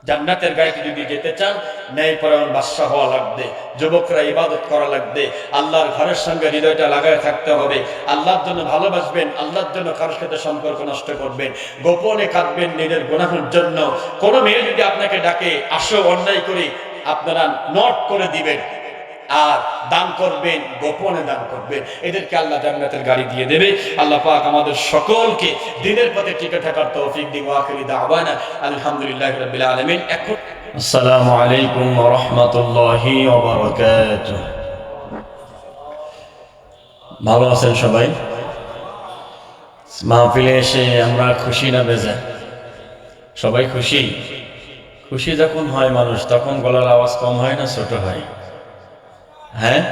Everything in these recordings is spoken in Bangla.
জান্নাতের গাড়িতে যদি যেতে চান, ন্যায়পরায়ণ বাদশা হওয়া লাগবে, যুবকরা ইবাদত করা লাগবে, আল্লাহর ঘরের সঙ্গে হৃদয়টা লাগায় থাকতে হবে, আল্লাহর জন্য ভালোবাসবেন, আল্লাহর জন্য কারোর সাথে সম্পর্ক নষ্ট করবেন, গোপনে কাঁদবেন নিজের গুনাহের জন্য। কোনো মেয়ে যদি আপনাকে ডাকে, আসো অন্যায় করি, আপনারা নোট করে দিবেন আর দান করবেন, গোপনে দান করবেন, এদেরকে আল্লাহ জান্নাতের গাড়ি দিয়ে দেবে। আল্লাহ পাক আমাদের সকলকে দ্বীনের পথে টিকে থাকার তৌফিক দিন। ওয়া আখিরু দাওয়ানা আলহামদুলিল্লাহি রাব্বিল আলামিন। এখন আসসালামু আলাইকুম ওয়া রাহমাতুল্লাহি ওয়া বারাকাতুহু। ভালো আছেন সবাই? মাহফিলে এসে আমরা খুশি না বেজার? সবাই খুশি? খুশি যখন হয় মানুষ, তখন গলার আওয়াজ কম হয় না ছোট হয়? হ্যাঁ,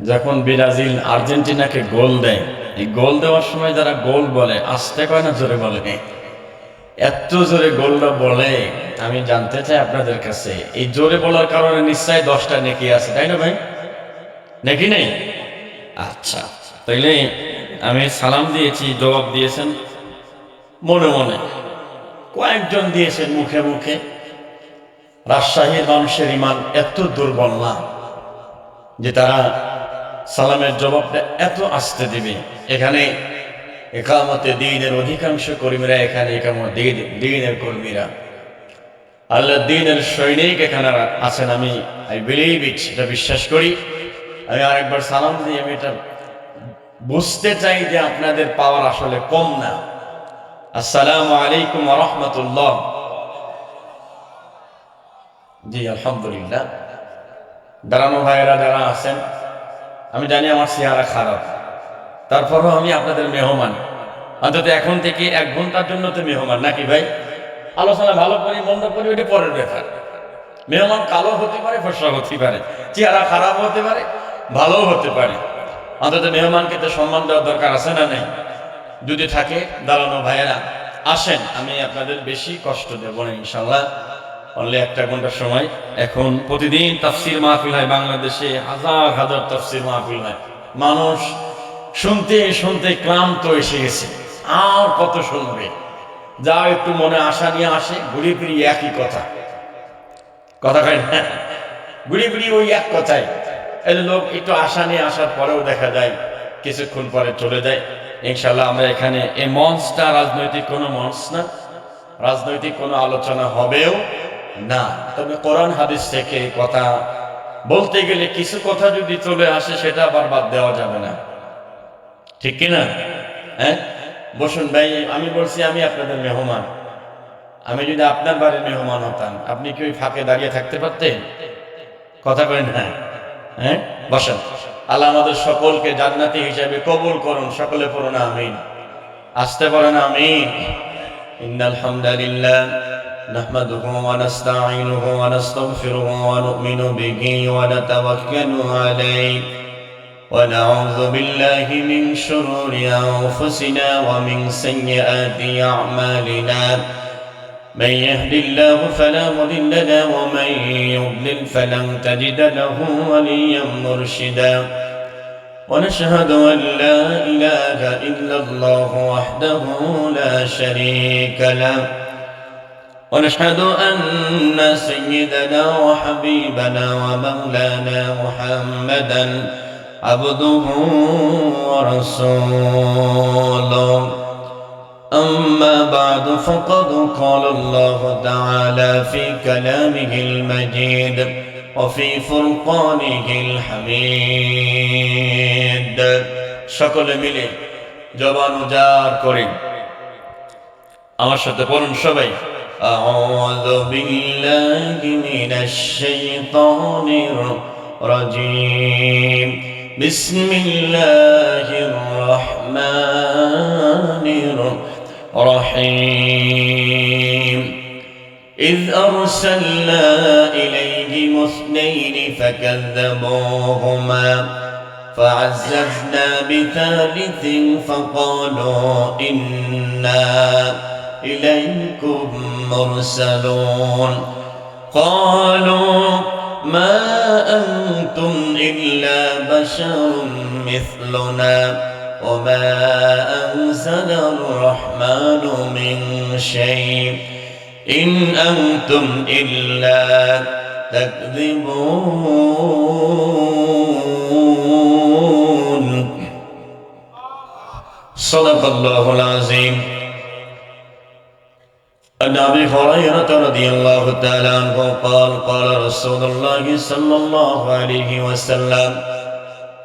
যখন ব্রাজিল আর্জেন্টিনাকে গোল দেয়, এই গোল দেওয়ার সময় যারা গোল বলে, আস্তে কয় না জোরে বলে? এত জোরে গোলটা বলে। আমি জানতে চাই আপনাদের কাছে, এই জোরে বলার কারণে নিশ্চয়ই 10টা নেকি আছে, তাই না ভাই? নেকি নেই? আচ্ছা, তাইলে আমি সালাম দিয়েছি, জবাব দিয়েছেন মনে মনে, কয়েকজন দিয়েছেন মুখে মুখে। রাজশাহীর মানুষের ইমান এত দুর্বল না যে তারা সালামের জবাবটা এত আস্তে দিবে। এখানে ইকামতে দ্বীনের অধিকাংশ কর্মীরা, এখানে ইকামত দ্বীনের কর্মীরা, আল্লাহ দ্বীনের সৈনিক এখানে আছেন। আমি আই বিলিভ ইট, এটা বিশ্বাস করি। আমি আরেকবার সালাম দিই, আমি এটা বুঝতে চাই যে আপনাদের পাওয়ার আসলে কম না। আসসালামু আলাইকুম ওয়া রাহমাতুল্লাহ। জি আলহামদুলিল্লাহ। দাঁড়ানো ভাইয়েরা যারা আছেন, আমি জানি আমার চেহারা খারাপ, তারপরও আমি আপনাদের মেহমান। অন্তত এখন থেকে 1 ঘন্টার জন্য তো মেহমান, নাকি ভাই? আলোচনা ভালো করি মন্দ করি ওটা পরের ব্যাপার। মেহমান কালো হতে পারে, ফর্সা হতে পারে, চেহারা খারাপ হতে পারে, ভালো হতে পারে, অন্তত মেহমানকে তো সম্মান দেওয়ার দরকার আছে না নেই? যদি থাকে, দাঁড়ানো ভাইয়েরা আসেন, আমি আপনাদের বেশি কষ্ট দেব না ইনশাল্লাহ। অনলি 1 ঘন্টার সময়। এখন প্রতিদিন তাফসির মাহফিল হয় বাংলাদেশে, হাজার হাজার তাফসির মাহফিল হয়। মানুষ শুনতে শুনতে ক্লান্ত এসে গেছে, আর কত শুনবে? যা একটু মনে আশা নিয়ে আসে, ঘুরে ফিরি একই কথা, কথা কয় না? ঘুরে ফিরি ওই এক কথাই। এই লোক একটু আশা নিয়ে আসার পরেও দেখা যায় কিছুক্ষণ পরে চলে যায়। ইনশাল্লাহ আমরা এখানে, এই মঞ্চটা রাজনৈতিক কোনো মঞ্চ না, রাজনৈতিক কোনো আলোচনা হবেও না। তবে কোরআন হাদিস থেকে কথা বলতে গেলে কিছু কথা যদি চলে আসে, সেটা আবার বাদ দেওয়া যাবে না, ঠিক কিনা? হ্যাঁ, বসুন ভাই। আমি বলছি আমি আপনাদের মেহমান। আমি যদি আপনার বাড়ির মেহমান হতাম, আপনি কি ওই ফাঁকে দাঁড়িয়ে থাকতে পারতেন? কথা কই না? হ্যাঁ, বসেন। আল্লাহ আমাদের সকলকে জান্নাতি হিসেবে কবুল করুন। সকলে পড়ুন আমিন। আসতে পারেন আমিন। ইন্নাল হামদালিল্লাহ নাহমাদুহু ওয়া নাস্তাঈনুহু ওয়া নাস্তাগফিরুহু ওয়া নু'মিনু বিহি ওয়া নাতাওয়াক্কালু আলাইহি ওয়া নাউযু বিল্লাহি মিন শুরুরি আনফুসিনা ওয়া মিন সাইয়্যাতি আ'মালিনা। من يهد الله فلا مضل له ومن يضلل فلن تجد له وليا مرشدا. ونشهد أن لا إله إلا الله وحده لا شريك له. ونشهد أن سيدنا وحبيبنا ومولانا محمدا عبده ورسوله. أما بعد فقد قال الله تعالى في كلامه المجيد وفي فرقانه الحميد. সকলে মিলে জবান উজাড় করে আমার সাথে পড়ুন সবাই। أعوذ بالله من الشيطان الرجيم. بسم الله الرحمن الرحيم. إذ أرسلنا إليهم 2 فكذبوهما فعززنا بثالث فقالوا إنا إليكم مرسلون. قالوا ما أنتم إلا بشر مثلنا وما أنزل الرحمن من شيء إن أنتم إلا تكذبون صدق الله العظيم. عن أبي هريرة رضي الله تعالى عنه قال قال رسول الله صلى الله عليه وسلم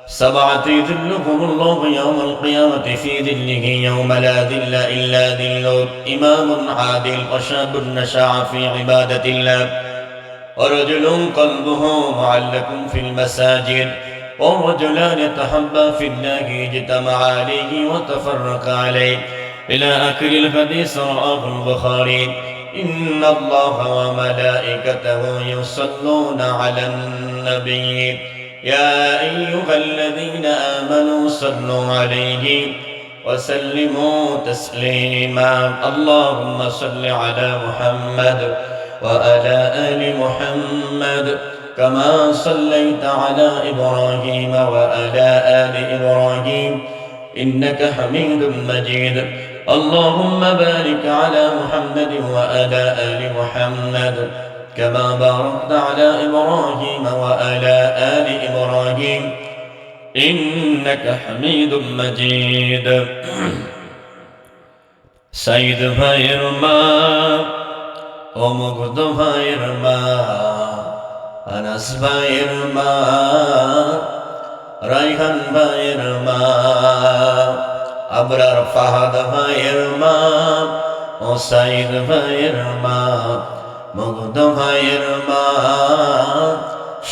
سبعة يذلهم الله يوم القيامة في ذله يوم لا ذل إلا ذله إمام عادل وشاب نشأ في عبادة الله ورجل قلبه معلق في المساجد ورجلان يتحبا في الله اجتمع عليه وتفرق عليه إلى آخر الحديث رواه البخاري. إن الله وملائكته يصلون على النبي يا أيها الذين آمنوا صلوا عليه وسلموا تسليما. اللهم صل على محمد وعلى آل محمد كما صليت على إبراهيم وعلى آل إبراهيم إنك حميد مجيد. اللهم بارك على محمد وعلى آل محمد كما باركت على إبراهيم وعلى آل إبراهيم إنك حميد مجيد. سيد ভাইয়ের মা ও মুগ্ধ ভাইয়ের মা আনাস ভাইয়ের মা রাইহান ভাইয়ের মা আবরার ফাহাদ ভাইয়ের মা ও সাইদ ভাইয়ের মা মুগ্ধ ভাইয়ের মা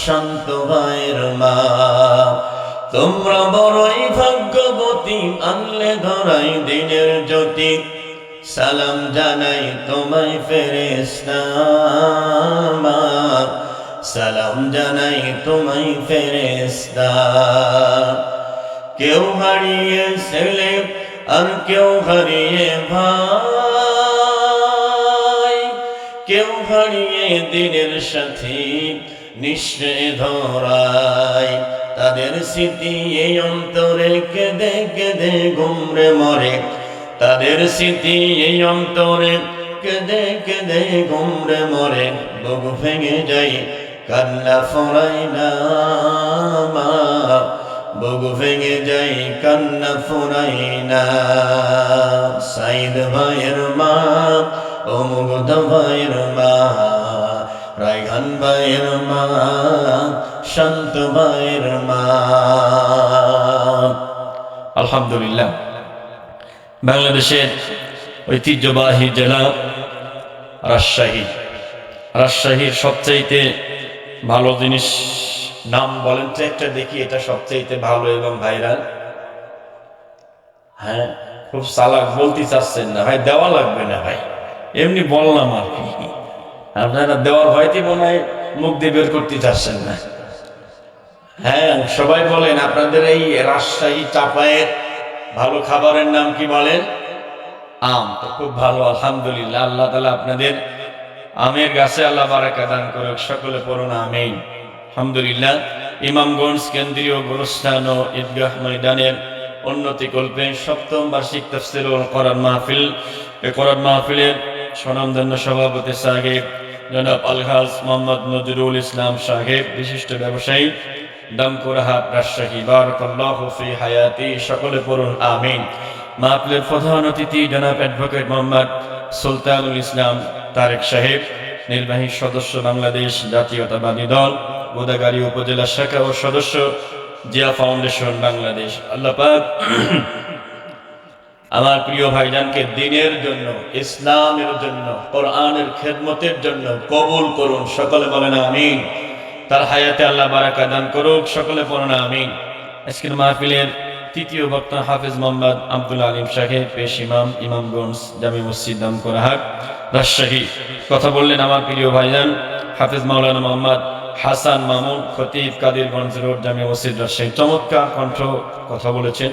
শান্ত ভাইয়ের মা তোমরা বড়ই ভাগ্যবতী আনলে ধরাই দিনের জ্যোতি সালাম জানাই তোমায় ফেরেশতা সালাম জানাই তোমায় ফেরেশতা। কেউ হারিয়ে ছেলে আর কেউ হারিয়ে ভাই কেউ হারিয়ে দিনের সাথে নিশ্চয় ধরাই তাদের স্মৃতি এই অন্তরে কেঁদে কেঁদে গুমরে মরে তাদের স্মৃতি এই অন্তরে কেঁদে কেঁদে গুমরে মরে বুক ভেঙে যাই কান্না ফোরাই না মা বুক ভেঙে যাই কান্না ফোরাই না। সাইদ ভাইয়ের মা ও মুগ্ধ ভাইয়ের মা রাইহান ভাইয়ের মা শান্ত ভাইয়ের মা। আলহামদুলিল্লাহ, বাংলাদেশের ঐতিহ্যবাহী জেলা রাজশাহীর সবচাইতে ভালো জিনিস নাম বলেন তো একটা দেখি, এটা সবচাইতে ভালো এবং ভাইরাল। হ্যাঁ, খুব চালাক, বলতে চাচ্ছেন না ভাই, দেওয়া লাগবে না ভাই, এমনি বললাম আর কি। আপনারা দেওয়ার ভয়তে মনে হয় মুখ দিয়ে বের করতে চাচ্ছেন না। হ্যাঁ, সবাই বলেন আপনাদের এই রাজশাহী চাপায়ের ভালো খাবারের নাম কি বলেন? আম। তো খুব ভালো, আলহামদুলিল্লাহ। আল্লাহ তাআলা আপনাদের আমের গাছে আল্লাহ বারাকা দান করুক, সকলে পড়ুন আমিন। আলহামদুলিল্লাহ, ইমামগঞ্জ কেন্দ্রীয় গোরস্থান ও ঈদগাহ ময়দানের উন্নতি কল্পে ৭ম বার্ষিক তাফসীরুল কোরআন মাহফিল, এই কোরআন মাহফিলের স্বনামধন্য সভাপতি সাহেব জনাব আলহাজ মোহাম্মদ নজরুল ইসলাম সাহেব, বিশিষ্ট ব্যবসায়ী, ডামকুরাহাট, রাজশাহী। বারাকাল্লাহু ফি হায়াতি, সকলে পড়ুন আমিন। মাহফিলের প্রধান অতিথি জনাব অ্যাডভোকেট মোহাম্মদ সুলতানুল ইসলাম তারেক সাহেব, নির্বাহী সদস্য বাংলাদেশ জাতীয়তাবাদী দল গোদাগাড়ী উপজেলা শাখা ও সদস্য জিয়া ফাউন্ডেশন বাংলাদেশ। আল্লাহ পাক আমার প্রিয় ভাইজানকে দ্বীনের জন্য, ইসলামের জন্য, কোরআনের খেদমতের জন্য কবুল করুন, সকলে বলেন আমিন। তার হায়াতে আল্লাহ বারাকা দান করুক, সকলে পড়ুন আমিন। আজকের মাহফিলের তৃতীয় বক্তা হাফেজ মোহাম্মদ আব্দুল আলিম সাহেব, পেশ ইমাম, ইমামগঞ্জ জামি মসজিদ ডামকুরাহাট, রাজশাহী। কথা বললেন আমার প্রিয় ভাইজান হাফেজ মাওলানা মোহাম্মদ হাসান মামুন, খতিব, কাদিরগঞ্জ রোড, জামি মসজিদ, রাজশাহী। চমৎকার কণ্ঠ কথা বলেছেন,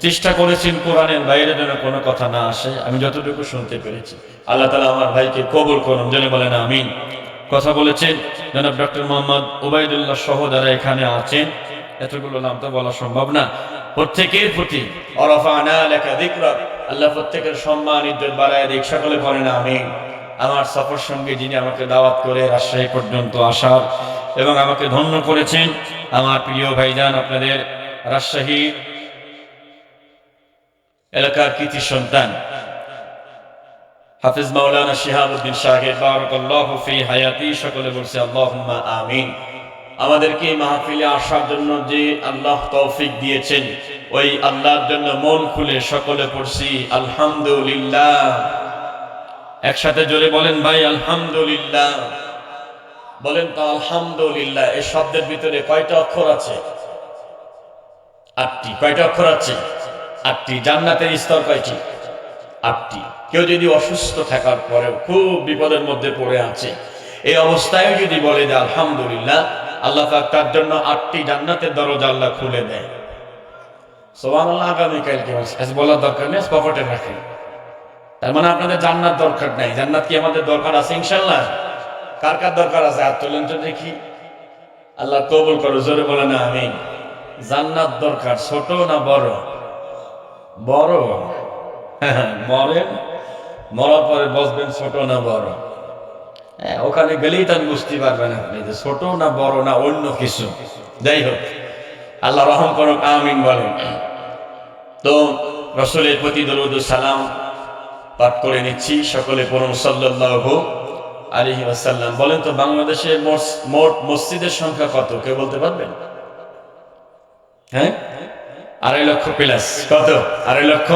চেষ্টা করেছেন কোরআনের বাইরে যেন কোনো কথা না আসে, আমি যতটুকু শুনতে পেরেছি। আল্লাহ তাআলা আমার ভাইকে কবুল করুন, যেন বলেন আমিন। কথা বলেছেন জনাব ডক্টর মোহাম্মদ ওবায়দুল্লাহ সহ যারা এখানে আছেন, এতগুলো নাম তো বলা সম্ভব না। প্রত্যেকের প্রতি ওয়ারাফা'না লাকা যিকরাক, আল্লাহ প্রত্যেকের সম্মান ইজ্জত বাড়ায় দিক, সকলে পড়েন আমিন। আমার সফর সঙ্গে যিনি আমাকে দাওয়াত করে রাজশাহী পর্যন্ত আসার এবং আমাকে ধন্য করেছেন, আমার প্রিয় ভাইজান, আপনাদের রাজশাহী এলাকার কৃতি সন্তান হাফিজ মাওলানা শিহাবুদ্দিন সাহেব বারাকাল্লাহু ফি হায়াতি, সকলে বলছে আল্লাহুম্মা আমিন। আমাদেরকে মাহফিলে আসার জন্য যে আল্লাহ তৌফিক দিয়েছেন, ওই আল্লাহর জন্য মন খুলে সকলে পড়ছি আলহামদুলিল্লাহ। একসাথে জোরে বলেন ভাই আলহামদুলিল্লাহ। বলেন তো আলহামদুলিল্লাহ এই শব্দের ভিতরে কয়টা অক্ষর আছে? 8টি। কয়টা অক্ষর আছে? 8টি। জান্নাতের স্তর কয়টি? 8টি। কেউ যদি অসুস্থ থাকার পরেও খুব বিপদের মধ্যে পড়ে আছে, এই অবস্থায় যদি বলে যে আলহামদুলিল্লাহ, আল্লাহ পাক তার জন্য 8টি জান্নাতের দরজা আল্লাহ খুলে দেয়। সুবহানাল্লাহ। আগামীকালকে বলার দরকার নেই, পকেটে রাখেন। তার মানে আপনাদের জান্নাত দরকার নাই। জান্নাত কি আমাদের দরকার আছে? ইনশাআল্লাহ। কার কার দরকার আছে? হাত তোলেন তো দেখি। আল্লাহ কবুল করো, জোরে বলেন আমিন। জান্নাত দরকার, ছোট না বড়? বড়। মরেন, মরার পরে বসবেন ছোট না বড়। ওখানে গেলেই তার বুঝতে পারবেন আপনি যে ছোট না বড় না অন্য কিছু। যাই হোক, আল্লাহ রহম করুক, আমিন বলেন। তো রাসূলের প্রতি দরুদ ও সালাম পাঠ করে নিচ্ছি, সকলে পড়ুন সাল্লাল্লাহু আলাইহি ওয়াসাল্লাম। বলেন তো বাংলাদেশের মোট মসজিদের সংখ্যা কত? কেউ বলতে পারবেন? হ্যাঁ, 2.5 লক্ষ প্লাস। কত? 2.5 লক্ষ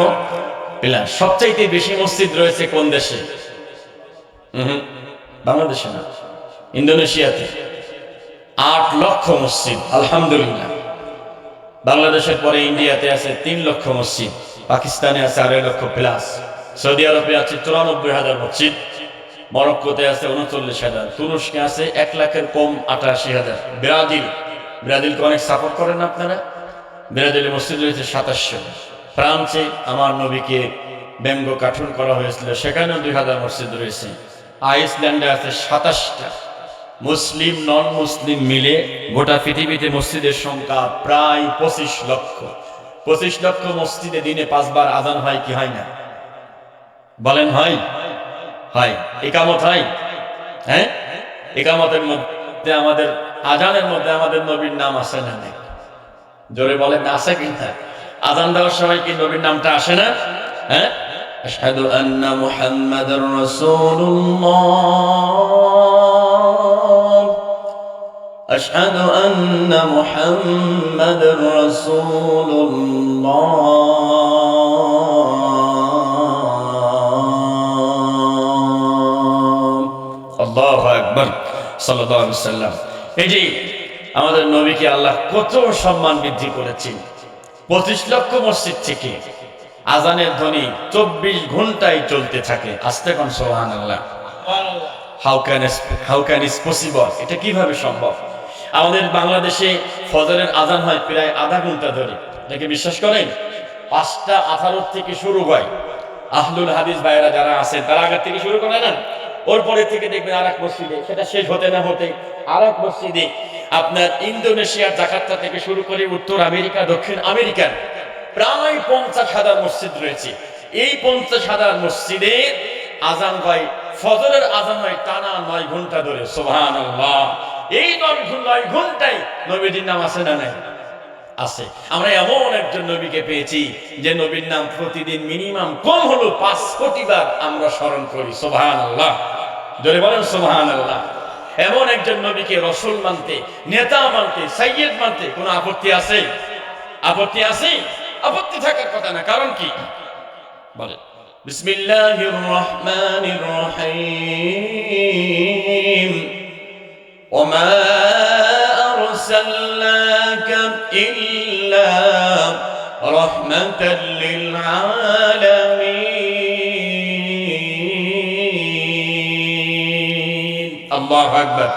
প্লাস। সবচাইতে বেশি মসজিদ রয়েছে কোন দেশে? বাংলাদেশে না, ইন্দোনেশিয়াতে 8 লক্ষ মসজিদ। আলহামদুলিল্লাহ। বাংলাদেশের পরে ইন্ডিয়াতে আছে 3 লক্ষ মসজিদ, পাকিস্তানে আছে 2.5 লক্ষ প্লাস, সৌদি আরবে আছে 94,000 মসজিদ, মরক্কোতে আছে 39,000, তুরস্কে আছে 1 লাখের কম 88,000। ব্রাজিলকে অনেক সাপোর্ট করেন আপনারা। ব্রাজিলের মসজিদ রয়েছে 2700। ফ্রান্সে আমার নবীকে ব্যঙ্গ কার্টুন করা হয়েছিল, সেখানেও 2000 মসজিদ রয়েছে। আইসল্যান্ডে আছে 27টা। মুসলিম নন মুসলিম মিলে গোটা পৃথিবীতে মসজিদের সংখ্যা প্রায় 25 লক্ষ। 25 লক্ষ মসজিদে দিনে 5 বার আজান হয় কি হয় না? বলেন হয়? হয়। ইকামত হয়? হ্যাঁ, ইকামতের মধ্যে আমাদের আজানের মধ্যে আমাদের নবীর নাম আসে না? নেই? জোরে বলেন, আসে কি না? আজান দেওয়ার সময় কি নবীর নামটা আসে না? হ্যাঁ, আশহাদু আন্না মুহাম্মাদুর রাসূলুল্লাহ, আশহাদু আন্না মুহাম্মাদুর রাসূলুল্লাহ। আল্লাহু আকবার, সাল্লাল্লাহু আলাইহি ওয়াসাল্লাম। এই যে আমাদের নবীকে আল্লাহ কত সম্মান বৃদ্ধি করেছেন। 25 লক্ষ মসজিদ থেকে আজানের ধ্বনি 24 ঘন্টায় চলতে থাকে। আস্তে কোন সুবহানাল্লাহ। How can is possible? এটা কিভাবে সম্ভব? আমাদের বাংলাদেশে ফজরের আজান হয় প্রায় আধা ঘন্টা ধরে। এটাকে বিশ্বাস করেন? 5:18 থেকে শুরু হয়। আহলুল হাদিস ভাইরা যারা আছেন তারা আগে থেকে শুরু করে না, ওর পরে থেকে দেখবেন আরেক মসজিদে, সেটা শেষ হতে না হতে আরেক মসজিদে, আপনার ইন্দোনেশিয়ার জাকার্তা থেকে শুরু করে উত্তর আমেরিকা, দক্ষিণ আমেরিকার প্রায় 50,000 মসজিদ রয়েছে। এই 50,000 মসজিদে আজান হয়, ফজরের আজান হয় টানা 9 ঘন্টা ধরে। সুবহানাল্লাহ। এই 9 ঘন্টায় নবীর নাম আছে না নাই? আছে। আমরা এমন একজন নবীকে পেয়েছি যে নবীর নাম প্রতিদিন মিনিমাম কম হলো 5 কোটি বার আমরা স্মরণ করি। সুবহানাল্লাহ। জোরে বলেন সুবহানাল্লাহ। এমন একজন নবীকে রাসূল মানতে, নেতা মানতে, সাইয়্যিদ মানতে কোনো আপত্তি আছে? আপত্তি আছে? আপত্তি থাকার কথা না। কারণ কি? বলেন। বিসমিল্লাহির রহমানির রহিম। ওমা আরসালনাকা ইল্লা রাহমাতাল লিল আলামিন। আল্লাহু আকবার।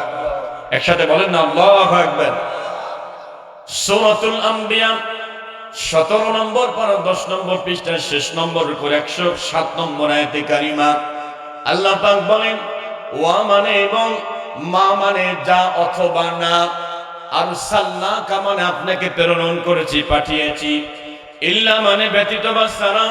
একসাথে বলেন না, আল্লাহু আকবার। সূরাতুল আম্বিয়া 17 নম্বর পারা 10 নম্বর পৃষ্ঠার শেষ নম্বর করে 107 নম্বর আয়াতে কারিমা আল্লাহ পাক বলেন, ওয়া মানে এবং মা মানে যা অথবা না, আরসালনাকা মানে আপনাকে প্রেরণ করেছি, পাঠিয়েছি, ইল্লা মানে ব্যতীত বা ছাড়া,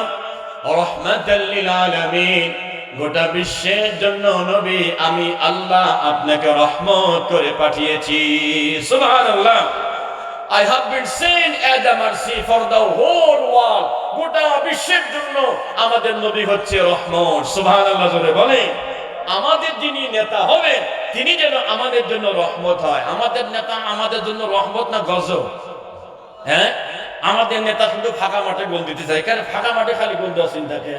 রাহমাতাল লিল আলামিন গোটা বিশ্বের জন্য নবী, আমি আল্লাহ আপনাকে রহমত করে পাঠিয়েছি। সুবহানাল্লাহ। I have been sent as a mercy for the whole world. গোটা বিশ্বের জন্য আমাদের নবী হচ্ছে রহমত। সুবহানাল্লাহ জোরে বলেন। আমাদের যিনি নেতা হবেন তিনি যেন আমাদের জন্য রহমত হয়। আমাদের নেতা আমাদের জন্য রহমত না গজব? হ্যাঁ, আমাদের নেতা শুধু ফাঁকা মাঠে গোল দিতে চায়। কেন ফাঁকা মাঠে খালি গোল দেওয়া চিন্তা থাকে?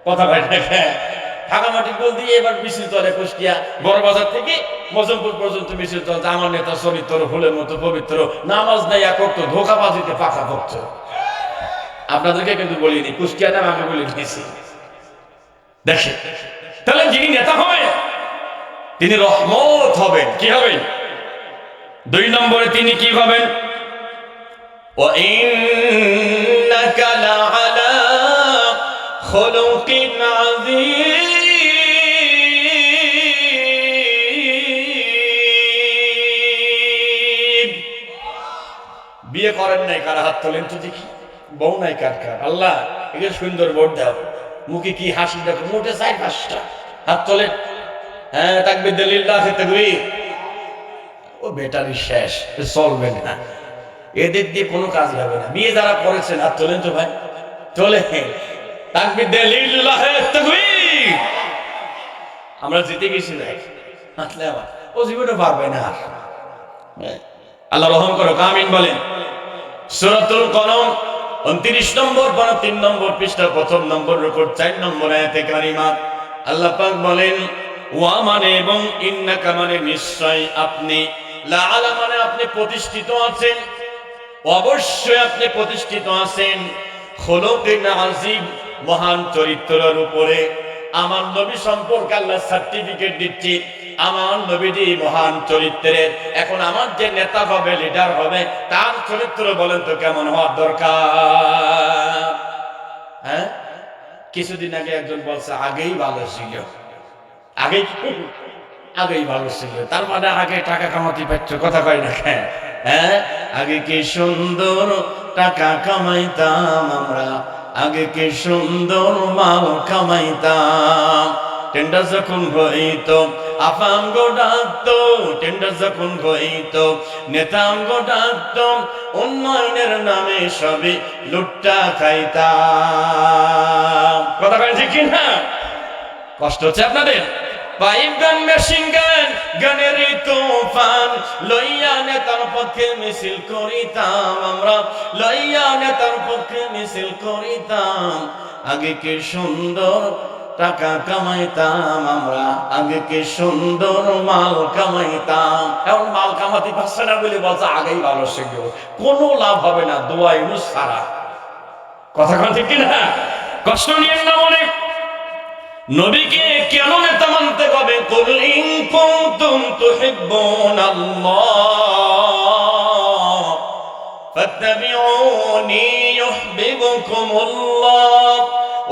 কথা ভাই দেখে ফাঁকা মাঠে গোল দিয়ে এবার মিছিল চলে কুষ্টিয়া বড় বাজার থেকে মজমপুর পর্যন্ত মিছিল চলছে। আমার নেতা চরিত্র ফুলের মতো পবিত্র, নামাজ নাই একক, ধোকাবাজিতে পাকা ভক্ত। আপনাদেরকে কিন্তু বলিনি, কুষ্টিয়াটা আমাকে বলে দিয়েছি। দেখে তাহলে যিনি নেতা হবেন তিনি রহমত হবেন। কি হবেন? 2 নম্বরে তিনি কি হবেন? وَإِنَّكَ لَعَلَى خُلُقٍ عَظِيمٍ। বিয়ে করেন নাই কার? হাত তোলেন তো দেখি। বউ নাই কার কার? আল্লাহ একে সুন্দর ভোট দাও। মুখে কি হাসি দেখো, মোটে 4-5টা। হাত তোলেন। হ্যাঁ, তাকবীর লিল্লাহ, তাকবীর। ও ব্যাটারি শেষ, চলবে না, এদের দিয়ে কোনো কাজ হবে না। বিয়ে যারা করেছেন হাত তোলেন তো ভাই, চলে। তাকবীর লিল্লাহ, তাকবীর। আমরা জিতে গেছি ভাই, হাতলে আমার ও জীবনে পারবে না। আল্লাহ রহম করো, আমিন বলেন। সূরাতুল কলম 29 নম্বর 3 নম্বর পৃষ্ঠা 1 নম্বর রুকুর 4 নম্বর আয়াতে কারিমা আল্লাহ পাক বলেন, ওয়া মানে এবং ইন্নাকা মানে নিশ্চয় আপনি, লাআলা মানে আপনি প্রতিষ্ঠিত আছেন, অবশ্যই আপনি প্রতিষ্ঠিত আছেন, খুলুকিন আযীম মহান চরিত্রের উপরে। আমার নবী সম্পর্কে আল্লাহ সার্টিফিকেট দিচ্ছে, আমার নবীজি মহান চরিত্রের। এখন আমার যে নেতা হবে, লিডার হবে, তার চরিত্র বলেন তো কেমন হওয়ার দরকার? হ্যাঁ, কিছুদিন আগে একজন বলছে আগেই ভালো ছিল। আগেই ভালো ছিল তার মানে আগে টাকা কামাতে পারছো। কথা কয় না? হ্যাঁ, আগে কি সুন্দর টাকা কামাইতাম আমরা, আগে কি সুন্দর মাল কামাইতাম। টেন্ডার যখন হইতো আপাঙ্গ ডাকতো, টেন্ডার যখন হইতো নেতাঙ্গ ডাকতো, উন্নয়নের নামে সবে লুটটা খাইতাম। কথা কয় ঠিক না? কষ্ট হচ্ছে আপনাদের? পাইপ গান, মেশিন গান, গানের তুফান লইয়া নেতার পক্ষে মিছিল করিতাম আমরা, লইয়া নেতার পক্ষে মিছিল করিতাম। আগে কি সুন্দর টাকা কামাইতাম আমরা, আগে কি সুন্দর মাল কামাইতাম। এখন মাল কামাতে পারছে না বলে বলছে আগেই ভালো ছিল। কোনো লাভ হবে না, দোয়া ইউনুস ছাড়া। কথা কন ঠিক কিনা? কষ্ট নিয়েন না অনেক। নবীকে কেন নেতা মানতে হবে? কুল ইন কুনতুম তুহিব্বুনাল্লাহ ফাত্তাবিউনি ইউহিব্বুকুমুল্লাহ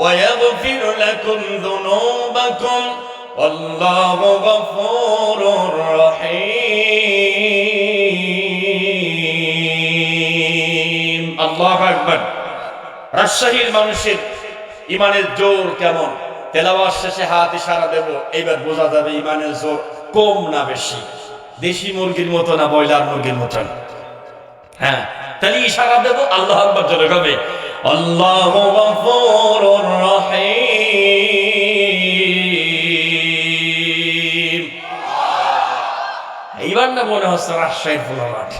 ওয়া ইয়াগফির লাকুম যুনুবাকুম ওয়াল্লাহু গফুরুর রহিম। আল্লাহু আকবার। রাজশাহীর মানুষের ইমানের জোর কেমন? তেলাওয়াত শেষে হাত ইশারা দেব, এইবার বোঝা যাবে ইমানের জোর কম না বেশি। দেশি মুরগির মতো না ব্রয়লার মুরগির মতো? হ্যাঁ, তাহলে ইশারা দেব, আল্লাহু আকবার জোরে হবে, আল্লাহু গফুরুর রহিম। এইবার না মনে হচ্ছে রাজশাহীর ফুলাবাট।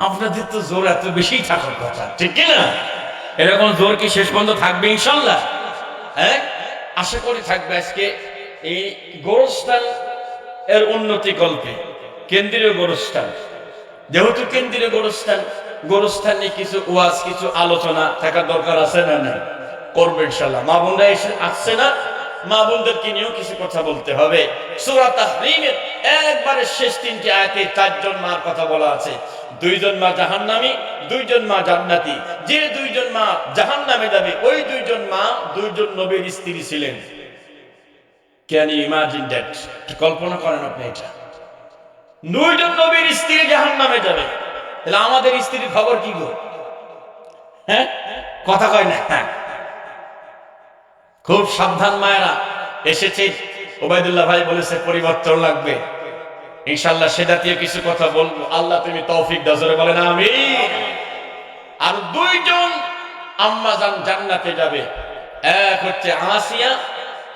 আপনাদের তো জোর এত বেশি থাকার কথা, ঠিক কিনা? এরকম জোর কি শেষ পর্যন্ত থাকবে ইনশাল্লাহ? হ্যাঁ, আশা করি থাকবে। আজকে এই গোরস্থান এর উন্নতি কল্পে কেন্দ্রীয় গোরস্থান, যেহেতু কেন্দ্রীয় গোরস্থান, গোরস্থান নিয়ে কিছু ওয়াজ, কিছু আলোচনা থাকার দরকার আছে না? না, করবে ইনশাল্লাহ। মা বোনরা এসে আসছে না, মা বোনদেরকে নিয়েও কিছু কথা বলতে হবে। সূরা তাহরীমের একবারে শেষ 3টি আয়াতে 4 জন মার কথা বলা আছে। 2 জন মা জাহান্নামী, 2 জন মা জান্নাতি। যে 2 জন মা জাহান্নামে যাবে, ওই 2 জন মা 2 জন নবীর স্ত্রী ছিলেন। Can you imagine that? কল্পনা করেন আপনি এটা? 2 জন নবীর স্ত্রী জাহান্নামে যাবে, তাহলে আমাদের স্ত্রীর খবর কি গো? হ্যাঁ, কথা কয় না? খুব সাবধান মায়েরা, এসেছে, ওবায়দুল্লাহ ভাই বলেছে পরিবর্তন লাগবে, ইনশাআল্লাহ সে জাতীয় কিছু কথা বলবো। আল্লাহ তুমি তৌফিক দাও, জোরে বলেন আমিন। আর দুইজন আম্মাজান জান্নাতে যাবে, এক হচ্ছে আসিয়া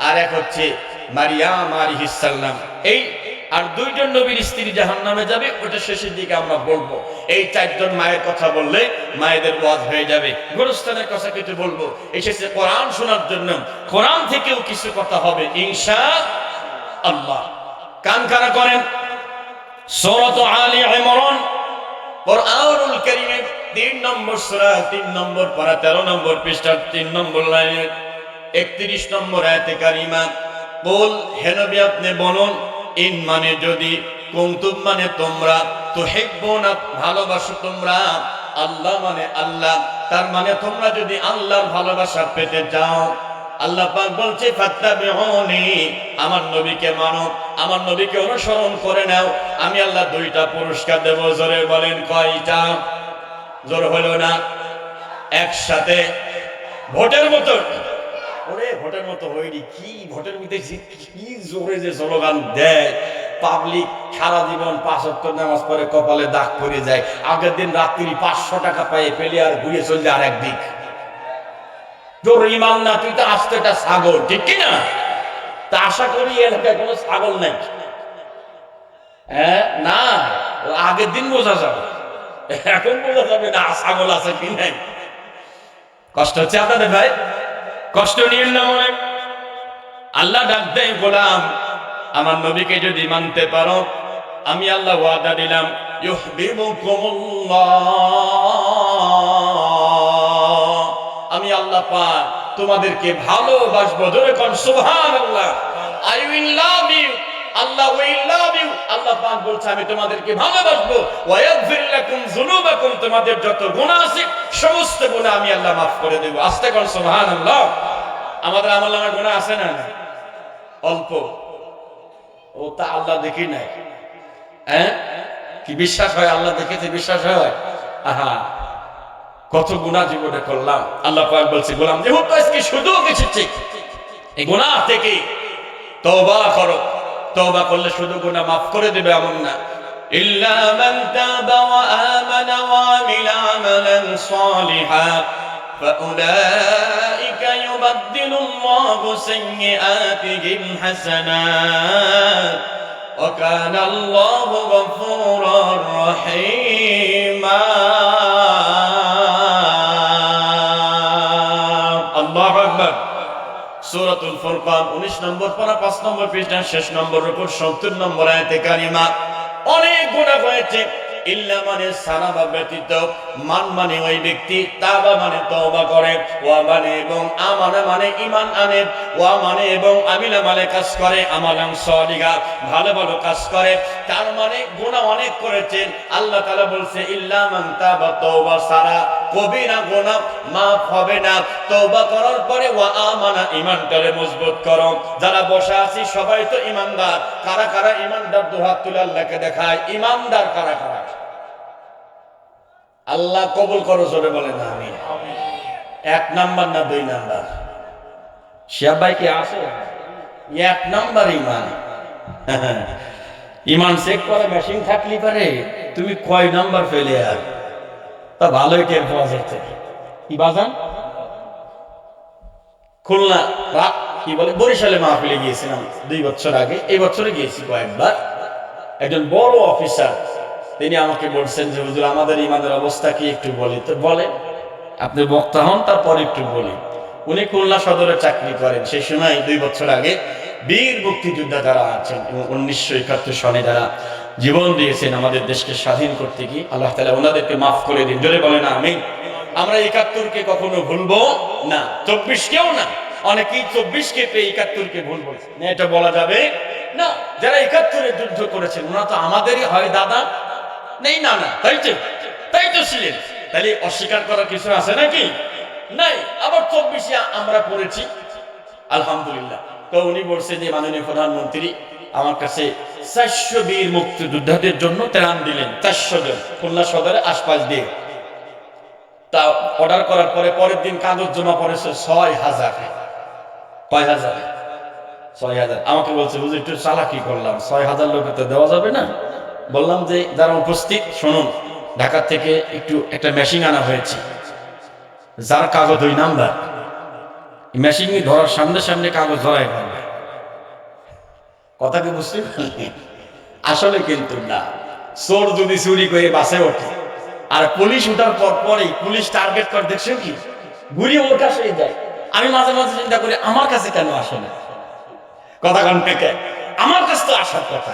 আর এক হচ্ছে মারিয়াম আলাইহিস সালাম। এই আর দুইজন নবীর স্ত্রী জাহান্নামে যাবে, ওটা শেষের দিকে আমরা বলবো। এই চারজন মায়ের কথা বললে মায়েদের ওয়াজ হয়ে যাবে। গোরস্থানের কথা কিছু বলবো, এসেছে কোরআন শোনার জন্য, কোরআন থেকেও কিছু কথা হবে ইনশাআল্লাহ। কান খাড়া করেন, সূরা আলে ইমরান কোরআনুল কারীমের 3 নম্বর সূরা, 3 নম্বর পারা, 13 নম্বর পৃষ্ঠা, 3 নম্বর লাইনের 31 নম্বর আয়াতে কারিমা। বল হে নবী আপনি বলুন, ইন মানে যদি, কুনতুম মানে তোমরা, তুহিব্বুনা ভালোবাসো তোমরা, আল্লাহ মানে আল্লাহ, তার মানে তোমরা যদি আল্লাহর ভালোবাসা পেতে চাও, আল্লাহ পাক বলছে ফাত্তাবিউনি, আমার নবীকে মানো, আমার নবীকে অনুসরণ করে নাও, আমি আল্লাহ 2টা পুরস্কার দেব। জোরে বলেন কয়টা? জোর হলো না, একসাথে ভোটের মতো। ওরে ভোটের মতো হয়নি, কি ভোটের মধ্যে কি জোরে যে স্লোগান দেয় পাবলিক, সারা জীবন 5 ওয়াক্ত নামাজ পড়ে কপালে দাগ পড়ে যায়, আগের দিন রাত্রি 500 টাকা পায়ে পেলে আর ঘুরে চললে আর একদিক। তোর ইমান না, তুই তো আসতে একটা ছাগল, ঠিক কিনা? তা আশা করি এলাকায় কোনো ছাগল নাই। হ্যাঁ না, আগের দিন বোঝা যাবে, এখন বোঝা যাবে না ছাগল আছে কি নাই। কষ্ট হচ্ছে আপনাদের ভাই? কষ্ট নিয়েন না মনে। আল্লাহ ডাক দেয়, গোলাম আমার নবীকে যদি মানতে পারো, আমি আল্লাহ ওয়াদা দিলাম, ইউহিব্বুকুমুল্লাহ, আমি আল্লাহ পাক তোমাদেরকে ভালোবাসবো। জোরে কোন সুবহানাল্লাহ। I will love you, Allah will love you. Allah পাক বলছে আমি তোমাদেরকে ভালোবাসবো। ওয়া ইয়াগফির লাকুম যুনুবাকুম, তোমাদের যত গুনাহ আছে সমস্ত গুনাহ আমি আল্লাহ মাফ করে দেব। আস্তে কোন সুবহানাল্লাহ। আমাদের আমলনামা গুনাহ আছে না? অল্প, ও তা আল্লাহ দেখি নাই। হ্যাঁ কি বিশ্বাস হয়? আল্লাহ দেখেছে বিশ্বাস হয়? আহা, কত গুনাহ জীবনে করলাম। আল্লাহ পাক বলছে, গোলাম যেহেতু আজকে শুধু এসেছে, এই গুনাহ থেকে তওবা করো। তওবা করলে শুধু গুনাহ মাফ করে দেবে এমন না। ইল্লা মান তাবা ওয়া আমানা ওয়া আমিলা আমালান সালিহান ফাউলাইকা ইউবাদদিলুল্লাহু সাইয়্যাতিহিম হাসানাত ওয়া কানা আল্লাহু গফুরার রহিমা। আল্লাহু আকবার। সূরাতুল ফুরকান 19 নম্বর পারা, 5 নম্বর পৃষ্ঠা, শেষ নম্বর রুকু, 70 নম্বর আয়াতে কারিমা। অনেক গুনাহ হয়েছে। ইল্লা মানে সারা বা ব্যতীত, মান মানে ওই ব্যক্তি, তাবা মানে তওবা করে, ওয়া মানে এবং আমানা মানে ঈমান আনে, ওয়া মানে এবং আমিলা মানে কাজ করে, আমালান সালিহা ভালো ভালো কাজ করে। তার মানে গুনাহ অনেক করেছেন। আল্লাহ তাআলা বলছে ইল্লা মান তাবা, তওবা সারা কবিরা গুনাহ মাফ হবে না। তওবা করার পরে ওয়া আমানা, ঈমানটারে মজবুত করো। যারা বসে আছি সবাই তো ঈমানদার। কারা কারা ঈমানদার? দুহাত তুলে আল্লাহকে দেখায়, ঈমানদার কারা কারা? আল্লাহ কবুল করো, জোরে বলেন আমিন। 1 নাম্বার না 2 নাম্বার? শিয়া ভাই কি আছে? 1 নাম্বার ঈমান। ঈমান চেক করে মেশিন থাকলি পারে তুমি কয় নাম্বার ফেলে আর তা ভালোই টের পাওয়া যাচ্ছে। কি বাজান? খুলনা কি বলে বরিশালে মাহফিলে গিয়েছিলাম 2 বছর আগে, এই বছরে গিয়েছি কয়েকবার। একজন বড় অফিসার তিনি আমাকে বলছেন যে হুজুর আমাদের ইমানের অবস্থা কি একটু বলি। তো বলেন, আপনি বক্তা হন তারপর একটু বলি। উনি খুলনা সদরে চাকরি করেন। সেই সময় 2 বছর আগে বীর মুক্তিযোদ্ধা যারা আছেন এবং 1971 সনে যারা জীবন দিয়েছেন আমাদের দেশকে স্বাধীন করতে গিয়ে, আল্লাহ তাআলা ওনাদেরকে মাফ করে দিন। জোরে বলেন আমিন। আমরা 71-কে কখনো ভুলবো না, 24-কেও না। অনেকেই 24-কে পেয়ে 71-কে ভুল বলছে না, এটা বলা যাবে না। যারা 71-এ যুদ্ধ করেছেন ওনারা তো আমাদেরই হয় দাদা, নেই না না, তাই তো ছিলেন। তাহলে অস্বীকার করার কিছু আছে নাকি? নাই। আবার 24-এ আমরা পড়েছি আলহামদুলিল্লাহ। তো উনি বলছে যে মাননীয় প্রধানমন্ত্রী আমার কাছে 400 বীর মুক্তিযোদ্ধাদের জন্য ত্রাণ দিলেন, 400 জন খুলনা সদরে আশপাশ দিয়ে। তা অর্ডার করার পরে পরের দিন কাগজ জমা পড়েছে 6000। কয় হাজার? 6,000। আমাকে বলছে হুজুর একটু চালাকি করলাম, 6,000 লোকে তো দেওয়া যাবে না। বললাম যে যারা উপস্থিত শুনুন, ঢাকা থেকে একটু একটা মেশিন আনা হয়েছে, যার কাগজ 2 নাম্বার, মেশিন ধরার সামনে সামনে কাগজ ধরাই পারবে। কথা কি বুঝতে পারলেন? আসলে কিন্তু না, চোর যদি চুরি করে বাসে ওঠে আর পুলিশ উঠার পর পরেই পুলিশ টার্গেট করে, দেখছেন কি ঘুরিয়ে ওর কাছেই যায়। আমি মাঝে মাঝে চিন্তা করি আমার কাছে কেন আসে না? কথা কান থেকে আমার কাছে তো আসার কথা,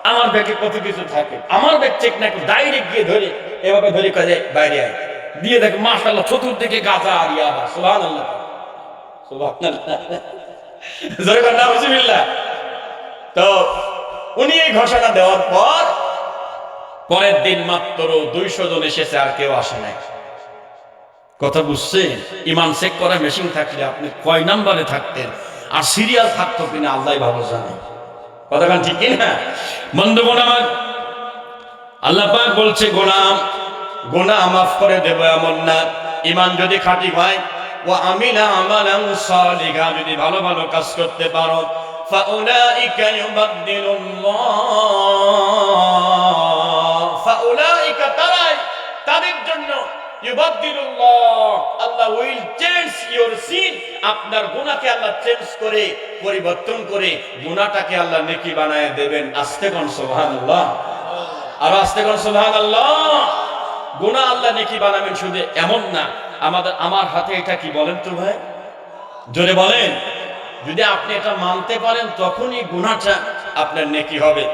আমার ব্যাগে কত কিছু থাকে, আমার ব্যাগ চেক না করে ডাইরেক্ট গিয়ে ধরে এভাবে ধরে কাজে বাইরে আয় দিয়ে দেখ মাশাআল্লাহ চতুর্দিকে গাঁজা আর ইয়াবা। সুবহানাল্লাহ, সুবহানাল্লাহ, জোরে বলেন নাউজুবিল্লাহ। তো উনি এই ঘোষণা দেওয়ার পর পরের দিন মাত্র 200 জন এসেছে, আর কেউ আসে নাই। কথা বুঝছেন? ইমান চেক করা মেশিন থাকলে আপনি কয় নাম্বারে থাকতেন আর সিরিয়াল থাকতো কিনা আল্লাহ ভালো জানে। কথা কান ঠিক কিনা? বন্ধুগণ আমার, আল্লাহ পাক বলছে গোলাম গুনাহ মাফ করে দেব এমন না, ইমান যদি খাঁটি হয়, ওয়া আমিলা আমালান সালিহা, যদি ভালো ভালো কাজ করতে পারো, ফাউলাইকা ইউবাদদিলুল্লাহ, ফাউলাইকা তারাই, তাদের জন্য ইউবাদদিলুল্লাহ, আল্লাহ উইল চেঞ্জ ইওর সিন, আপনার গুনাহকে আল্লাহ চেঞ্জ করে পরিবর্তন করে গুনাহটাকে আল্লাহ নেকি বানায় দেবেন। আস্তে কোন সুবহানাল্লাহ, আর আস্তে কোন সুবহানাল্লাহ। গুনাহ আল্লাহ নেকি বানাবেন শুধু এমন না, আমার হাতে এটা কি বলেন তো ভাই, জোরে বলেন। যদি আপনি এটা মানতে পারেন তখনই গুনাহটা আপনার নেকি হবে।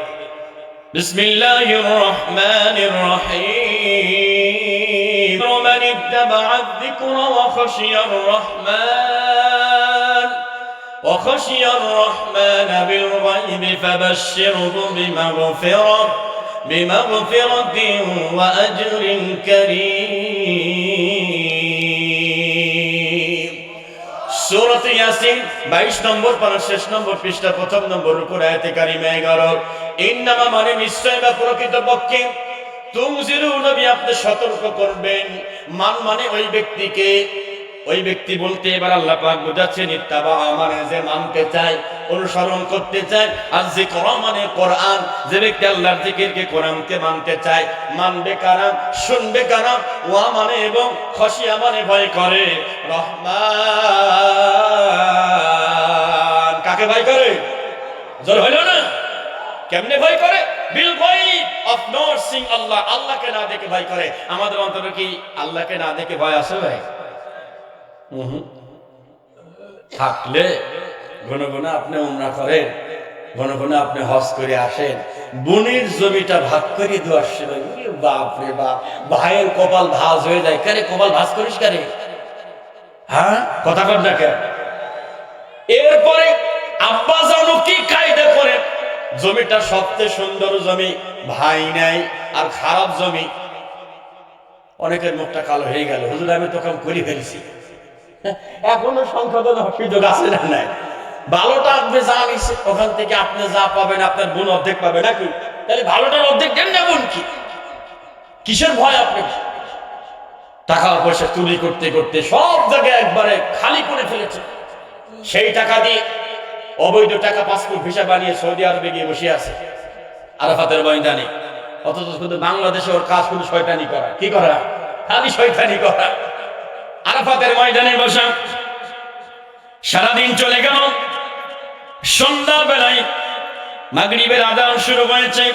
বিসমিল্লাহির রহমানির রহিম, মান ইত্তাবা'a যিকরা ওয়া খাশিয়ার রহমান ওয়া খাশিয়ার রহমান বিল গায়বি ফাবাশশিরহু বিমাগফিরাতিন ওয়া আজরিন কারীম। সূরা ইয়াসিন 22 নম্বর পারা, শেষ নম্বর পৃষ্ঠা, প্রথম নম্বর রুকু, আয়াতে কারিমা 11। ইন্নামা মানে নিশ্চয় বা প্রকৃতপক্ষে, তুমজিরু নবী আপনি সতর্ক করবেন, মান মানে ওই ব্যক্তিকে, ওই ব্যক্তি বলতে এবার আল্লাহ পাক বোঝাচ্ছেন ইত্তাবা মানে যে মানতে চায়, অনুসরণ করতে চায়, আর যিকরা মানে কোরআন, যে ব্যক্তি আল্লাহর জিকিরকে কোরআনকে মানতে চায়, মানবে কারা, শুনবে কারা, ওয়া মানে এবং খাশিয়া মানে ভয় করে রহমান, কাকে ভয় করে? জোর হইল না? কেমনে ভয় করে? বিল গায়ব, অফ নট সিং আল্লাহ, আল্লাহকে না দেখে ভয় করে। আমাদের অন্তরে কি আল্লাহকে না দেখে ভয় আছে ভাই? থাকলে ঘন ঘন আপনি উমরা করেন, ঘন ঘন আপনি হজ করে আসেন, বোনের জমিটা ভাগ করে দেওয়ার সময় বাপ রে বাপ, ভাইয়ের কপাল ভাঁজ হয়ে যায়। কারে কপাল ভাঁজ করিস কারে? হ্যাঁ, কথা কর না কেন? এরপরে আব্বা জানো কি কায়দা করে, জমিটা সবচেয়ে সুন্দর জমি ভাই নাই আর খারাপ জমি। অনেকের মুখটা কালো হয়ে গেল, হুজুর আমি তো কাম করে ফেলছি। এখনো সংশোধন সুযোগ আছে না? নাই, ভালোটা আপনি যা নিচ্ছে ওখান থেকে আপনি যা পাবেন আপনার বোন অর্ধেক পাবে নাকি? তাহলে ভালোটার অর্ধেক দেন না বোন কি? কিসের ভয় আপনি? টাকা পয়সা চুরি করতে করতে সব জায়গায় একবারে খালি করে ফেলেছে। সেই টাকা দিয়ে অবৈধ টাকা পাসপোর্ট ভিসা বানিয়ে সৌদি আরবে গিয়ে বসে আছে আরাফাতের ময়দানে। অথচ শুধু বাংলাদেশে ওর কাজ শুধু শয়তানি করা। কি করা? খালি শয়তানি করা। আরাফাতের ময়দানে বসা, সারাদিন চলে গেল। সন্ধ্যা বেলায় মাগরিবের আযান শুরু হয়েছে,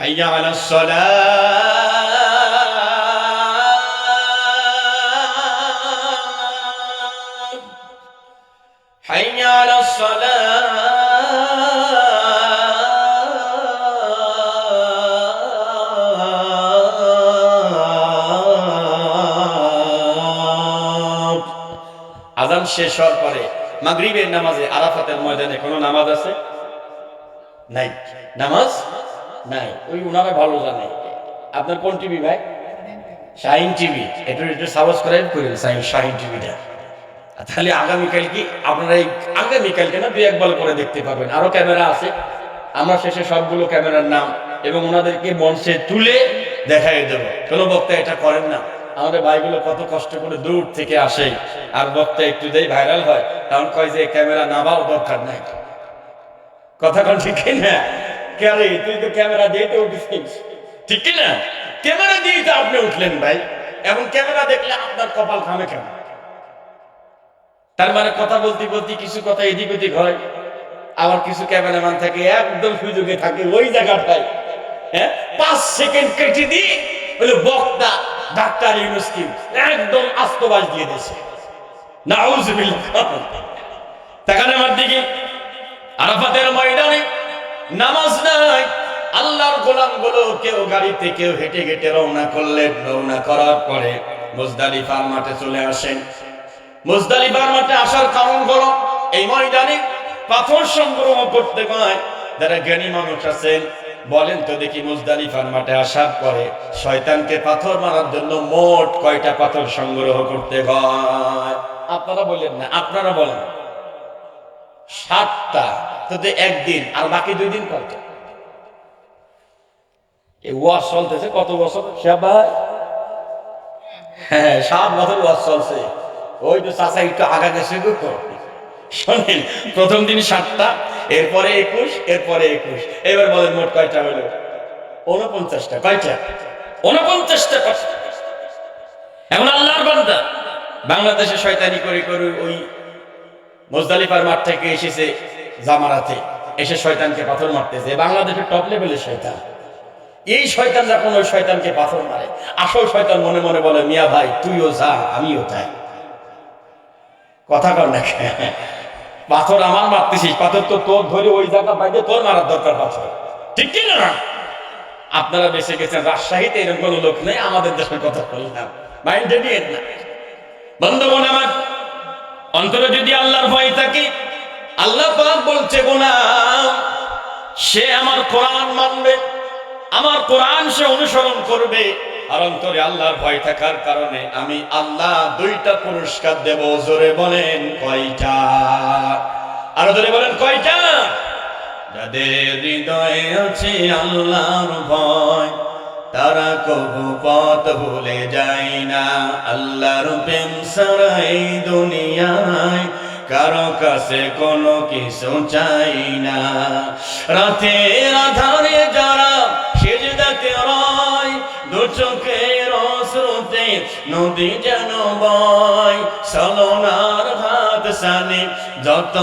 হাইয়া আলাস সালাহ, হাইয়া আলাস সালাহ। আযান শেষ হওয়ার পরে মাগরিবের নামাজে আরাফাতের ময়দানে কোনো নামাজ আছে? নাই, নামাজ নাই। ওই উনারা ভালো জানে। আপনার কোন টিভি ভাই? শাহিন টিভি। একটু সাবস্ক্রাইব করেন শাহিন টিভিটা। তাহলে আগামীকাল কি আপনারা এই আগামীকালকে না 2-1 করে দেখতে পাবেন। আরো ক্যামেরা আছে, আমরা শেষে সবগুলো ক্যামেরার নাম এবং ওনাদেরকে মঞ্চে তুলে দেখাই দেব। কোনো বক্তা এটা করেন না। আমাদের ভাইগুলো কত কষ্ট করে দূর থেকে আসে, আর বক্তা একটু দেই ভাইরাল হয়, তখন কয় যে ক্যামেরা নামাও দরকার নাই। কথা কোন ঠিক না? কে তুই তো ক্যামেরা দিয়ে তো উঠছিস, ঠিক না? ক্যামেরা দিয়ে তো আপনি উঠলেন ভাই, এখন ক্যামেরা দেখলে আপনার কপাল খামে কেন? তার মানে কথা বলতে বলতে কিছু কথা এদিক ওদিক হয়, আবার কিছু ক্যামেরাম্যান থাকে একদম সুযোগে থাকে ওই জায়গাটায়, হ্যাঁ 5 সেকেন্ড কেটে দিয়ে হলো বক্তা ডাক্তার ইউনূস কি একদম আস্তবাস দিয়ে দিয়েছে। নাউজুবিল্লাহ। তাকান আমার দিকে, আরাফাতের ময়দানে নামাজ নাই, আল্লাহর গোলামগুলো কেউ গাড়িতে কেউ হেঁটে হেঁটে রওনা করলেন। রওনা করার পরে মুজদালিফার মাঠে চলে আসেন। মুজদালিফার মাঠে আসার কারণ হলো এই ময়দানে পাথর সংগ্রহ করতে হয়। যারা জ্ঞানী মানুষ আছেন বলেন তো দেখি, মুজদালিফার মাঠে আসার পরে শয়তানকে পাথর মারার জন্য মোট কয়টা পাথর সংগ্রহ করতে হয়? আপনারা বলেন না, আপনারা বলেন। 7টা। তো একদিন আর বাকি 2 দিন কত? এই ওয়াজ চলতেছে কত বছর ভাই? হ্যাঁ 7 বছর ওয়াজ চলছে। ওই তো চাচা একটু আগা গেছে গো। শোনেন, প্রথম দিন 7টা, এরপরে 21, এরপরে 21। এবার বলেন মোট কয়টা হলো? 49টা। কয়টা? 49টা। এখন আল্লাহর বান্দা বাংলাদেশে শয়তানি করে করে ওই মুজদালিফার মাঠ থেকে এসেছে জামারাতে, এসে শয়তানকে পাথর মারতেছে। বাংলাদেশের টপ লেভেলের শয়তান। এই শয়তান যখন ওই শয়তানকে পাথর মারে, আসল শয়তান মনে মনে বলে, মিয়া ভাই তুইও যা আমিও যাই। কথা কর না, পাথর আমার মারতেছিস, পাথর তো তোর ধরে ওই জায়গা বাইরে তোর মারার দরকার পাথর, ঠিক কি না? আপনারা বেঁচে গেছেন, রাজশাহীতে এরকম কোনো লোক নেই। আমাদের দেশের কথা বললাম, মাইন্ডে নিয়ে না। বন্ধুগণ আমার, অন্তরে যদি আল্লাহর ভয় থাকে, আল্লাহ পাক বলছে গোলাম সে আমার কোরআন মানবে, আমার কোরআন সে অনুসরণ করবে, আর অন্তরে আল্লাহর ভয় থাকার কারণে আমি আল্লাহ 2টা পুরস্কার দেব। জোরে বলেন কয়টা? আরো জোরে বলেন কয়টা? যাদের হৃদয়ে আছে আল্লাহর ভয়, তারা কবু পথ ভুলে যায় না। আল্লাহর প্রেম ছাড়া এই দুনিয়ায় কারো কাছে কোনো কিছু চাই না। রাতের আধারে যারা সিজদাতে রয়, দু চোখের অশ্রুতে নদী যেন বয়। চলনার হাত সানি যত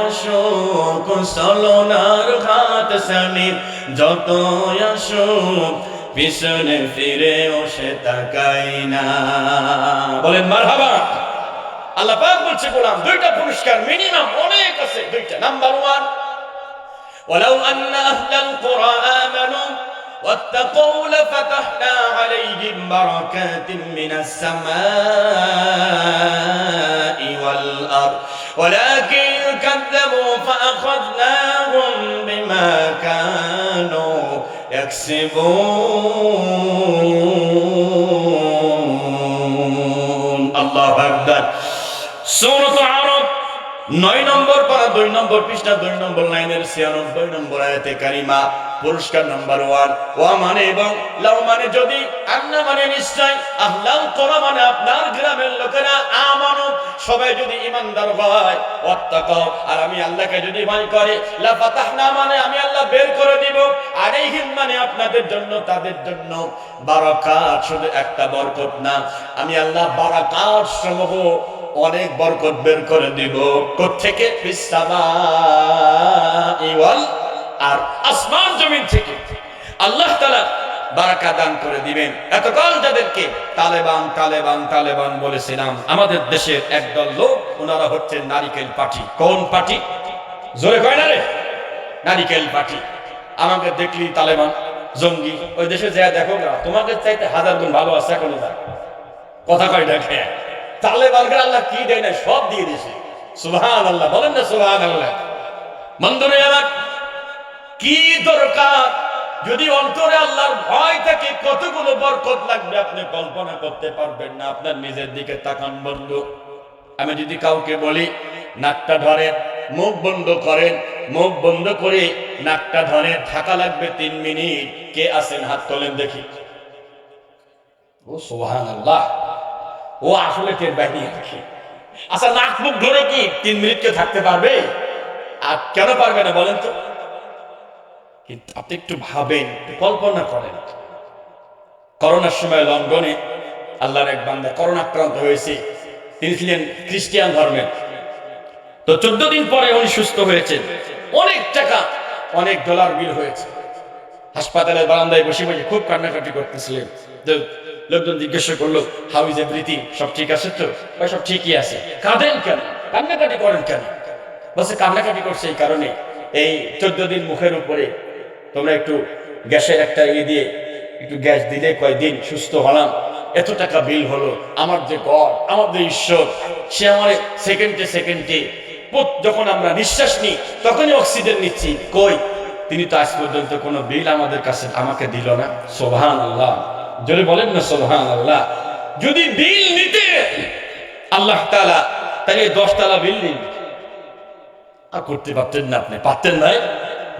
আসুক, চলনার হাত সানি যত আসুক, পিছনে ফিরেও সে তাকাই না। বলেন মারহাবা। আল্লাহ পাক বলছে গোলাম 2টা পুরস্কার মিনিমাম অনেক আছে। 2টা। নাম্বার 1, ওয়ালাউ আন্না আহলাল কুরআ আমানু ওয়াত্তাকাউ লাফাতাহনা আলাইহিম বারাকাতিন মিনাস সামাই ওয়াল আরদ ওয়ালাকিন কাযযাবু ফাআখাযনাহুম বিমা কানু ইয়াকসিবুন। আল্লাহু আকবার। সূরাত আরব 9 নম্বর পারা 2 নম্বর পৃষ্ঠা 2 নম্বর লাইনের 96 নম্বর আয়াতে কারিমা। পুরস্কার নাম্বার 1, ওয়া মানে এবং লাউ মানে যদি, আন্না মানে নিশ্চয়, আহলাল কুরআন মানে আপনার গ্রামের লোকেরা, আমানু সবাই যদি ঈমানদার হয়, ওয়াত্তাকাও আর আমি আল্লাহকে যদি ভয় করে, লা ফাতাহনা মানে আমি আল্লাহ বের করে দিব, আলাইহিম মানে আপনাদের জন্য, তাদের জন্য, বারাকাত শুধু একটা বরকত না, আমি আল্লাহ বারাকাত সমূহ অনেক বরকত বের করে দিব। কোত্থেকে? ফিসসামাই ওয়াল, আর আসমান জমিন থেকে আল্লাহ তাআলা বারাকা দান করে দিবেন। এতকাল যাদেরকে তালেবান তালেবান তালেবান বলেছিলাম, আমাদের দেশের একদল লোক, ওনারা হচ্ছে নারিকেল পার্টি। কোন পার্টি? জোরে কয় না রে, নারিকেল পার্টি। আমাকে দেখলি তালেবান জঙ্গি, ওই দেশে যা দেখো না, তোমাকে চাইতে 1000 গুণ ভালো আছে। এখন কথা কয় দেখে তালেবানকে আল্লাহ কি দেয় না, সব দিয়ে দিয়েছে। সুবহানাল্লাহ, বলেন না সুবহানাল্লাহ। বন্ধুরা আমার, কি দরকার যদি অন্তরে আল্লাহর ভয় থাকে, কতগুলো বরকত লাগবে আপনি কল্পনা করতে পারবেন না। আপনার নিজের দিকে তাকান বন্ধু। আমি যদি কাউকে বলি নাকটা ধরেন, মুখ বন্ধ করেন, মুখ বন্ধ করে নাকটা ধরেন, থাকা লাগবে 3 মিনিট। কে আছেন হাত তোলেন দেখি। ও সুবহানাল্লাহ, ও আসলে টের বাইরে থাকে। আচ্ছা নাক মুখ ধরে কি 3 মিনিট কেউ থাকতে পারবে? আর কেন পারবে না বলেন তো? কিন্তু আপনি একটু ভাবেন, একটু কল্পনা করেন, করোনার সময় লন্ডনে আল্লাহর এক বান্দা করোনা আক্রান্ত হয়েছে। তিনি ছিলেন খ্রিস্টান ধর্মের। তো 14 দিন পরে উনি সুস্থ হয়েছেন। অনেক টাকা, অনেক ডলার বিল হয়েছে। হাসপাতালের বারান্দায় বসে বসে খুব কান্নাকাটি করতেছিলেন। লোকজন জিজ্ঞাসা করলো, হাউ ইজ এভরিথিং, সব ঠিক আছে তো? সব ঠিকই আছে। কাঁদেন কেন, কান্নাকাটি করেন কেন? বলছে কান্নাকাটি করছে এই কারণে, এই 14 দিন মুখের উপরে তোমরা একটু গ্যাসের একটা দিয়ে একটু গ্যাস দিলে কয়দিন সুস্থ হলাম, এত টাকা বিল হলো। আমার যে গড, আমার যে ঈশ্বর, সে আমার সেকেন্ডে সেকেন্ডে যখন আমরা নিঃশ্বাস নিই তখনই অক্সিজেন নিচ্ছি, কই তিনি তো আজ পর্যন্ত কোনো বিল আমাদের কাছে আমাকে দিল না। সুবহানাল্লাহ, জোরে বলেন না সুবহানাল্লাহ। যদি বিল নিতে আল্লাহ তাআলা, তাহলে 10 তলা বিল্ডিং আর করতে পারতেন না, আপনি পারতেন না।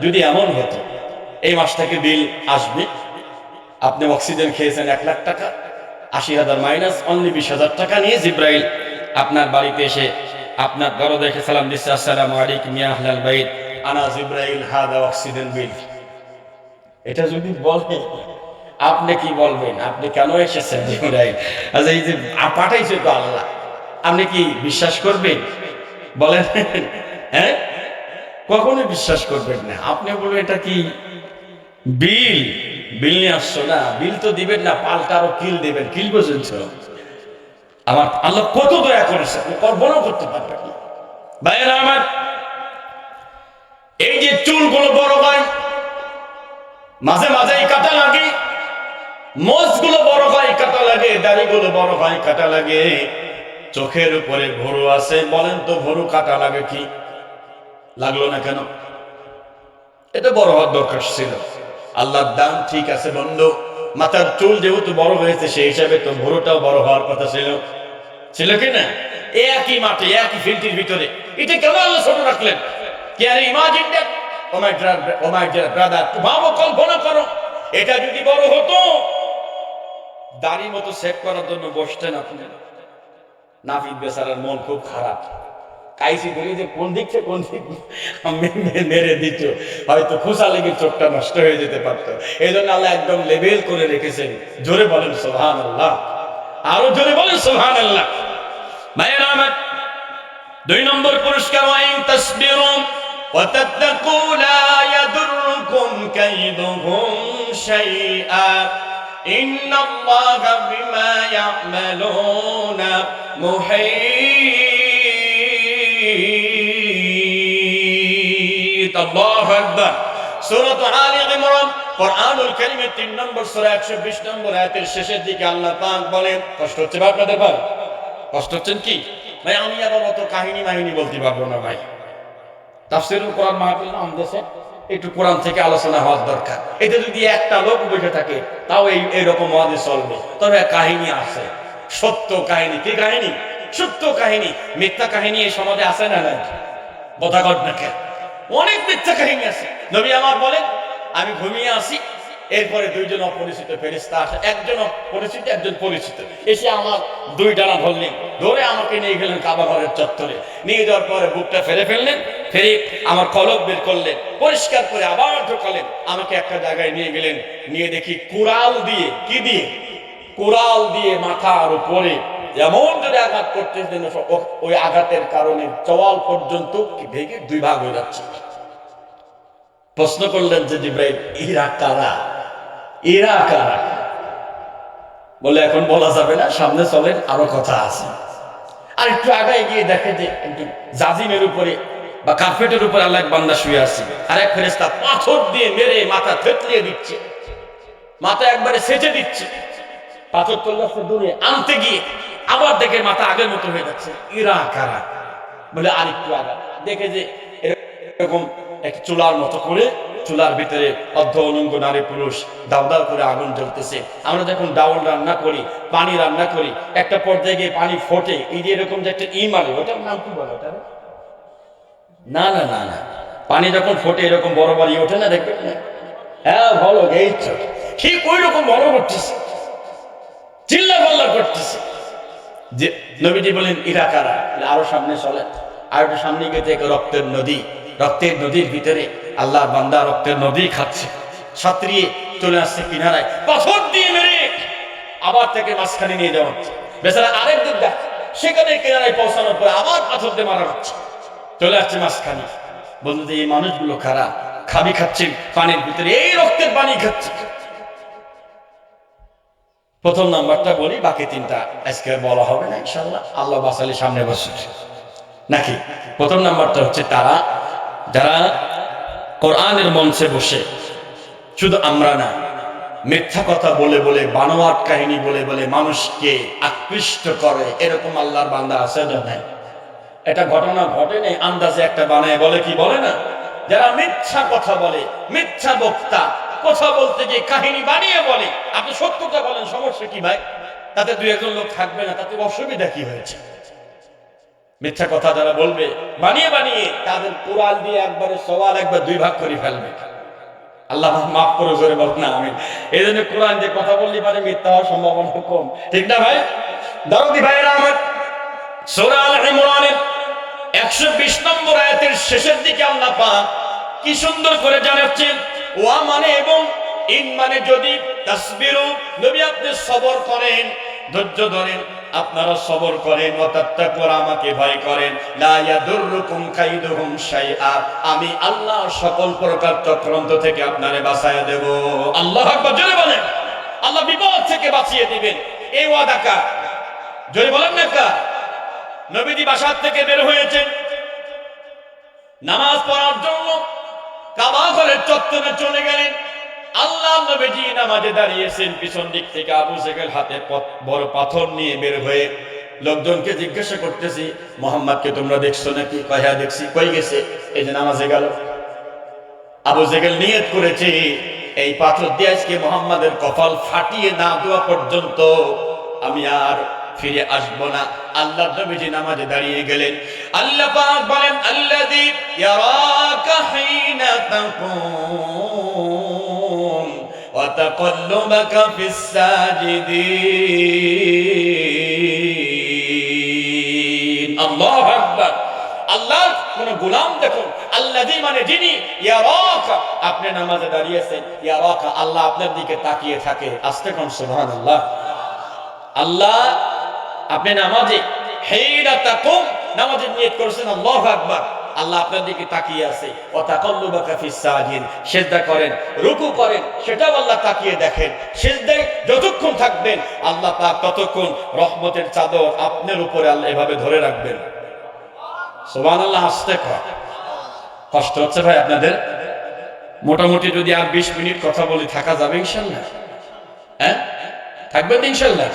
যদি এমন হতো এই মাস থেকে বিল আসবে, আপনি অক্সিজেন খেয়েছেন 1 লাখ টাকা, 80,000 মাইনাস অনলি 20,000 টাকা নিয়ে জিব্রাইল আপনার বাড়িতে এসে আপনার দরজা দেখে সালাম দিচ্ছে, আসসালামু আলাইকুম ইয়া আহলাল বাইত, আনা জিব্রাইল, হাদা অক্সিজেন বিল। এটা যদি বলে আপনি কি বলবেন? আপনি কেন এসেছেন জিব্রাইল? আচ্ছা, এই যে পাঠাইছে তো আল্লাহ, আপনি কি বিশ্বাস করবেন? বলেন হ্যাঁ, কখনোই বিশ্বাস করবেন না। আপনি বলবেন এটা কি বিল, বিল নিয়ে আসছো না, বিল তো দিবেন না, পাল্টা আরো কিল দেবেন। কিল পর্যন্ত আমার আল্লাহ কত দয়া করেছে, কল্পনাও করতে পারবেন না। ভাইয়েরা আমার, এই যে চুলগুলো বড় হয়, মাঝে মাঝে কাটা লাগে, মোজগুলো বড় হয় কাটা লাগে, দাড়িগুলো বড় হয় কাটা লাগে, চোখের উপরে ভরু আছে। বলেন তো ভরু কাটা লাগে কি? লাগলো না কেন? এটা বড় হওয়ার দরকার ছিল। আল্লাহর দান ঠিক আছে বন্ধু, মাথার চুল যেহেতু বড় হয়েছে সেই হিসাবে তো ভরুটাও বড় হওয়ার কথা ছিল, ছিল কি না? একই মাঠে একই ফিল্ডের ভিতরে এটা কেন আল্লাহ ছোট রাখলেন? Can you imagine that? Oh my dear brother, ভাবো, কল্পনা করো, এটা যদি বড় হতো, দাড়ি মতো সেভ করার জন্য বসতেন আপনি। নাফিদ বেচারার মন খুব খারাপ, কাইসি ধরে যে কোন দিক থেকে কোন দিক মেরে দিত, হয়তো খোসা লেগে চোখটা নষ্ট হয়ে যেতে পারত। এই জন্য আল্লাহ একদম লেবেল করে রেখেছেন। জোরে বলেন সুবহানাল্লাহ, আরো জোরে বলেন সুবহানাল্লাহ। ভাইয়েরা আমার, 2 নম্বর পুরস্কার, ওয়াইন তাসবিরু ওয়া তাত্তাকু লা ইয়াদুররুকুম কাইদুহুম শাইআ ইন্নাল্লাহা বিমা ইয়া'মালুনা মুহীত। আল্লাহু আকবার। সূরা আলে ইমরান, কোরআনুল কারীমের 3 নম্বর সূরা 120 নম্বর আয়াতের শেষের দিকে আল্লাহ পাক বলেন, কষ্ট হচ্ছে ভাই আপনাদের? ভাই কষ্ট হচ্ছেন কি? ভাই আমি আবার অত কাহিনী বলতে পারবো না ভাই। তাফসীরুল কোরআন মাহফিল নাম দেশে একটু কোরআন থেকে আলোচনা হওয়ার দরকার। এটা যদি একটা লোক বসে থাকে তাও এইরকম ওয়াজে চলবে। তবে কাহিনী আছে, সত্য কাহিনী। কি কাহিনী? সত্য কাহিনী। মিথ্যা কাহিনী এই সমাজে আছে না নাই? কথা কর না কেন? অনেক মিথ্যা কাহিনী আছে। নবী আমার বলেন, আমি ঘুমিয়ে আসি, এরপরে 2 জন অপরিচিত ফেরেশতা আসে, একজন পরিচিত একজন পরিচিত, এসে আমার 2 ডানা ধরলেন, ধরে আমাকে নিয়ে গেলেন কাবা ঘরের চত্বরে। নিয়ে যাওয়ার পরে বুকটা ফেলে ফেললেন, ফেরে আমার কলব বের করলেন, পরিষ্কার করে আবার ঢোকালেন, আমাকে একটা জায়গায় নিয়ে গেলেন। নিয়ে দেখি কুড়াল দিয়ে, কি দিয়ে? কুড়াল দিয়ে মাথার উপরে এমন যদি আঘাত করতেছেন, ওই আঘাতের কারণে চওয়াল পর্যন্ত ভেঙে 2 ভাগ হয়ে যাচ্ছে। প্রশ্ন করলেন যে জিব্রাইল, এরা কারা? এরা কারা? বলে এখন বলা যাবে না, সামনে চলেন, আরো কথা আছে। আর একটু আগায় গিয়ে দেখে যে জাজিমের উপরে বা কার্পেটের উপরে আল্লাহ এক বান্দা শুয়ে আছে, আর এক ফেরেশতা পাথর দিয়ে মেরে মাথা থেতলিয়ে দিচ্ছে, মাথা একবারে সেচে দিচ্ছে। পাথর তুলে দূরে আনতে গিয়ে আবার দেখে মাথা আগের মতো হয়ে যাচ্ছে। এরা কারা? বলে আর একটু আগা দেখে যে এরকম এক চুলার মতো করে, চুলার ভিতরে অর্ধ অলঙ্গ নারী পুরুষ দাউ দাউ করে আগুন জ্বলতেছে। আমরা যখন ডাউল রান্না করি, পানি রান্না করি, একটা পর্যায়ে গিয়ে পানি ফোটে, এই যে এরকম যে একটা মারে, ওটার নাম কি বলে? ওটা না না না না, পানি যখন ফোটে এরকম বড় বড় ওঠে না, দেখবেন না? হ্যাঁ ভালো, এই ঠিক ওই রকম বড় করতেছে, চিল্লা পাল্লা করতেছে। যে নবীজি বলেন এরা কারা? আরো সামনে চলে, আর একটু সামনে গিয়ে দেখে রক্তের নদী, রক্তের নদীর ভিতরে আল্লাহর বান্দা রক্তের নদী খাচ্ছে, ছাত্রিয়ে চলে আসছে কিনারায়, পাথর দিয়ে মেরে আবার থেকে মাঝখানে নিয়ে যাওয়া হচ্ছে। বেচারা আরেক দিক দেখ, সেখানে কিনারায় পৌঁছানোর পরে আবার পাথর দিয়ে মারা হচ্ছে, চলে আসছে মাঝখানে। বলতো যে এই মানুষগুলো খারাপ, খাবি খাচ্ছে পানির ভিতরে, এই রক্তের পানি খাচ্ছে। প্রথম নাম্বারটা বলি, বাকি তিনটা আজকে বলা হবে না ইনশাআল্লাহ, আল্লাহ বাসালি সামনে বসে নাকি। প্রথম নাম্বারটা হচ্ছে তারা যারা কোরআনের মঞ্চে বসে শুধু আমরা না, মিথ্যা কথা বলে বলে, বানোয়াট কাহিনী বলে বলে মানুষকে আকৃষ্ট করে, এরকম আল্লাহর বান্দা আছে না নাই? এটা ঘটনা ঘটে নেই, আন্দাজে একটা বানায় বলে, কি বলে না, যারা মিথ্যা কথা বলে, মিথ্যা বক্তা, কথা বলতে গিয়ে কাহিনী বানিয়ে বলে। আপনি সত্যটা বলেন, সমস্যা কি ভাই? তাতে দুই একজন লোক থাকবে না, তাতে অসুবিধা কি হয়েছে? মিথ্যা কথা যারা বলবে বানিয়ে বানিয়ে, তাদের কোরআন দিয়ে একবারে সওয়াল একবার দুই ভাগ করে ফেলবে। আল্লাহ মাফ করে, জোরে বল না আমিন। এই জন্য কোরআন দিয়ে কথা বললে পারে মিথ্যা হওয়ার সম্ভাবনা কম, ঠিক না ভাই? দাউদি ভাইরা আমার, সূরা আল ইমরানের 120 নম্বর আয়াতের শেষের দিকে আল্লাহ পাক কি সুন্দর করে জানাচ্ছেন, ওয়া মানে এবং ইন মানে যদি, তাসবিরু নবী আপনি সবর করেন, ধৈর্য ধরেন, আপনারা সবর করেন, ওয়াতাত্তাকু আমাকে ভয় করেন, লা ইয়াদুররুকুম কাইদুহুম শাইআ, আমি আল্লাহ সকল প্রকার চক্রান্ত থেকে আপনারে বাঁচায়া দেব। আল্লাহু আকবার, জোরে বলেন। আল্লাহ বিপদ থেকে বাঁচিয়ে দিবেন, এই ওয়াদা কার? জোরে বলেন না কার? নবীজি বাসার থেকে বের হয়েছেন নামাজ পড়ার জন্য, কাবা ঘরের চত্বরে চলে গেলেন। আল্লাহ নবীজি নামাজে দাঁড়িয়েছেন, পিছন দিক থেকে আবু জেহেল হাতে বড় পাথর নিয়ে বের হয়ে লোকজনকে জিজ্ঞাসা করতেছি, মুহাম্মদকে তোমরা দেখছো নাকি? কয় হ্যাঁ দেখছি। কই গেছে? এই যে নামাজে গেল। আবু জেহেল নিয়ত করেছে, এই পাথর দিয়ে আজকে মুহাম্মাদের কপাল ফাটিয়ে না দেওয়া পর্যন্ত আমি আর ফিরে আসবো না। আল্লাহ নবীজি নামাজে দাঁড়িয়ে গেলেন। আল্লাহ পাক বলেন, আল্লাযী ইয়ারাকা হিনা তাকুম ওয়া তাকাল্লুবাকা ফিস সাজিদিন। আল্লাহু আকবার। আল্লাহ কোন গোলাম দেখুন, আল্লাযী মানে যিনি, ইয়ারাকা আপনি নামাজে দাঁড়িয়েছেন, ইয়ারাকা আল্লাহ আপনার দিকে তাকিয়ে থাকে। আস্তে কোন সুবহানাল্লাহ। আল্লাহ আপনি নামাজে হিনা তাকুম, নামাজে নিয়ত করেছেন, আল্লাহু আকবার, আল্লাহ আপনার দিকে তাকিয়ে আছে। ওয়া তাকাল্লুবাকা ফিস সাজিদ, সিজদা করেন, রুকু করেন, সেটাও আল্লাহ তাকিয়ে দেখেন। সিজদায় যতক্ষণ থাকবেন আল্লাহ পাক ততক্ষণ রহমতের চাদর আপনার উপরে আল্লাহ এভাবে ধরে রাখবেন। সুবহানাল্লাহ। আস্তে কষ্ট হচ্ছে ভাই আপনাদের? মোটামুটি যদি আর 20 মিনিট কথা বলি থাকা যাবে ইনশাআল্লাহ? হ্যাঁ, থাকবেন ইনশাআল্লাহ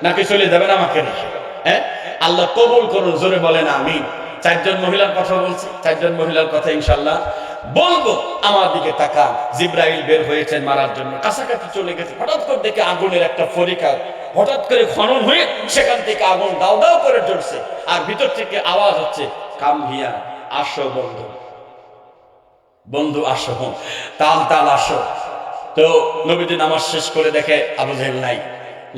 নাকি চলে যাবেন আমাকে রেখে? হ্যাঁ, আল্লাহ কবুল করুন, জোরে বলেন আমিন। 4 জন মহিলার কথা বলছি, 4 জন মহিলার কথা ইনশাআল্লাহ বলবো। আমার দিকে তাকান, জিব্রাইল বের হয়েছেন মারার জন্য, কাছাকাছি চলে গেছে। হঠাৎ করে দেখে আগুনের একটা ফরিকা হঠাৎ করে খনন হয়ে সেখান থেকে আগুন দাও দাও করে জ্বলছে, আর ভিতর থেকে আওয়াজ হচ্ছে, কাম হিয়া, আসো বন্ধু, বন্ধু আসো, তাল তাল আসো। তো নবীজি নামাজ শেষ করে দেখে আবু জেহেল নাই।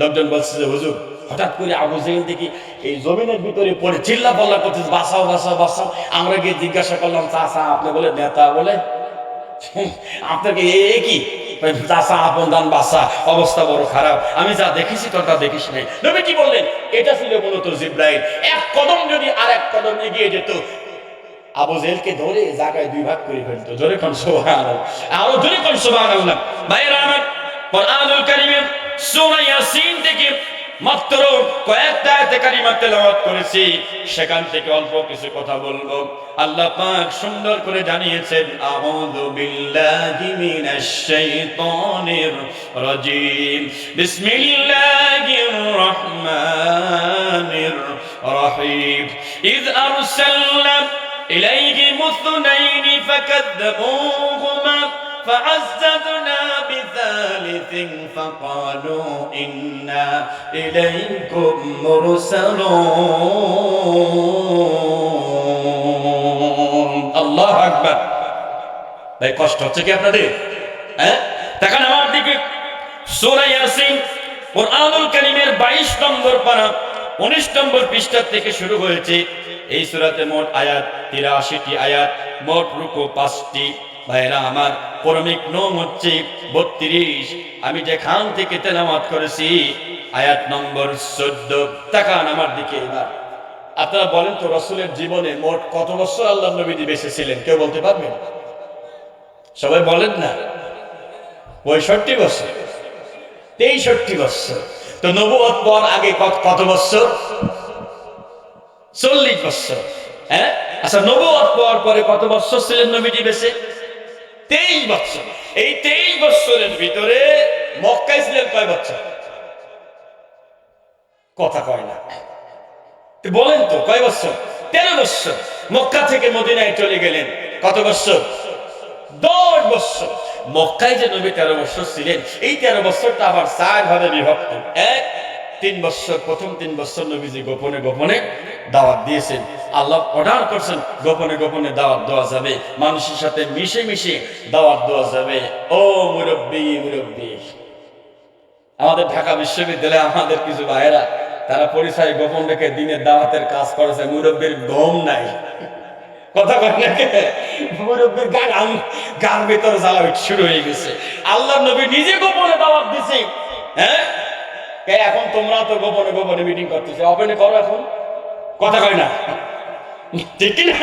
লোকজন বলছে যে হুজুর, হঠাৎ করে আবু জেহেল দেখি এই জমিনের ভিতরে পড়ে চিল্লা পাল্লা করতে, বাঁচাও বাঁচাও বাঁচাও। আমরা গিয়ে জিজ্ঞাসা করলাম, চাচা আপনি বলে নেতা, বলে আপনাকে এ কি? চাচা আপন দান বাঁচা, অবস্থা বড় খারাপ, আমি যা দেখেছি তোর তা দেখিস নাই। নবীজি বললেন, এটা ছিল মূলত জিব্রাইল। এক কদম যদি আর এক কদম এগিয়ে যেত, আবু জেহেলকে ধরে জায়গায় 2 ভাগ করে ফেলতো। জোরে কোন সুবহানাল্লাহ, আরো জোরে কোন সুবহানাল্লাহ। ভাইরা আমার, কোরআনুল কারীমের সূরা ইয়াসিন থেকে মাত্র কয়েকটা আয়াতে কারিমা তেলাওয়াত করেছি, সেখান থেকে অল্প কিছু কথা বলবো। আল্লাহ পাক সুন্দর করে জানিয়েছেন, আউযু বিল্লাহি মিনাশ শাইতানির রাজীম, বিসমিল্লাহির রহমানির রহিম। ইয আরসালনা ইলাইহিম ইসনাইনি ফাকাযযাবুহুমা فعززنا بثالث فقالوا إنا إليكم مرسلون। আল্লাহু আকবার। ভাই কষ্ট হচ্ছে কি আপনাদের? হ্যাঁ, তাকান আমার দিকে। সূরা ইয়াসিন কোরআনুল কারীমের 22 নম্বর পারা 19 নম্বর পৃষ্ঠা থেকে শুরু হয়েছে। এই সূরাতে মোট আয়াত 83টি আয়াত, মোট রুকু 5টি, ভাইরা আমার, ক্রমিক নং হচ্ছে 32। আমি যেখান থেকে তেলাওয়াত করেছি আয়াত নম্বর 14। তাকান আমার দিকে এবার। আপনারা বলেন তো, রাসূলের জীবনে মোট কত বছর আল্লাহর নবী বেঁচে ছিলেন? কেউ বলতে পারবেন? সবাই বলেন না। 65 বছর, 63 বছর। তো নবুয়ত পর আগে কত বছর? 40 বছর। হ্যাঁ, আচ্ছা, নবুয়ত পর পরে কত বছর ছিলেন নবীজি বেঁচে? 23 বছর। এই 23 বছরের ভিতরে মক্কায় ছিলেন কয় বছর? কথা কয় না, বলেন তো কয় বছর? 13 বছর। মক্কা থেকে মদিনায় চলে গেলেন কত বছর? 10 বছর। মক্কায় যে নবী 13 বছর ছিলেন, এই 13 বছরটা আবার 4 ভাগে বিভক্ত। 3 বছর, প্রথম 3 বছর নবীজি গোপনে গোপনে দাওয়াত দিয়েছেন। আল্লাহ অর্ডার করছেন গোপনে গোপনে দাওয়াত দেওয়া যাবে, মানুষের সাথে মিশে মিশে দাওয়াত দেওয়া যাবে। ও মুরব্বী, মুরব্বী, আমাদের ঢাকা বিশ্ববিদ্যালয়ে আমাদের কিছু ভাইয়েরা, তারা পরিচয় গোপন রেখে দিনের দাওয়াতের কাজ করেছে। মুরব্বীর ঘুম নাই, কথা কয় না, মুরব্বীর গান ভিতরে জ্বালা শুরু হয়ে গেছে। আল্লাহ নবী নিজে গোপনে দাওয়াত দিছে। হ্যাঁ, এখন তোমরা তো গোপনে গোপনে মিটিং করতেছে, ওপেনে করো এখন, কথা কয় না, ঠিক না?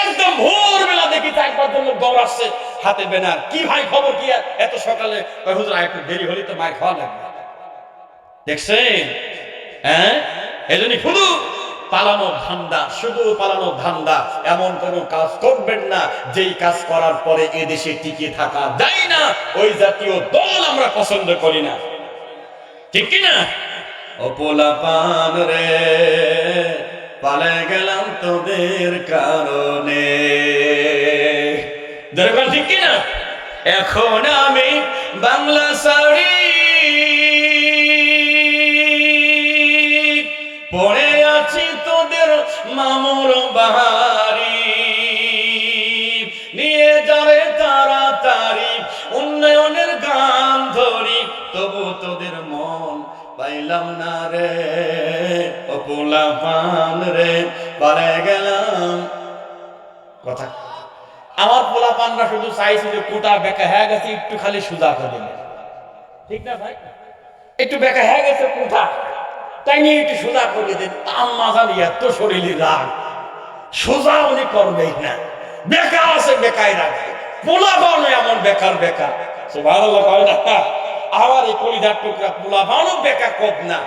একদম ভোরবেলা দেখি 4-5 লোক দৌড়াচ্ছে, হাতে ব্যানার। কি ভাই, খবর কি? এত সকালে? হুজুর একটু দেরি হলে তো মাইর খাওয়া লাগবে। দেখছেন? হ্যাঁ, এজন্য শুধু পালানো ধান্দা, শুধু পালানো ধান্দা। এমন কোন কাজ করবেন না যেই কাজ করার পরে এদেশে টিকে থাকা যায় না। ওই জাতীয় দল আমরা পছন্দ করি না, ঠিক কিনা? ও পোলাপান রে, পালে গেলাম তোদের কারণে, দরকার, ঠিক কিনা? এখন আমি বাংলা শাড়ি পড়ে আছি তোদের মামুর বাহারি, নিয়ে যাবে তাড়াতাড়ি উন্নয়নের গান ধরি, তবু তোদের মন পাইলাম না রে। ও পোলাপান রে, পালে গেলাম। কথা, আমার পোলাপানরা শুধু চাইছে যে কোটা বেকা হয়ে গেছে, একটু খালি সুজা করে দিলেন, ঠিক না ভাই? একটু বেকা হয়ে গেছে কোটা, তাই নিয়ে একটু সোজা করে দেন। আম্মা জানি এত শরীরে রাগ, সোজা উনি করবেই না, বেকার আছে বেকায় রাখবে। পোলাপানও এমন বেকার বেকার, সুবহানাল্লাহ কয় না? আমার এই কলিজার টুকরা পোলাপানও বেকা কব না,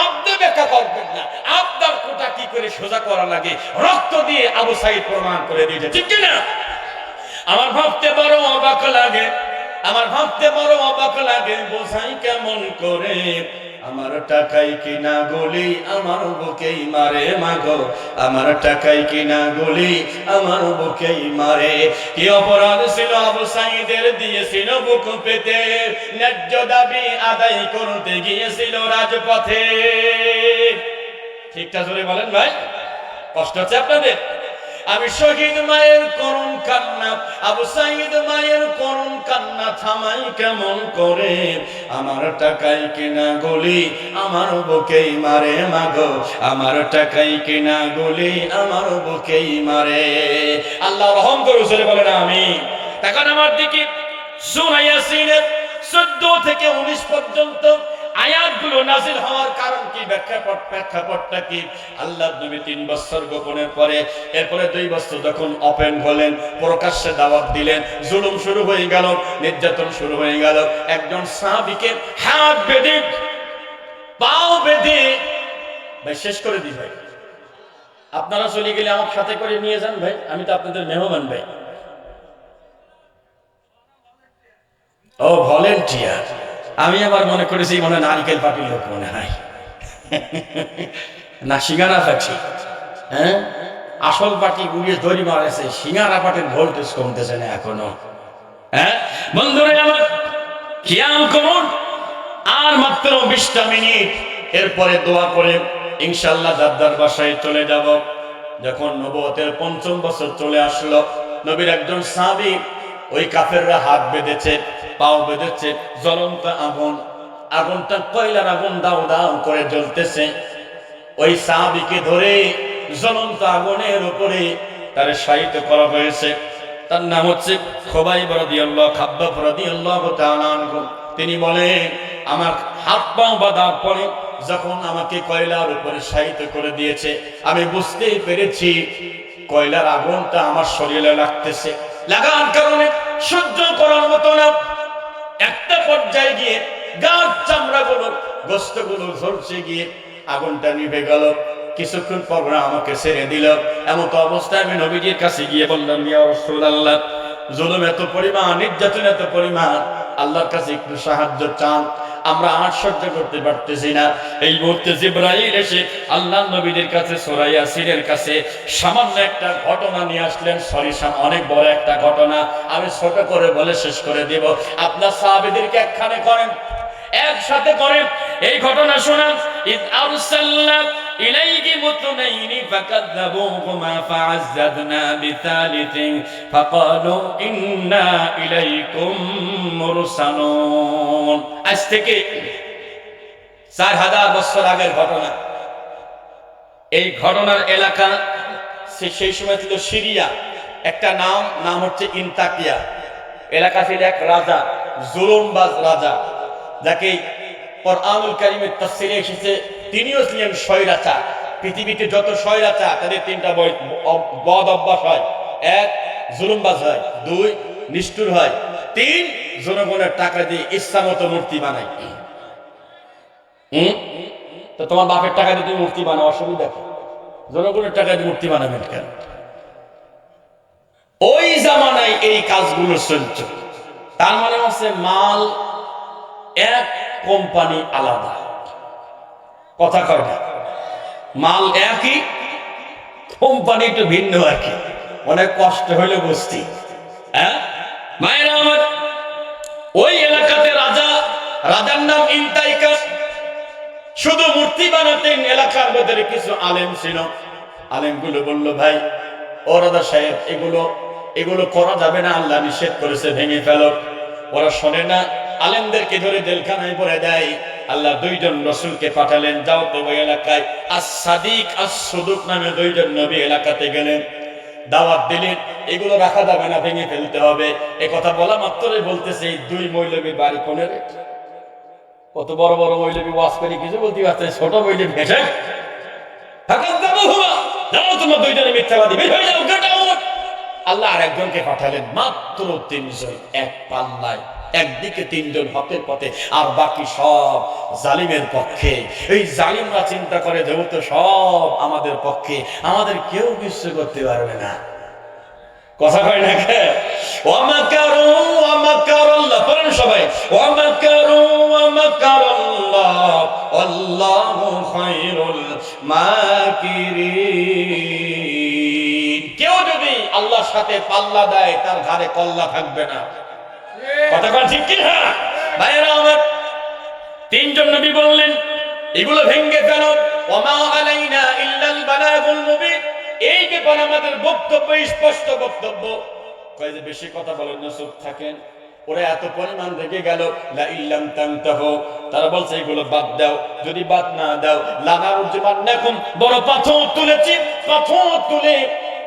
আপনি বেকা করবেন না। আপনার কোটা কি করে সোজা করা লাগে রক্ত দিয়ে আবু সাইদ প্রমাণ করে দিয়েছে, ঠিক কিনা? আমার ভাবতে বড় অবাক লাগে, আমার ভাবতে বড় অবাক লাগে, বোঝাই কেমন করে আমার টাকাই কিনা গুলি আমার বুকেই মারে মাগো, আমার টাকাই কিনা গুলি আমার বুকেই মারে। কি অপরাধ ছিল আবু সাইদের, দিয়েছিল বুক পেতে, ন্যায্য দাবি আদায় করতে গিয়েছিল রাজপথে। ঠিকঠাক জোরে বলেন ভাই, কষ্ট হচ্ছে আপনাদের? আমি শহীদ মায়ের করুণ কান্না, আবু সাইদ মায়ের করুণ কান্না থামাই কেমন করে, আমার টাকাই কিনা গুলি আমার বুকেই মারে মাগো, আমার টাকাই কিনা গুলি আমার বুকেই মারে। আল্লাহ রহম করে জোরে বলেন আমিন। তখন আমার দিকে সূরা ইয়াসিনের 14 থেকে 19 পর্যন্ত আয়াতগুলো নাযিল হওয়ার কারণ কি, প্রেক্ষাপটটা কি? আল্লাহর নবী 3 বছর গোপনের পরে, এরপরে 2 বছর যখন ওপেন হলেন, প্রকাশ্যে দাওয়াত দিলেন, জুলুম শুরু হয়ে গেল, নির্যাতন শুরু হয়ে গেল। একজন সাহাবীকে হাত বেঁধে পাও বেঁধে, ভাই শেষ করে দিই ভাই, আপনারা চলে গেলে আমার সাথে করে নিয়ে যান ভাই, আমি তো আপনাদের মেহমান ভাই। ও ভলেন্টিয়ার, আমি আবার মনে করেছি মনে নারকেল পাটির লোক মনে হয় না, সিঙ্গারা পাটি। হ্যাঁ, আসল পাটি উড়িয়ে দড়ি মারেছে, সিঙ্গারা পাটির ভোল্টেজ কমতেছে না এখনো। হ্যাঁ বন্ধুরা আমার, খেয়াল করুন, আর মাত্র 20টা মিনিট, এরপরে দোয়া করে ইনশাআল্লাহ দাদার বাসায় চলে যাব। যখন নবুয়তের 5ম বছর চলে আসলো, নবীর একজন সাহাবী, ওই কাফেররা হাত বেঁধেছে, পাও বেঁধেছে, জ্বলন্ত আগুন, আগুনটা কয়লার আগুন দাও দাও করে জ্বলতেছে। ওই সাহাবীকে ধরে জ্বলন্ত আগুনের উপরে তারে শায়িত করা হয়েছে। তার নাম হচ্ছে খুবাইব রাদিয়াল্লাহু খাব্বাব রাদিয়াল্লাহু তাআলা আনহু। তিনি বলেন আমার হাত পা বাঁধার পরে যখন আমাকে কয়লার উপরে শায়িত করে দিয়েছে, আমি বুঝতেই পেরেছি কয়লার আগুনটা আমার শরীরে লাগতেছে। লাগার কারণে সহ্য করার মতো না। একটা পর্যায়ে গিয়ে গাছ চামড়াগুলো গোশতগুলো ঝলসে গিয়ে আগুনটা নিভে গেল। কিছুক্ষণ পর আমাকে ছেড়ে দিল। এমন অবস্থায় আমি নবীজির কাছে গিয়ে বললাম, ইয়া রাসূলুল্লাহ, জুলুম এত পরিমাণ, নির্যাতন এত পরিমাণ, আল্লাহর কাছে একটু সাহায্য চান, আমরা আর সহ্য করতে পারতেছি না। এই মুহূর্তে জিবরাইল এসে আল্লাহ নবীদের কাছে সূরা ইয়াসিনের কাছে সামান্য একটা ঘটনা নিয়ে আসলেন। অনেক বড় একটা ঘটনা, আমি ছোট করে বলে শেষ করে দেব। আপনার সাহাবীদেরকে একখানে করেন, একসাথে করেন, এই ঘটনা শোনান। ইদ আরসালনা ইলাইহি মুতনাইনি ফাকাযাবুহুমা ফাআযাদনা বিথালিথিন ফাকালু ইন্না ইলাইকুম মুরসালুন। আজ থেকে 4000 বছর আগের ঘটনা। এই ঘটনার এলাকা সেই সময় ছিল সিরিয়া। একটা নাম হচ্ছে ইনতাকিয়া। এলাকা ছিল এক রাজা, জুলুমবাজ রাজা, যাকে কোরআনুল কারীমের তাফসীরে এসেছে তিনিও ছিলেন স্বৈরাচার। পৃথিবীতে যত স্বৈরাচার তাদের তিনটা বদ অভ্যাস হয়। এক, জুলুমবাজ হয়। দুই, নিষ্ঠুর হয়। তিন, জনগণের টাকা দিয়ে ইচ্ছামতো মূর্তি বানায়। তো তোমার বাপের টাকা দিয়ে তুমি মূর্তি বানাও, অসুবিধা কি? জনগণের টাকা দিয়ে মূর্তি বানাবেন কেন? ওই জামানায় এই কাজগুলো চলছে। তার মানে হচ্ছে মাল এক, কোম্পানি আলাদা। কথা কয় না, মাল একই, কোম্পানি একটু ভিন্ন আর কি। অনেক কষ্ট হইলে বুঝতি। হ্যাঁ মায়েরা আমার, ওই এলাকাতে রাজার নাম ইনতাইকাস। শুধু মূর্তি বানাতেন। এলাকার মধ্যে কিছু আলেম ছিল। আলেমগুলো বলল, ভাই ও রাজা সাহেব, এগুলো করা যাবে না, আল্লাহ নিষেধ করেছে, ভেঙে ফেলো। ওরা শোনে না, আলেমদেরকে ধরে জেলখানায় পড়ে দেয়। আল্লাহ দুইজন রাসূলকে পাঠালেন, যাও তো ওই এলাকায় আস-সাদিক আস-সুদুক নামে দুইজন নবী এলাকাতে গেলেন, দাওয়াত দিলেন, এগুলো রাখা যাবে না, ভেঙে ফেলতে হবে। এ কথা বলা মাত্রই বলতেছে, এই দুই মৌলবীর বাড়ি কোনে রে? কত বড় বড় মৌলবী ওয়াজ করে কিছু বলতে পারছে, ছোট মৌলবী ভেসে যাও, তোমরা দুইজনে মিথ্যাবাদী, বের হয়ে যাও, গেট আউট। আল্লাহ আর একজনকে পাঠালেন, মাত্র 3 জন, এক পাল্লায়। একদিকে 3 জন হকের পথে, আর বাকি সব জালিমের পক্ষে। এই জালিমরা চিন্তা করে যেহেতু সব আমাদের পক্ষে, আমাদের কেউ কিছু করতে পারবে না। কথা কয় না কে? ওয়ামাকারু ওয়ামাকারাল্লাহ, পড়েন সবাই, ওয়ামাকারু ওয়ামাকারাল্লাহ আল্লাহু খায়রুল মাকিরিন। কেউ যদি আল্লাহর সাথে পাল্লা দেয়, তার ঘাড়ে কল্লা থাকবে না। কথা কয় ঠিক কি না ভাইরা আমার? 3 জন নবী বললেন, এগুলো ভেঙে ফেলো। ওয়ামা আলাইনা ইল্লাল বালাগুল মুবিন। এই ব্যাপারে আমাদের বক্তব্য স্পষ্ট বক্তব্য। কয় যে বেশি কথা বলেন না, চুপ থাকেন। ওরা এত পরিমাণ রেগে গেল, লা ইল্লাম তানতাহু, তারা বলছে এগুলো বাদ দাও, যদি বাদ না দাও লানারজুমান্নাকুম, বড় পাথর তুলেছি, পাথর তুলে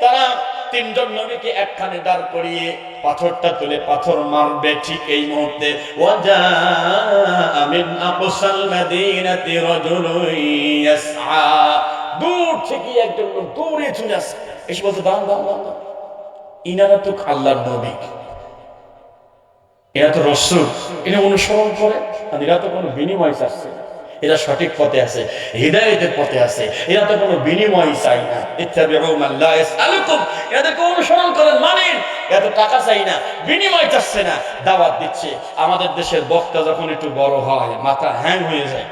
তারা 3 জন নবীকে একখানে দাঁড় করিয়ে পাথরটা তুলে পাথর মারবে। ঠিক এই মুহূর্তে ওয়াজা মিন আকসাল মাদিনাতি রাজুলুন ইয়াসআ, দূর থেকে একজন লোক দৌড়ে চলে আসে, এসে বলতে, দাঁড়ান দাঁড়ান দাঁড়ান, ইনারা তো আল্লাহর নবী, এরা তো রাসূল, এরা অনুসরণ করে, আর এরা তো কোনো বিনিময় চাচ্ছে না, এরা সঠিক পথে আছে, হিদায়াতের পথে আছে, এরা তো কোনো বিনিময় চাই না। ইত্তাবিউ মান লা ইয়াসআলুকুম, এদেরকে অনুসরণ করেন, মানেন, এত টাকা চাই না, বিনিময় চাচ্ছে না, দাওয়াত দিচ্ছে। আমাদের দেশের বক্তা যখন একটু বড় হয়, মাথা হ্যাং হয়ে যায়।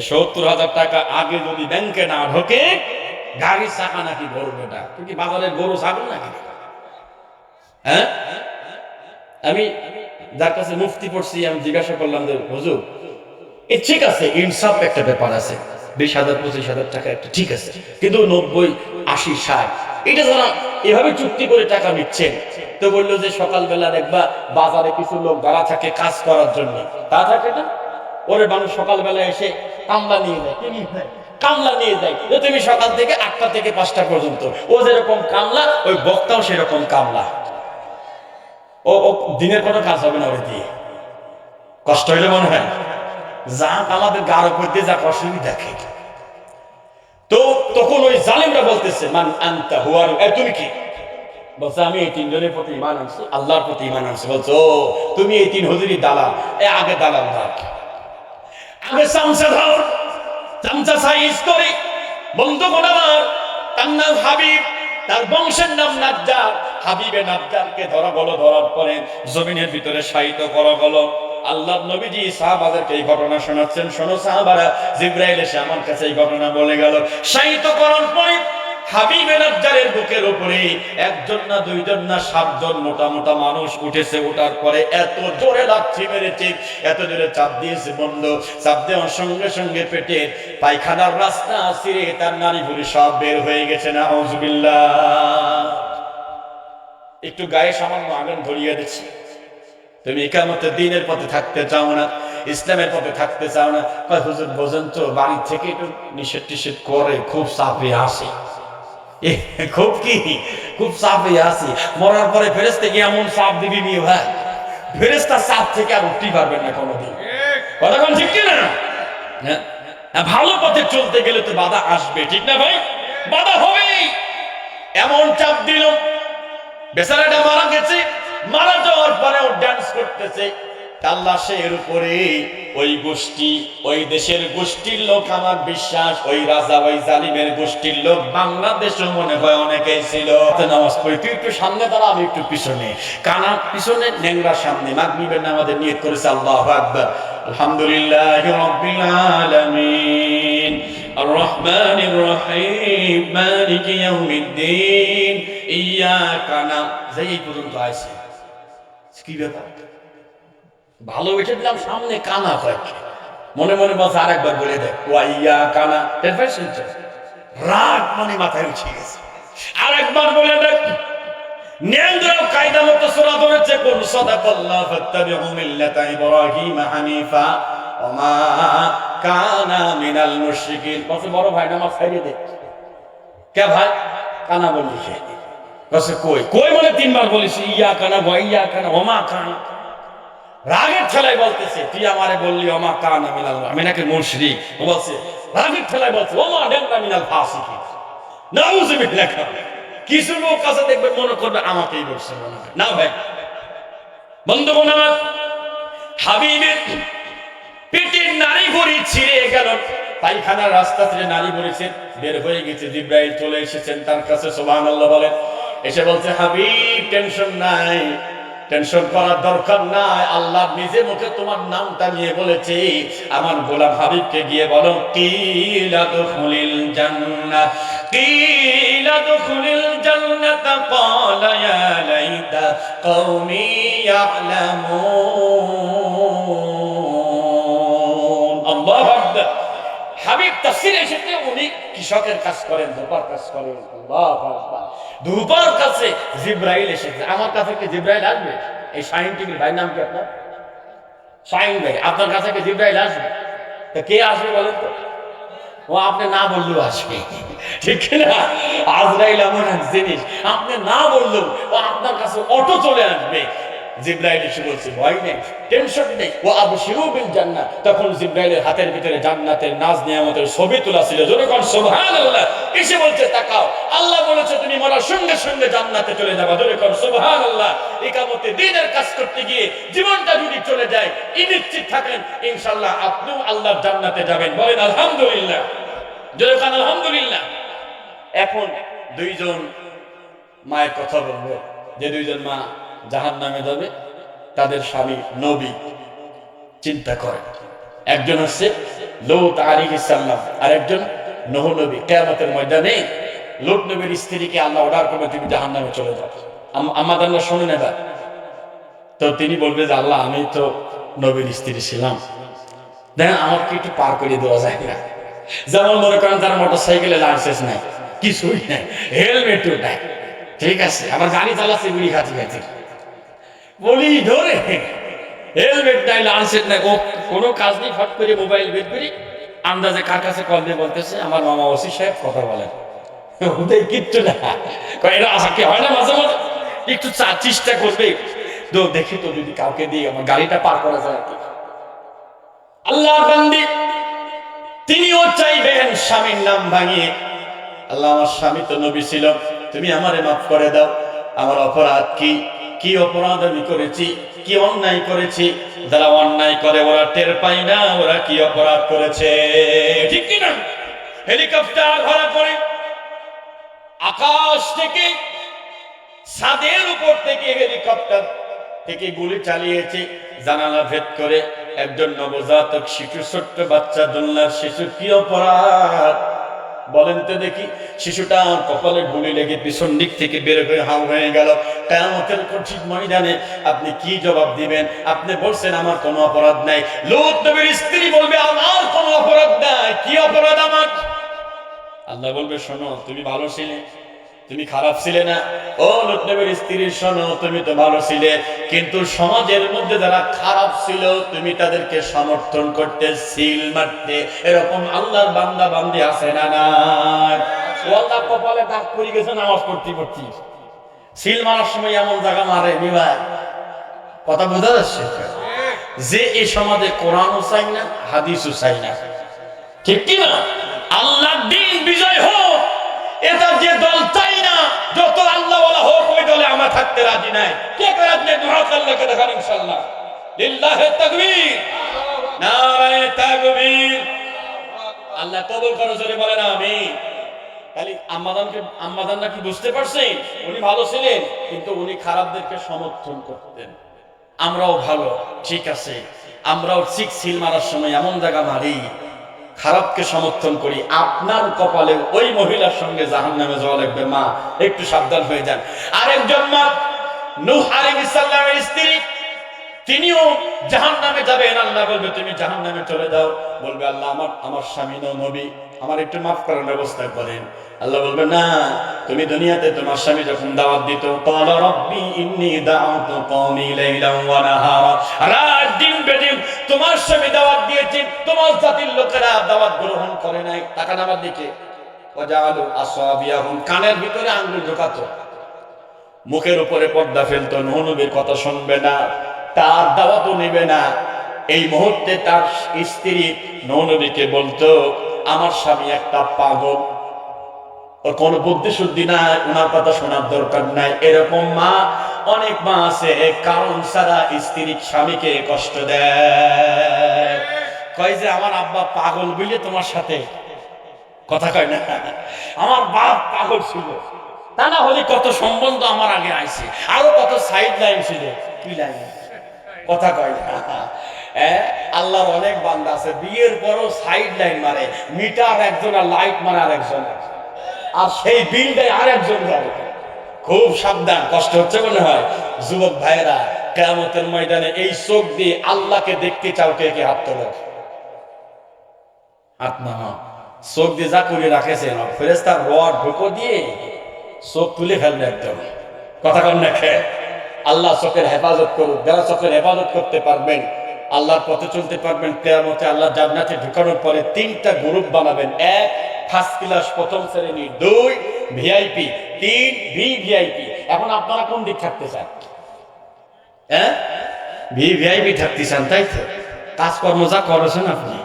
70,000 টাকা আগে যদি ব্যাংকে না ঢোকে, গাড়ি চাকা নাকি ধরবে না, কি বাজারের গরু ছাগল নাকি? হ্যাঁ, আমি যার কাছে মুফতি পড়ছি, আমি জিজ্ঞাসা করলাম যে হুজুর, ঠিক আছে, ইনসাফ একটা ব্যাপার আছে, 20,000 25,000 টাকা একটা ঠিক আছে, কিন্তু 90 80 60 এটা যারা এভাবে চুক্তি করে টাকা নিচ্ছেন, তো বললো যে সকালবেলা দেখবা বাজারে কিছু লোক দাঁড়া থাকে কাজ করার জন্য, তা থাকে না, ওরে মানুষ সকালবেলা এসে কামলা নিয়ে যায়, কি নিয়ে যায়, কামলা নিয়ে যায় যে তুমি সকাল থেকে 8টা থেকে 5টা পর্যন্ত। ও যেরকম কামলা ওই বক্তাও সেরকম কামলা। ও ও দিনের কোনো কাজ হবে না ওরে দিয়ে। কষ্ট হইলে মনে হয় যাক আমাদের গাঢ় করতে যাক অসুবিধা কি। তো তখন ওই জালেমরা বলতেছে মান আনতা হুয়ার, তুমি কি? বলছে আমি এই 3 জনের প্রতি ঈমান আনছি, আল্লাহর প্রতি ঈমান আনছি। বলছে ও তুমি এই 3 হুজুরি দালাল। আগে দালাল ভাগ, আগে চামচা ধর, চামচা সাইজ করে। বন্ধুগণ আমার, তার নাম হাবিব, তার বংশের নাম নাজ্জার। হাবিবে নাজ্জারকে ধরা গেল, ধরার পরে জমিনের ভিতরে শায়িত করা গেল। আল্লাহর নবীজি সাহাবাদেরকে এই ঘটনা শোনাচ্ছেন, শোনো সাহাবারা, জিবরাইল এসে আমার কাছে এই ঘটনা বলে গেল। শায়িত করার পরে হাবিবে নাজ্জারের বুকের উপরে 1 জন না 2 জন না 7 জন মোটা মোটা মানুষ উঠেছে। ওঠার পরে এত জোরে লাথি মেরেছে, এত জোরে চাপ দিয়েছে বন্ধু। চাপ দেওয়ার সঙ্গে সঙ্গে পেটে পায়খানার রাস্তা ছিঁড়ে তার নারী ভুঁড়ি সব বের হয়ে গেছে। নাউজুবিল্লাহ। একটু গায়ে সামান্য আগুন ধরিয়ে দিচ্ছি। তুমি ইকামতের দিনের পথে থাকতে চাও না, ইসলামের পথে থাকতে চাও না। কয় হুজুর বোঝেন তো, বাড়ি থেকে একটু নিষেধ টিষেধ করে, খুব চাপে আসে। খুব কি খুব চাপে আসি। মরার পরে ফেরেশতা কি এমন চাপ দিবি নিয়ে ভাই, ফেরেশতা চাপ থেকে আর উঠতে পারবেন না কোনোদিন। কথা কোন ঠিক কিনা? ভালো পথে চলতে গেলে তো বাধা আসবে, ঠিক না ভাই? বাধা হবেই। এমন চাপ দিল, বেচারাটা মারা গেছে। মারা যাওয়ার পরেও ডান্স করতেছে। তাল্লাশের উপরে ওই গোষ্ঠী, ওই দেশের গোষ্ঠীর লোক, আমার বিশ্বাস ওই রাজা, ওই জালিমের গোষ্ঠীর লোক বাংলাদেশও মনে হয় অনেকেই ছিল। নামাজ পড়ি, তুই একটু সামনে দাঁড়া, আমি একটু পিছনে। কানা পিছনে, ন্যাংরা সামনে। মাগরিবের নামাজের নিয়ত করেছে আল্লাহু আকবার। আলহামদুলিল্লাহি রাব্বিল আলামিন আর রহমানির রহিম মালিকি ইয়াউমিদ্দিন ইয়াকা না। এই পর্যন্ত আইছে। কি ব্যাপার? ভালো বেঁচে দিলাম, সামনে কানা হয়। মনে মনে বলছে আরেকবার বলে দেয় ওয়াইয়া কানা। রাগ মানে মাথায় উঠে গেছে। আরেকবার বলে দেয়। নেন্দ্রাও কায়দা মতো সূরা ধরেছে, কোন সাদাকাল্লাহ ফাত্তাবিউ মিল্লাতা ইব্রাহিম হানিফা ওয়া মা কানা মিনাল মুশরিকিন। বলছে বড় ভাই নামাজ ছাইড়ে দে। কে ভাই? কানা বললি সে। বলছে কই কই মানে 3 বার বলিস ইয়া কানা ওয়াইয়া কানা ওয়া মা কানা। রাগের ঠেলায় বলতেছে তুই আমারে বললি ওমা কানা মিনাল, আমি নাকি মুশরিক। ও বলছে রাগের ঠেলায় বলছে ওমা ডাঙ্গা মিনাল ফাসিকিন। নাউযুবিল্লাহ। কিছু লোক কাছে দেখবে মনে করবে আমাকেই বলছে মনে হয় না ভাই। বন্ধুগণ আমার, হাবিবের পেটের নারী ভুঁড়ি ছিঁড়ে গেল, পায়খানার রাস্তা থেকে নারী ভুঁড়ি বের হয়ে গেছে। জিবরাইল চলে এসেছেন তার কাছে, সুবহানাল্লাহ বলেন। এসে বলছে হাবিব টেনশন নাই, টেনশন করার দরকার নাই। আল্লাহ নিজে মুখে তোমার নামটা নিয়ে বলেছে। আমার গোলাম হাবিবকে গিয়ে বলো কিলা দুখুলিল জান্নাহ, কিলা দুখুলিল জান্নাত ক্বালা ইয়া লাইতা কওমি ইয়ালামুন। আল্লাহু আকবার। হাবিব তাফসীরে এসেছে উনি কৃষকের কাজ করেন, ধোপার কাজ করেন। আল্লাহু আকবার। ধোপার কাছে জিবরাইল এসেছে। আমার কাছে কি জিবরাইল আসবে? এই শাহিন টিভির ভাই নাম কি আপনার? শাহিন ভাই, আপনার কাছে কি জিবরাইল আসবে? তা কে আসবে বলেন তো? ও আপনি না বললেও আসবে, ঠিক না? আজরাইল এমন এক জিনিস, আপনি না বললেও ও আপনার কাছে অটো চলে আসবে। জিবরাইল এসে বলছে ভয় নেই, টেনশন নেই, ও আবশিরু বিল জান্নাহ। তখন জিবরাইলের হাতের ভিতরে জান্নাতের নাজ নিয়ামতের ছবি তোলা ছিল। জোরে কোন সুবহানাল্লাহ। এসে বলছে তাকাও, আল্লাহ বলেছে তুমি মরার সঙ্গে সঙ্গে জান্নাতে চলে যাবে। জোরে কোন সুবহানাল্লাহ। ইকামতে দ্বীনের কাজ করতে গিয়ে জীবনটা যদি চলে যায়, নিশ্চিত থাকেন ইনশাআল্লাহ আপনিও আল্লাহর জান্নাতে যাবেন। বলেন আলহামদুলিল্লাহ। জোরে কোন আলহামদুলিল্লাহ। এখন 2 জন মায়ের কথা বলবো, যে 2 জন মা জাহান্নামে যাবে, তাদের স্বামী নবী। চিন্তা করেন, একজন হচ্ছে লূত আলাইহিস সালাম, আর একজন নূহ নবী। কিয়ামতের ময়দানে লূত নবীর স্ত্রীকে আল্লাহ অর্ডার করবে তুমি জাহান্নামে চলে যাও। আমাদের আল্লাহ শুনে নেবা। তো তিনি বলবে যে আল্লাহ আমি তো নবীর স্ত্রী ছিলাম, দেখেন আমাকে একটু পার করে দেওয়া যায় না। যেমন মনে করেন তার মোটরসাইকেলে লাইসেন্স নাই, কিছুই নাই, হেলমেটও নাই, ঠিক আছে, আবার গাড়ি চালাচ্ছে গুলি খাচ্ছি খাচ্ছি, বলি ধরে হেলমেট নাই, লাইসেন্স নাই, ও কোনো কাজ নেই, ফট করে মোবাইল বের করি আন্দাজে কার কাছে কল দিয়ে বলতেছে আমার মামা ওসি সাহেব কথা বলেন, ওদের কিচ্ছু না, এরা আশা কি হয় না মাঝে মাঝে একটু চেষ্টা করবে, তো দেখি তো যদি কাউকে দিয়ে আমার গাড়িটা পার করা যায়। আল্লাহর বান্দি তিনিও চাইবেন স্বামীর নাম ভাঙিয়ে, আল্লাহ আমার স্বামী তো নবী ছিল, তুমি আমারে মাফ করে দাও, আমার অপরাধ কি, কি অপরাধ আমি করেছি, কি অন্যায় করেছি। যারা অন্যায় করে ওরা টের পায় না ওরা কি অপরাধ করেছে, ঠিক কিনা? হেলিকপ্টার ধরা পড়ে আকাশ থেকে ছাদের উপর থেকে হেলিকপ্টার থেকে গুলি চালিয়েছে, জানালা ভেদ করে একজন নবজাতক শিশু, ছোট্ট বাচ্চা দোলনার শিশু, কি অপরাধ বলেন তো দেখি? শিশুটা কপালে গুলি লেগে পিছন দিক থেকে বের হয়ে হাও হয়ে গেল। কিয়ামতের কঠিন ময়দানে আপনি কি জবাব দিবেন? আপনি বলছেন আমার কোনো অপরাধ নাই, লূত নবীর স্ত্রী বলবে আমার কোনো অপরাধ নাই, কি অপরাধ আমার? আল্লাহ বলবে শোনো তুমি ভালো ছিলে, তুমি খারাপ ছিলে না। ও লূত নবীর স্ত্রী শোনো তুমি তো ভালো ছিলে, কিন্তু সমাজের মধ্যে যারা খারাপ ছিল তুমি তাদেরকে সমর্থন করতে, সিল মারতে, এরকম আল্লাহর বান্দা বান্দি আছে না না? আল্লাহ কপালে দাগ পড়ে গেছে নামাজ পড়তে পড়তে, সিল মারার সময় এমন জায়গা মারে ভাই, কথা বোঝা যাচ্ছে? যে এই সমাজে কোরআনও চাই না হাদিসও চাই না, ঠিক কি না? আল্লাহর দ্বীন বিজয় হোক, এটা যে দল চাই না, যত আল্লাহ ওয়ালা হোক ওই দলে আমরা থাকতে রাজি নাই। কে কে রাজি নাই? দুহাত আল্লাহকে দেখান ইনশাআল্লাহ। লিল্লাহি তাকবীর, নারায়ে তাকবীর। আল্লাহ কবুল করো, জোরে বলেন আমিন। খালি আম্মাজানরা কি বুঝতে পারছেন? উনি ভালো ছিলেন কিন্তু উনি খারাপদেরকে সমর্থন করতেন। আমরাও ভালো, ঠিক আছে, আমরাও ঠিক সিল মারার সময় এমন জায়গা মারি, খারাপকে সমর্থন করি, আপনার কপালে ওই মহিলার সঙ্গে জাহান্নামে যাওয়া লাগবে। মা একটু সাবধান হয়ে যান। আরেকজন মা নূহ আলাইহিস সালামের স্ত্রী, তিনিও জাহান্নামে যাবেন। আল্লাহ বলবে তুমি জাহান্নামে চলে যাও। বলবে আল্লাহ আমার স্বামী নবী, আমার একটু মাফ করার ব্যবস্থা করেন। আল্লাহ বলবে না, তুমি দুনিয়াতে তোমার স্বামী যখন দাওয়াত দিত, ক্বালা রাব্বি ইন্নী দাআউতু কওমি লাইলান ওয়া নাহারা, রাত দিন বেদিন তোমার স্বামী দাওয়াত দিয়েছে, তোমার জাতির লোকেরা দাওয়াত গ্রহণ করে নাই। তাকান আমার দিকে, ওয়াজাআলু আসাবিয়াহুম, কানের ভিতরে আঙ্গুল ঢোকাতো, মুখের উপরে পর্দা ফেলতো, নূহ নবীর কথা শুনবে না, তার দাওয়াতও নেবে না। এই মুহূর্তে তার স্ত্রী নূহ নবীকে বলতো আমার স্বামী একটা পাগল, ওর কোনো বুদ্ধি শুদ্ধি নাই, ওনার কথা শোনার দরকার নাই। এরকম মা অনেক মা আছে, কারণ ছাড়া স্ত্রী স্বামীকে কষ্ট দেয়। কয় যে আমার আব্বা পাগল বলে তোমার সাথে কথা কয় না, আমার বাপ পাগল ছিল, তা না হলে কত সম্বন্ধ আমার আগে আইছে, আরো কত সাইড লাইন ছিল, কি লাইন কথা কয় না। আল্লাহর অনেক বান্দা আছে বিয়ের পরও সাইড লাইন মারে, মিটার একজন আর লাইট মারে আরেকজন, আর সেই বিল দেয় আরেকজন যাবে। খুব সাবধান, কষ্ট হচ্ছে মনে হয়। যুবক ভাইরা, কিয়ামতের ময়দানে এই চোখ দিয়ে আল্লাহকে দেখতে চাও, কে কে হাত তোলো? হাত নামা। চোখ দিয়ে যা করে রাখেছেন ফেরেশতার রড ঢুকো দিয়ে চোখ তুলে ফেলবে একদম, কথা কন না খে। আল্লাহ চোখের হেফাজত করুক। যারা চোখের হেফাজত করতে পারবেন, আল্লাহর পথে চলতে পারবেন, কিয়ামতে আল্লাহ জান্নাতে ঢুকানোর পরে তিনটা গ্রুপ বানাবেন। এক, ফার্স্ট ক্লাস প্রথম শ্রেণী, দুই ভিআইপি, তিন ভিভিআইপি। এখন আপনারা কোন দিক থাকতে চান? ভিভিআইপি থাকতে চান, তাই তো? কাজকর্ম যা করেছেন আপনি,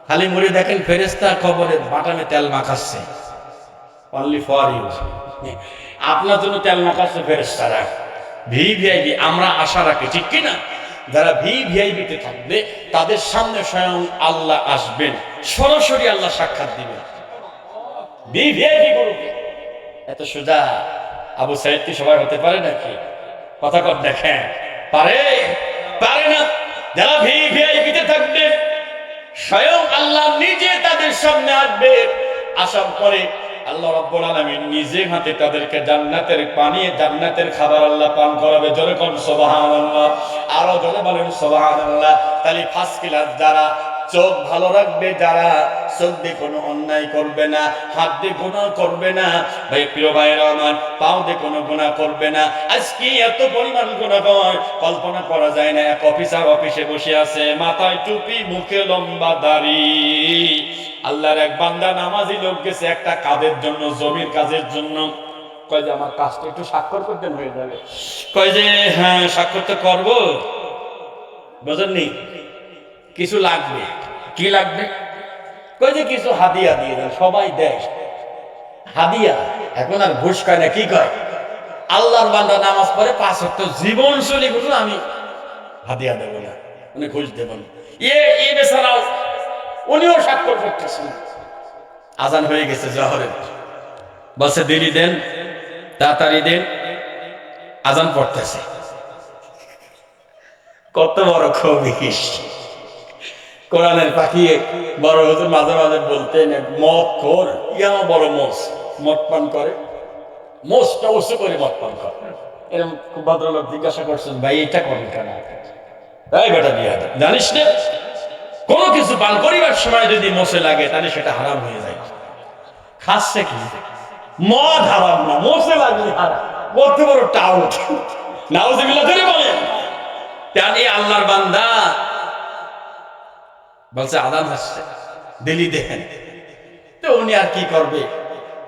খালি মরে দেখেন ফেরেশতা কবরের বাটামে তেল মাখাচ্ছে, অনলি ফর ইউ, আপনার জন্য তেল মাখাচ্ছে ফেরেশতারা। ভিভিআইপি আমরা আশা রাখি, ঠিক কিনা? যারা ভিভিআইপিতে থাকবে তাদের সামনে স্বয়ং আল্লাহ আসবেন, সরাসরি আল্লাহ সাক্ষাৎ দিবেন। ভিভিআইপি গ্রুপে এত সোজা আবু সাইদ কি সবাই হতে পারে নাকি? কথা কর দেখেন, পারে পারে না। যারা ভিভিআইপিতে থাকবে স্বয়ং আল্লাহ নিজে তাদের সামনে আসবে, আসার পরে আল্লাহ রাব্বুল আলামিন নিজে হাতে তাদেরকে জান্নাতের পানি, জান্নাতের খাবার আল্লাহ পান করাবে। জোরে কোন সুবহানাল্লাহ, আরো জোরে বলেন সুবহানাল্লাহ। তাহলে ফার্স্ট ক্লাস যারা চোখ ভালো রাখবে যারা, চোখ দিয়ে কোনো অন্যায় করবে না, হাত দিয়ে গুনাহ করবে না। ভাই প্রিয় ভাইরা আমার, পাও দিয়ে কোনো গুনাহ করবে না। আজকে এত পরিমাণ গুনাহ হয় কল্পনা করা যায় না। এক অফিসার অফিসে বসে আছে, মাথায় টুপি, মুখে লম্বা দাড়ি। আল্লাহর এক বান্দা নামাজি লোক গেছে একটা কাজের জন্য, জমির কাজের জন্য। কয় যে আমার কাজটা একটু স্বাক্ষর করতেন, হয়ে যাবে। কয় যে হ্যাঁ স্বাক্ষর তো করবো, বুঝেননি, কিছু লাগবে। কি লাগবে? কয় যে কিছু হাদিয়া দিয়ে দেন। সবাই দেয় হাদিয়া, এখন আর ঘুষ কয় না, কি কয়? আল্লাহর বান্দা নামাজ পড়ে 5 ওয়াক্ত জীবন চলে গেল, আমি হাদিয়া দেব না, উনি ঘুষ দেব না। এই বেচারাও উনিও স্বাক্ষর করতেছেন। আজান হয়ে গেছে জহরের, বলছে দেরি দেন, তাড়াতাড়ি দেন, আজান পড়তেছে। কত বড় খবিস! কোরআনের পাখি বড় হুজুর মাঝে মাঝে বলতেন, মদ খোর ইয়া বড় মোষ, মদ পান করে, মোষটা উঁচু করে মদ পান করে। এরকম খুব ভদ্রলোক জিজ্ঞাসা করছেন, ভাই এটা করেন কেন? এই বেটা বিয়া জানিস না, কোনো কিছু পান করিবার সময় যদি মোষে লাগে তাহলে সেটা হারাম হয়ে যায়। খাচ্ছে কি? মদ হারাম না, মোষে লাগলে হারাম। কত বড় টাউট! নাউজুবিল্লাহ ধরে বলেন। এই আল্লাহর বান্দা বলছে আজান আসছে, দিলি দেখেন। তো উনি আর কি করবে,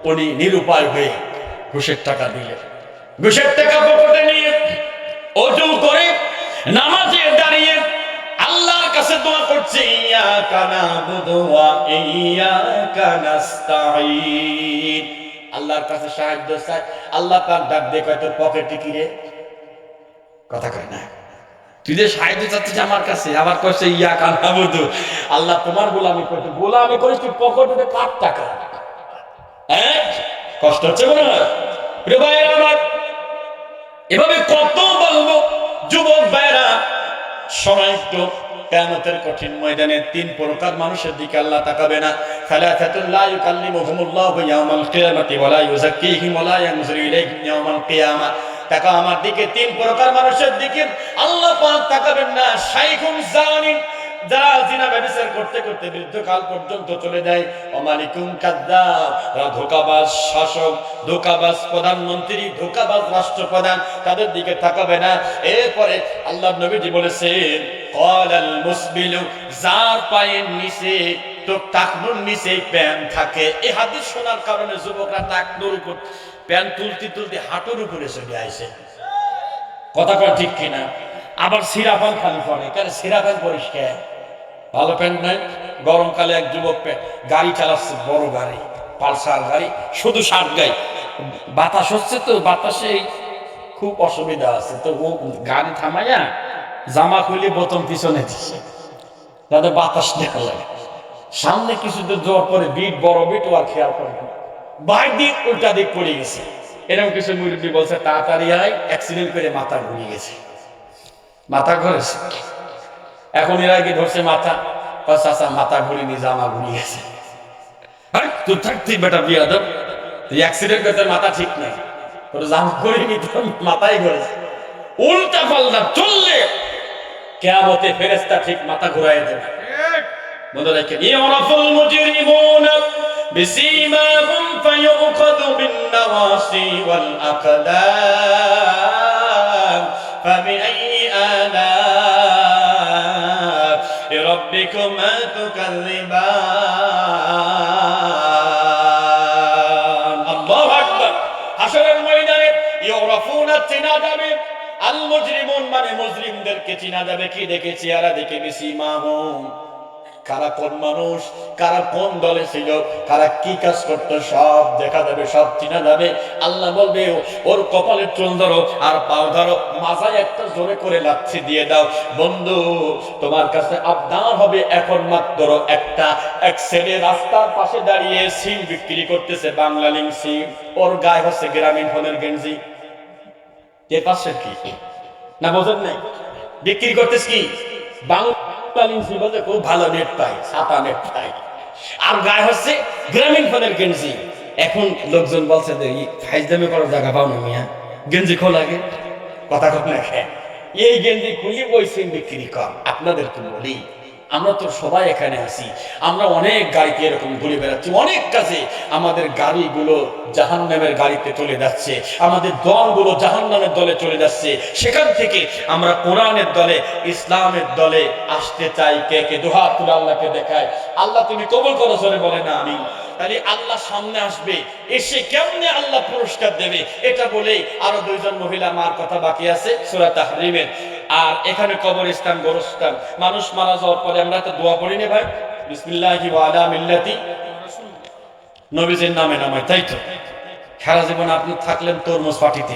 উনি নিরুপায় হয়ে ঘুষের টাকা দিলেন। ঘুষের টাকা পকেটে নিয়ে ওযু করে নামাজে দাঁড়িয়ে আল্লাহর কাছে দোয়া করছে, ইয়াকা নাবুদু ওয়া ইয়াকা নাস্তাঈন। আল্লাহর কাছে সাহায্য চাই। আল্লাহ পাক ডাক দিয়ে কয়, তোর পকেটে কি রে? কথা কয় না। তুই যে সাহায্য চাচ্ছিস আমার কাছে, আবার কইছে ইয়াকা নাবুদু, আল্লাহ তোমার গোলামি করতে, গোলামি করিস তুই পকেটে কার টাকা? হ্যাঁ, কষ্ট হচ্ছে মনে হয়? প্রিয় ভাইয়েরা আমার, এভাবে কত বলবো যুবক ভাইয়েরা, সময় একটু। কিয়ামতের কঠিন ময়দানে 3 প্রকার মানুষের দিকে আল্লাহ তাকাবে না। সালাসাতুল লা ইউকাল্লিমুহুমুল্লাহু ইয়াওমাল কিয়ামাতি ওয়া লা ইউযাক্কিহিম ওয়া লা ইয়ানজুরু ইলাইহিম ইয়াওমাল কিয়ামা। তাকা আমার দিকে 3 প্রকার মানুষের দিকে আল্লাহ পাক তাকাবেন না। শাইখুন জানিন, যারা জিনা ব্যভিচার করতে করতে বৃদ্ধকাল পর্যন্ত চলে যায়। অমালিকুম কাদ্দাব, ধোঁকাবাজ শাসক, ধোঁকাবাজ প্রধানমন্ত্রী, ধোঁকাবাজ রাষ্ট্রপ্রধান, তাদের দিকে তাকাবে না। এরপরে আল্লাহর নবীজি বলেছেন, ক্বালাল মুসবিলু, যার পায়ের নিচে তো টাকনুর নিচে প্যান থাকে। এই হাদিস শোনার কারণে যুবকরা টাকনুর উপর প্যান তুলতে তুলতে হাঁটুর উপরে চলে আসে। কথা কয় ঠিক কিনা? আবার সিরাপান খালি পড়ে, কারণ সিরাপান পরিষ্কার, ভালো প্যান্ট নাই। গরমকালে এক যুবক গাড়ি চালাচ্ছে, বড় গাড়ি, পালসার গাড়ি, শুধু 60 গাই, বাতাস হচ্ছে তো, বাতাসে খুব অসুবিধা আছে। তো ও গাড়ি থামাইয়া জামা খুলে বোতাম পিছনে দিচ্ছে যাতে বাতাস দেখা লাগে। সামনে কিছু দূর যাওয়ার পরে বিট, বড় বিট, ও আর খেয়াল করে বাইক দিয়ে উল্টা দিক পড়ে গেছে। এরকম কিছু মুরব্বী বলছে, তাড়াতাড়ি আয়, অ্যাক্সিডেন্ট করে মাথা ঘুরিয়ে গেছে, মাথা ঘুরেছে। এখন এর আগে ধরছে মাথা, চাচা মাথা ঘুরিনি, জামা ঘুরিয়ে গেছে। তুই থাকতি বেটা বিয়াদব, তুই অ্যাক্সিডেন্ট করতে মাথা ঠিক নাই, তোর জামা ঘুরিনি, তোর মাথায় ঘুরেছে। উল্টা পাল্টা চললে কিয়ামতে ফেরেশতা ঠিক মাথা ঘুরায় দেবে। মনে রাখেন, ইয়ারাফুল মুজরিমুনা বিসীমাহুম ফায়ুখাযু বিন-নাওয়াসি ওয়াল আকদাম ফাবিআইয়ি আলা'i রাব্বিকুমা তুকাযযিবান। আল্লাহু আকবার। হাশরের ময়দানে ইয়ারাফুনা চিনা যাবে, আল মুজরিমুন মানে মুজরিমদেরকে চিনা যাবে। কি দেখে? চেহারা দেখে। বিসীমাহুম, কারা কোন মানুষ, কারা কোন দলে ছিল, কারা কি কাজ করতো, সব দেখা যাবে, সব চিনা যাবে। আল্লাহ বলবে, ওর কপালের চুল ধরো আর পাও ধরো, মাথায় একটা জোরে করে লাথি দিয়ে দাও। বন্ধু, তোমার কাছে আবদার হবে এখন মাত্র একটা। এক ছেলে রাস্তার পাশে দাঁড়িয়ে সিম বিক্রি করতেছে, বাংলালিংক সিম। ওর গায়ে হচ্ছে গ্রামীণ ফোনের গেঞ্জি। এর পাশে কি না বোঝেন নাই? বিক্রি করতেছে কি? খুব ভালো নেট পাই, ছাতা নেট পাই, আর গায়ে হচ্ছে গ্রামীণ ফোনের গেঞ্জি। এখন লোকজন বলছে যে ফাইজলামি করার জায়গা পাও না মিয়া, গেঞ্জি খোলাগে। কথা কখ না, এই গেঞ্জি খুলি ওই সিম বিক্রি কর। আপনাদেরকে বলি, আমরা তো সবাই এখানে আছি, আমরা অনেক গাড়িতে এরকম ঘুরে বেড়াচ্ছি, অনেক কাজে আমাদের গাড়িগুলো জাহান্নামের গাড়িতে চলে যাচ্ছে, আমাদের দলগুলো জাহান্নামের দলে চলে যাচ্ছে। সেখান থেকে আমরা কোরআনের দলে, ইসলামের দলে আসতে চাই। কে কে দুহাত তুলে আল্লাহকে দেখায়? আল্লাহ তুমি কবুল করো, জোরে বলে না আমিন। তাহলে আল্লাহ সামনে আসবে, এসে কেমনে আল্লাহ পুরস্কার দেবে এটা বলেই আরো দুইজন মহিলা মার কথা বাকি আছে সূরা তাহরিমের। আর এখানে কবরস্থান, গোরস্থান, মানুষ মারা যাওয়ার পরে আমরা তো দোয়া পড়ি না ভাই, বিসমিল্লাহি ওয়া আলা মিল্লাতি নবীজির নামে নামায়, তাই তো? সারা জীবন আপনি থাকলেন তরমুজ পার্টিতে,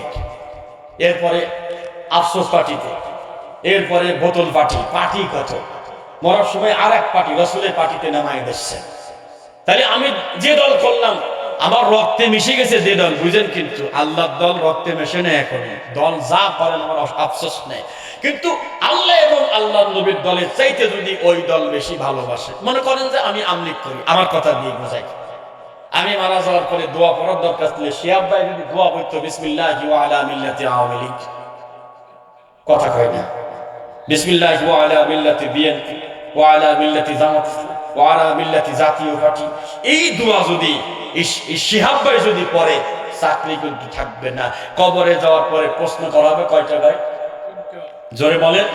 এরপরে আফসোস পার্টিতে, এরপরে বোতল পার্টি, পার্টি কত, মরার সময় আর এক পার্টি রাসূলের পার্টিতে নামায় দিচ্ছেন। তাহলে আমি যে দল করলাম আমার রক্তে মিশে গেছে যে দল, বুঝেন? কিন্তু আল্লাহর দল রক্তে মেশে নেই। এখন দল যা করেন আমার আফসোস নেই, কিন্তু আল্লাহ এবং আল্লাহর নবীর দলের চাইতে যদি ওই দল বেশি ভালোবাসে, মনে করেন যে আমি আমলিক করি, আমার কথা দিয়ে বোঝাই, আমি মারা যাওয়ার পরে দোয়া পড়ার দরকার ছিল, শিহাব ভাই যদি দোয়া পড়তো বিসমিল্লাহি ওয়া আলা মিল্লাতি আওয়ামী লীগ, কথা কয় না, বিসমিল্লাহি ওয়া আলা মিল্লাতি বিএনপি ওয়া আলা মিল্লাতি জামাত ওয়া আলা মিল্লাতি জাতীয় পার্টি, এই দোয়া যদি শিহাব ভাই যদি পড়ে, চাকরি কিন্তু থাকবে না। কবরে যাওয়ার পরে প্রশ্ন করা হবে কয়টা ভাই? জোরে বলেন।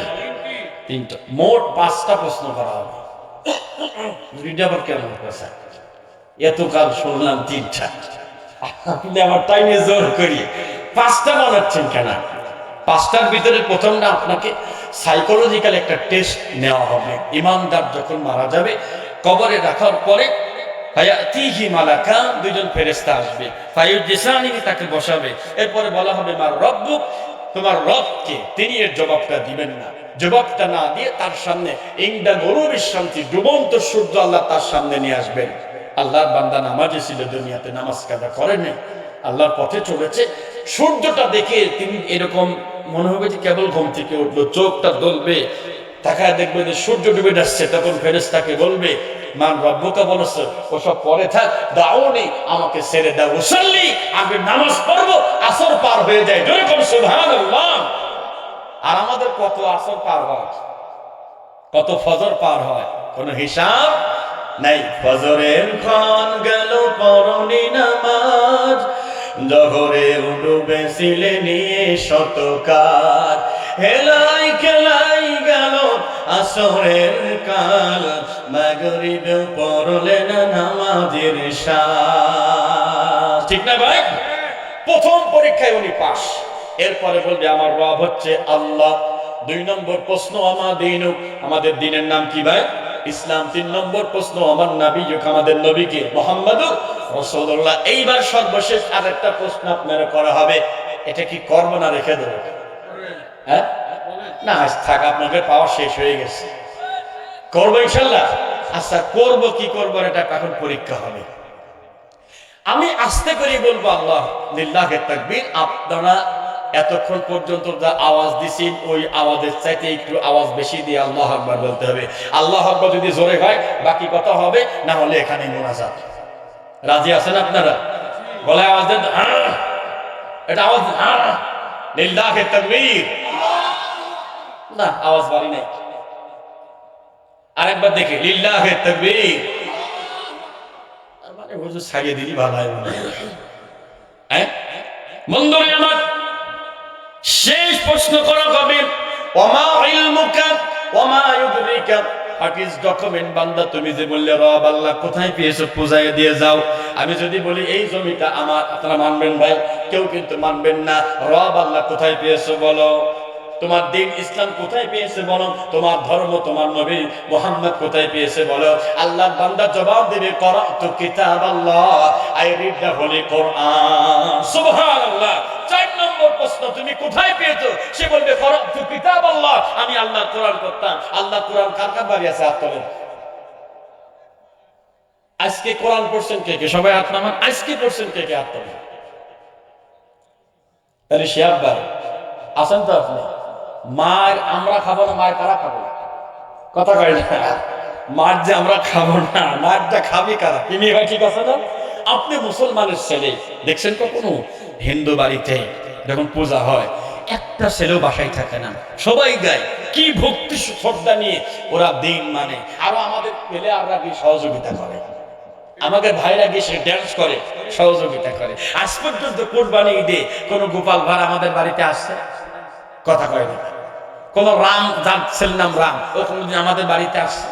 তিনটা, মোট 5টা প্রশ্ন করা হবে। আবার কেমন কথা, এতকাল শুনলাম 3টা, আপনি আমার টাইমে জোর করি 5টা বানাচ্ছেন কেন? 5টার ভিতরে প্রথমটা আপনাকে সাইকোলজিক্যাল একটা টেস্ট নেওয়া হবে। ইমানদার যখন মারা যাবে, কবরে রাখার পরে হায়াতিহি মালাকা, দুইজন ফেরেশতা আসবে, ফায়ুজিসানিহি, তাকে বসাবে। এরপরে বলা হবে মা রব্বুক, তোমার রবকে? তিনি এর জবাবটা দিবেন না। জবাবটা না দিয়ে তার সামনে ইনদা গরুবিশ শামসি, ডুবন্ত সূর্য আল্লাহ তার সামনে নিয়ে আসবেন। আল্লাহর বান্দা নামাজে ছিল, দুনিয়াতে নামাজ কাজা করে নাই, আল্লাহর পথে চলেছে। সূর্যটা দেখে তিনি এরকম মনে হবে যে কেবল ঘুম থেকে উঠলো, চোখটা দলবে, তাকায় দেখবে যে সূর্য ডুবে যাচ্ছে। তখন ফেরেশতাকে বলবে মান রব্বুকা, বলেছে ওসব পরে থাক, দাউনি, আমাকে ছেড়ে দাও, উসাল্লি, আমি নামাজ পড়বো, আসর পার হয়ে যায়। যেরকম সুবহানাল্লাহ। আর আমাদের কত আসর পার হয়, কত ফজর পার হয়, কোনো হিসাব নাই। ফজরের ক্ষণ গেল পরনি নামাজ, জহরে ডুবে ছিলে নিয়ে শতকার, হেলাই খেলাই গেল আসরের কাল, মাগরিবে পড়লে না নামাজের শান। ঠিক না ভাই? প্রথম পরীক্ষায় উনি পাস। এরপরে বলবে আমার রব হচ্ছে আল্লাহ। 2 নম্বর প্রশ্ন আমার দিনুক, আমাদের দিনের নাম কি ভাই? ইসলাম। 3 নম্বর প্রশ্ন আমার নবীকে, আমাদের নবীকে মুহাম্মদুর রাসূলুল্লাহ। এইবার সর্বশেষ আরেকটা প্রশ্ন আপনারা করা হবে, এটা কি করব না রেখে দেব? হ্যাঁ না, আজ থাক, আপনাদের পাওয়ার শেষ হয়ে গেছে। করবো ইনশাআল্লাহ। আচ্ছা, করব কি করব এটা এখন পরীক্ষা হবে। আমি আস্তে করে বলবো আল্লাহ লিল্লাহে তাকবীর, আপনারা এতক্ষণ পর্যন্ত যা আওয়াজ দিছেন ওই আওয়াজের চাইতে একটু আওয়াজ বেশি দিয়ে আল্লাহু আকবার বলতে হবে। আল্লাহু আকবার যদি জোরে হয় বাকি কথা হবে, না হলে এখানে মোনাজাত। রাজি আছেন আপনারা? গলায় আওয়াজ দেন, এটা আওয়াজ লিল্লাহে তাকবীর। না, আওয়াজ বাড়ি নাই। আরেকবার দেখে লিল্লাহে তাকবীর। মানে হুজুর ছাড়িয়ে দিলি ভালো হয় মনে হয়। হ্যাঁ বন্ধুরে আমার, শেষ প্রশ্ন করা হবে ওমা ইলমুকা ওমা ইউদরিকা, হাফিজ ডকুমেন্ট বান্দা, তুমি যে বললে রব আল্লাহ কোথায় পেয়েছো পূজায় দিয়ে যাও। আমি যদি বলি এই জমিটা আমার, আপনারা মানবেন ভাই? কেউ কিন্তু মানবেন না। রব আল্লাহ কোথায় পেয়েছো বলো, তোমার দিন ইসলাম কোথায় পেয়েছে বলো, তোমার ধর্ম তোমার নবী মুহাম্মদ কোথায় পেয়েছে বলো। আল্লাহর বান্দা জবাব দেবে করাতু কিতাবাল্লাহ, আই রিড দ্য হোলি কোরআন। সুবহানাল্লাহ। 4 নম্বর প্রশ্ন, তুমি কোথায় পেয়েছো? সে বলবে করাতু কিতাবাল্লাহ, আমি আল্লাহর কোরআন পড়তাম। আল্লাহর কোরআন কার কার বাড়ি আছে? হাত তোলেন। আজকে কোরআন পড়ছেন কে কে? সবাই হাত নামান। আজকে পড়ছেন কে কে? হাত তোলেন। তাহলে শিহাব ভাই আছেন তো আপনি? মার আমরা খাবো না, মার কারা খাবো? কথা কয় না। মার যে আমরা খাবো না, মারটা খাবি কারা? তিনি ভাই ঠিক আছে না? আপনি মুসলমানের ছেলে দেখছেন কখনো হিন্দু বাড়িতে যখন পূজা হয় একটা ছেলেও বাসায় থাকে না, সবাই গায়, কি ভক্তি শ্রদ্ধা নিয়ে ওরা দিন মানে। আরো আমাদের প্লেয়াররা কি সহযোগিতা করে, আমাদের ভাইরা গিয়ে সে ড্যান্স করে, সহযোগিতা করে। আজ পর্যন্ত কোরবানি ঈদে কোন গোপাল ভাড় আমাদের বাড়িতে আসছে? কথা কয় না। কোন রাম, যার ছেলের নাম রাম, ও কোনদিন আমাদের বাড়িতে আসছে?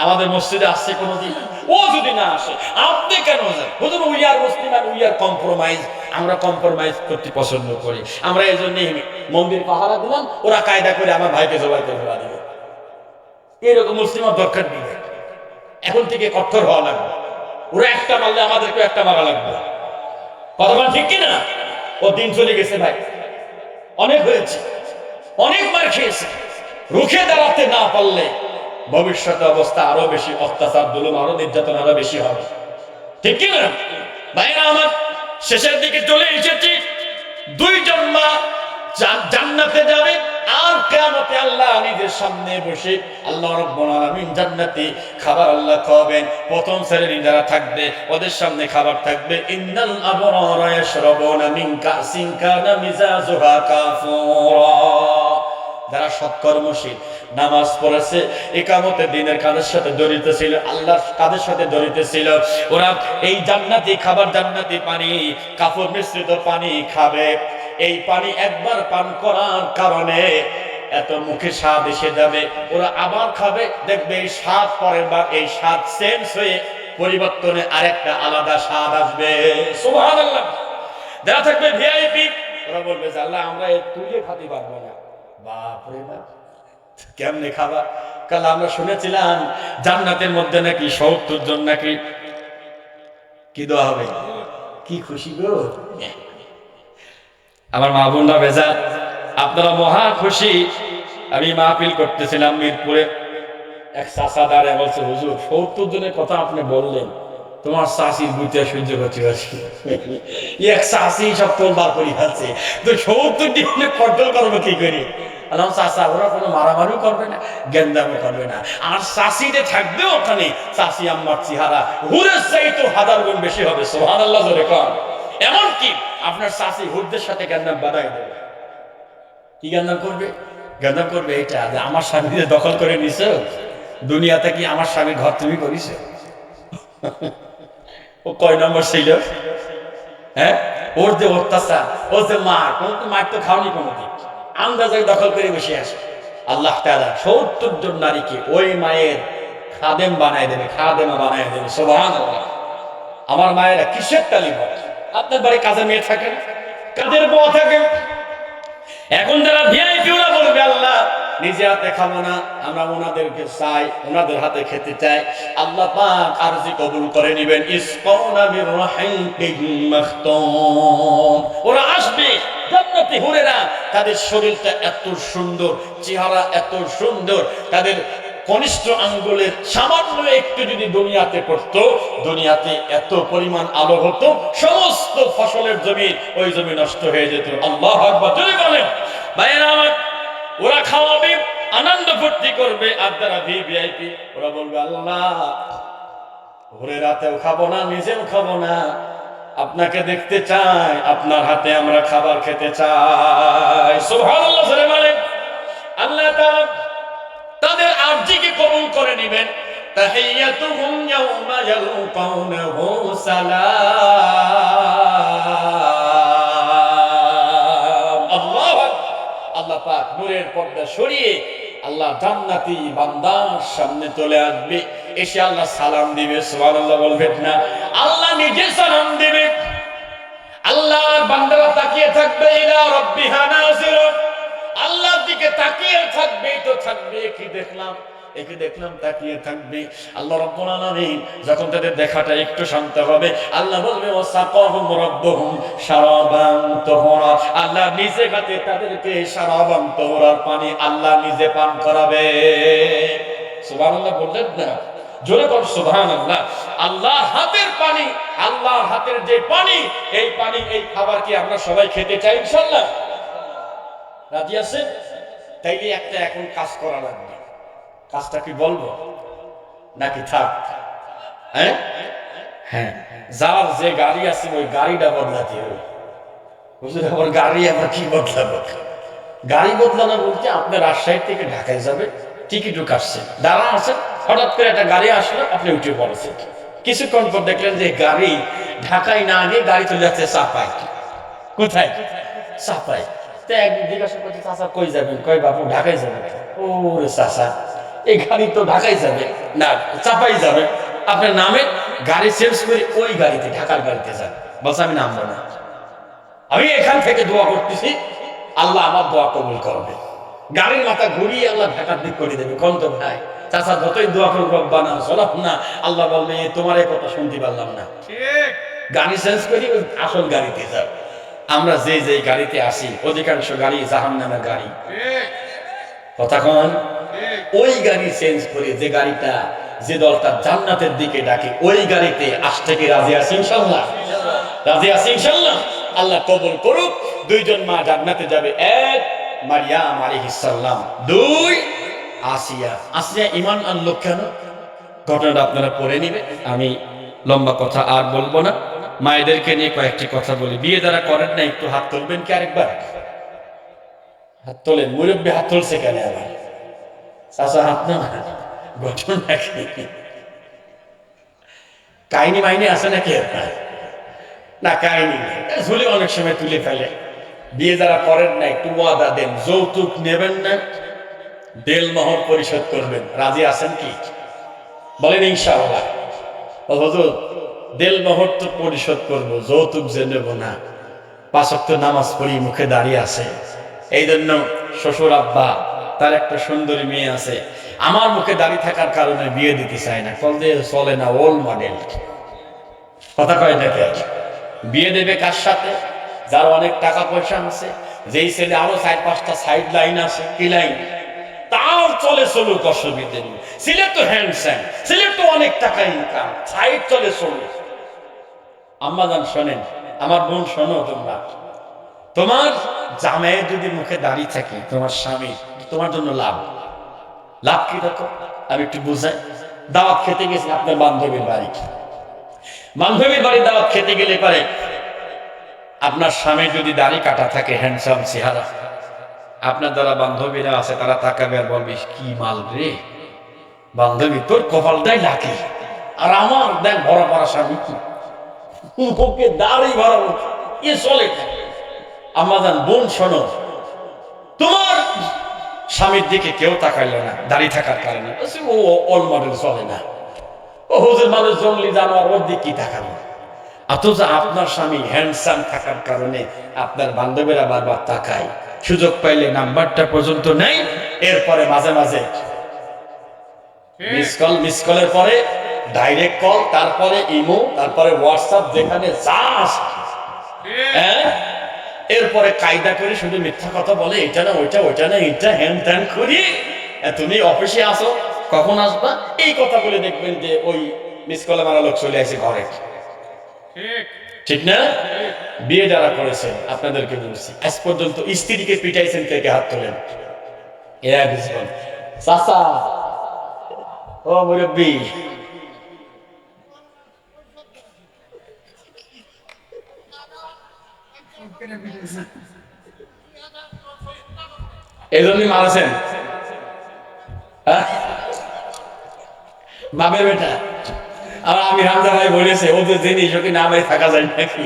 আমাদের মসজিদে আসছে কোনদিন? ও যদি না আসে, আপনি কেন যান? হুজুর উই আর মুসলিম আর উই আর কম্প্রোমাইজ। আমরা কম্প্রোমাইজ করতে পছন্দ করি। আমরা এই জন্য মন্দির পাহারা দিলাম, ওরা কায়দা করে আমার ভাইকে জবাই করে ফেলা দিবে। এরকম মুসলিমের দরকার নেই। এখন থেকে কঠোর হওয়া লাগবে। ওরা একটা মারলে আমাদেরকে একটা মারা লাগবে। কথা ঠিক কিনা? ও দিন চলে গেছে ভাই, অনেক হয়েছে, অনেক মার খেয়েছে। রুখে দাঁড়াতে না পারলে ভবিষ্যতে অবস্থা আরো বেশি, অত্যাচার জুলুম আরো নির্যাতন আরো বেশি হবে। ঠিক কিনা ভাইরা আমার? শেষের দিকে চলে এসেছি। দুইজন মা জান্নাতে যাবে, আর কিয়ামতে আল্লাহ নিজের সামনে বসে আল্লাহ রাব্বুল আলামিন জান্নাতি খাবার আল্লাহ খাওয়াবেন। প্রথম শ্রেণী যারা থাকবে ওদের সামনে খাবার থাকবে, ইন্নাল আবরারা ইয়াশরাবুনা মিন কাসিন কানা মিজাজুহা কাফুরা। যারা সৎকর্মশীল, নামাজ পড়েছে, ইকামতে দিনের কাজের সাথে জড়িত ছিল, আল্লাহর কাজের সাথে জড়িত ছিল, ওরা এই জান্নাতি খাবার, জান্নাতি পানি, কাফুর মিশ্রিত পানি খাবে। এই পানি একবার পান করার কারণে এত মুখে স্বাদ এসে যাবে, ওরা আবার খাবে, দেখবে এই স্বাদ পরের বার এই স্বাদ চেঞ্জ হয়ে পরিবর্তনে আরেকটা আলাদা স্বাদ আসবে। সুবহানাল্লাহ। যারা থাকবে ভিআইপি, ওরা বলবে যে আল্লাহ আমরা তুলে খাতে পারবো না। বাপরে বাপ, কেমনে খাবা? কাল আমরা শুনেছিলাম জান্নাতের মধ্যে নাকি ৭০ জন নাকি কি দেওয়া হবে। কি খুশি গো আমার মা বোনরা, ভেজা আপনারা মহা খুশি। আমি মাহফিল করতেছিলাম মিরপুরে, এক চাচা দাঁড়ায় বলছে, হুজুর ৭০ জনের কথা আপনি বললেন, তোমার চাষির বুঝতে সহ্য করতে পারছি। এক চাষি সব তোলবার করে খাচ্ছে, তো ৭০ দিনে কন্ট্রোল করবো কি করে? আল্লাহ চাষা ওরা কোনো মারামারিও করবে না, গেন্দামও করবে না, আর চাষিতে থাকবে ওখানে চাষি আম্মার চেহারা হুরের চাইতে ১০০০ গুণ বেশি হবে। সুবহানাল্লাহ জোরে কর। এমনকি আপনার চাষি হুরদের সাথে গেন্দাম বাধাই দেবে। কি গেন্দাম করবে? গেন্দাম করবে এটা যে আমার স্বামীকে দখল করে নিছ, দুনিয়াতে কি আমার স্বামীর ঘর তুমি করিস? ও কয় নম্বর ছিল? হ্যাঁ, ওর যে অত্যাচার, ও যে মার, কোন মার তো খাওনি কোনোদিন, আন্দাজে দখল করে বসে আসে। আল্লাহ তাআলা ৭০ জন নারীকে ওই মায়ের খাদেম বানায় দেবে, খাদেমা বানায় দেবে। সুবহানাল্লাহ। আমার মায়েরা কিসের তালিম হয়? আপনার বাড়ি কাজের মেয়ে থাকেন, কাজের বউ থাকেন। এখন যারা ভিআইপি, ওরা বলবে আল্লাহ নিজে হাতে খাবো না, আমরা ওনাদেরকে চাই, ওনাদের হাতে খেতে চাই। আল্লাহ পাক আরজি কবুল করে নেবেন। ইসকাউনা মির রাহিকিম মাখতুম। ওরা আসবে জান্নাতি হুরেরা, তাদের শরীরটা এত সুন্দর, চেহারা এত সুন্দর, তাদের কনিষ্ঠ আঙ্গুলের সামান্য একটু যদি দুনিয়াতে পড়তো, দুনিয়াতে এত পরিমাণ আলো হতো, সমস্ত ফসলের জমি, ওই জমি নষ্ট হয়ে যেত। আল্লাহু আকবার। যদি বলেন ভাইয়েরা আমার, ওরা খাওয়াবে, আনন্দ ফুর্তি করবে, আর যারা ভিআইপি, ওরা বলবে আল্লাহ ঘুরে রাতেও খাবো না, নিজেও খাবো না, আপনাকে দেখতে চাই, আপনার হাতে আমরা খাবার খেতে চাই। সুবহানাল্লাহ। মানে আল্লাহ তাআলা তাদের আরজিকে কবুল করে নেবেন। তাহিয়াতুহুম ইয়াওমা ইয়ালকাউনাহু সালাম। আল্লাহ পাক নূরের পর্দা সরিয়ে আল্লাহ জান্নাতি বান্দার সামনে চলে আসবে, এসে আল্লাহ সালাম দিবে। সুবহানাল্লাহ বলবেন না? আল্লাহ নিজে সালাম দিবে। আল্লাহর বান্দারা তাকিয়ে থাকবে, ইলা রাব্বিহা নাযির, আল্লাহর দিকে তাকিয়ে থাকবে। তো থাকবে, কি দেখলাম, একে দেখলাম, তাকিয়ে থাকবে। আল্লাহ রাব্বুল আলামিন যখন তাদের দেখাটা একটু শান্ত হবে, আল্লাহ বলবে ওয়াসাকাহুম রাব্বুহুম শারাবান তাহুরা, আল্লাহ নিজে হাতে তাদেরকে শারাবান তাহুরার পানি আল্লাহ নিজে পান করাবে। সুবহানাল্লাহ বললেন না? জোরে বল সুবহানাল্লাহ। আল্লাহ হাতের পানি, আল্লাহ হাতের যে পানি, এই পানি, এই খাবার কি আমরা সবাই খেতে চাই ইনশাআল্লাহ? রাজি আছেন? তাইলে একটা এখন কাজ করা লাগবে। কাজটা কি বলবো নাকি থাক? হ্যাঁ হ্যাঁ, যার যে গাড়ি আছে ওই গাড়িটা বদলাতে হবে। বুঝলেন? আমার গাড়ি আবার কি বদলাবো? গাড়ি বদলানো বলতে আপনি রাজশাহী থেকে ঢাকায় যাবে, টিকিটও কাটছেন, দাঁড়া আছেন, হঠাৎ করে একটা গাড়ি আসলো, আপনি উঠে পড়েছেন। কিছুক্ষণ পর দেখলেন যে গাড়ি ঢাকায় না গিয়ে গাড়ি চলে যাচ্ছে চাপায়। কোথায়? চাপায়। তো একদিন জিজ্ঞাসা করছে, চাচা কই যাবেন? কয় বাপু ঢাকায় যাবেন। ওরে চাচা, এই গাড়ি তো ঢাকায় যাবে না, চাপাই যাবে। আপনার নামে গাড়ি চেঞ্জ করে ওই গাড়িতে, ঢাকার গাড়িতে যান। বলছে আমি নামবো না, আমি এখান থেকে দোয়া করতেছি, আল্লাহ আমার দোয়া কবুল করবে। গাড়ির মাথা ঘুরিয়ে আল্লাহ ঢাকার দিক করে দেবে। কোন তো ভাই চাচা যতই দোয়া করুক রব্বানা সলাপ না, আল্লাহ বলবে তোমার এই কথা শুনতে পারলাম না, গাড়ি চেঞ্জ করি ওই আসল গাড়িতে যাও। আমরা যে যে গাড়িতে আসি অধিকাংশ গাড়ি জাহান্নামের গাড়ি, কথা কন। ওই গাড়ি চেঞ্জ করে যে গাড়িটা, যে দলটা জান্নাতের দিকে ডাকে, ওই গাড়িতে আসতে কি রাজি আছি ইনশাআল্লাহ? রাজি আছি ইনশাআল্লাহ? আল্লাহ কবুল করুক। দুইজন মা জান্নাতে যাবে, এক মারিয়াম আলাইহিস সালাম, দুই আসিয়া। আসিয়া ঈমান আনলো কেন? ঘটনাটা আপনারা পড়ে নিবে, আমি লম্বা কথা আর বলবো না। মায়েদেরকে নিয়ে কয়েকটি কথা বলি। বিয়ে যারা করেন না একটু হাত তুলবেন কি আরেকবার? হাত তোলেন। মুরব্বী হাত তুলছে কেন আবার? চাচা হাত না, ঘটনা কি? কাহিনী মাইনি আছে নাকি? না কাহিনী নেই, ঝুলে অনেক সময় তুলে ফেলে। বিয়ে যারা করেন না একটু ওয়াদা দেন, যৌতুক নেবেন না, দেলমোহর পরিশোধ করবেন। রাজি আছেন কি? বলেন ইনশাআল্লাহ। হুজুর দেলমোহর তো পরিশোধ করবো, যৌতুক যে নেব না। 5 ওয়াক্ত নামাজ পড়ি, মুখে দাঁড়িয়ে আছে, এই জন্য শ্বশুর আব্বা তার একটা সুন্দরী মেয়ে আছে, আমার মুখে দাঁড়িয়ে থাকার কারণে বিয়ে দিতে চায় না। কল দিয়ে চলে না, ওল্ড মডেল। কথা কয় না কে? বিয়ে দেবে কার সাথে? যার অনেক টাকা পয়সা আছে, যেই ছেলে আরো 4-5টা সাইড লাইন আছে, কি লাইন, তাও চলে চলুক, অসুবিধে নেই। ছেলে তো হ্যান্ডসাম, ছেলে তো অনেক টাকা ইনকাম, সাইড চলে চলুক। আম্মা জান শোনেন, আমার বোন শোনো, তোমরা তোমার জামাইয়ের যদি মুখে দাঁড়িয়ে থাকে, তোমার স্বামী, তোমার জন্য লাভ। লাভ কি দেখো, আমি একটু বুঝাই। দাওয়াত খেতে গেছে আপনার বান্ধবীর বাড়ি, বান্ধবীর বাড়ি দাওয়াত খেতে গেলে পারে আপনার স্বামী যদি দাড়ি কাটা থাকে, হ্যান্ডসাম চেহারা, আপনার যারা বান্ধবীরা আছে তারা তাকাবে আর বলবে কি মাল রে বান্ধবী, তোর কপালটাই লাকি। আর আমার দেখ ভরা ভরা স্বামী, মুখে দাড়ি ভরা, এ চলে। আমাদের বোন শোনো, তোমার স্বামীর দিকে কেউ তাকাইল না দাঁড়িয়ে থাকার কারণে, ও ওল্ড মডেল চলে না, ও হুজুর মানুষ জঙ্গলি জানোয়ার, ওর দিক কি তাকাবো। অথচ আপনার স্বামী হ্যান্ডসাম থাকার কারণে আপনার বান্ধবীরা বারবার তাকায়, সুযোগ পাইলে নাম্বারটা পর্যন্ত নেই, এরপরে মাঝে মাঝে মিস কলের পরে ডাইরেক্ট কল, তারপরে ইমো, তারপরে হোয়াটসঅ্যাপ, যেখানে যাস এরপরে কায়দা করে শুধু মিথ্যা কথা বলে, এটা না ওইটা, ওইটা না এটা, হ্যান ত্যান করি, তুমি অফিসে আসো, কখন আসবা, এই কথা বলে দেখবেন যে ওই মিস কলে মারা লোক চলে আসে ঘরে। ঠিক না? বিয়ে যারা করেছেন আপনাদেরকে বলছি, আজ পর্যন্ত স্ত্রীকে পিটাইছেন, থেকে হাত তোলেন। চাচা, ও মুরব্বী, এই জন্যই মারাছেন বাপের বেটা। আর আমি হামজা ভাই বলেছে, ওদের জিনিস ওকে নামে থাকা যায় নাকি?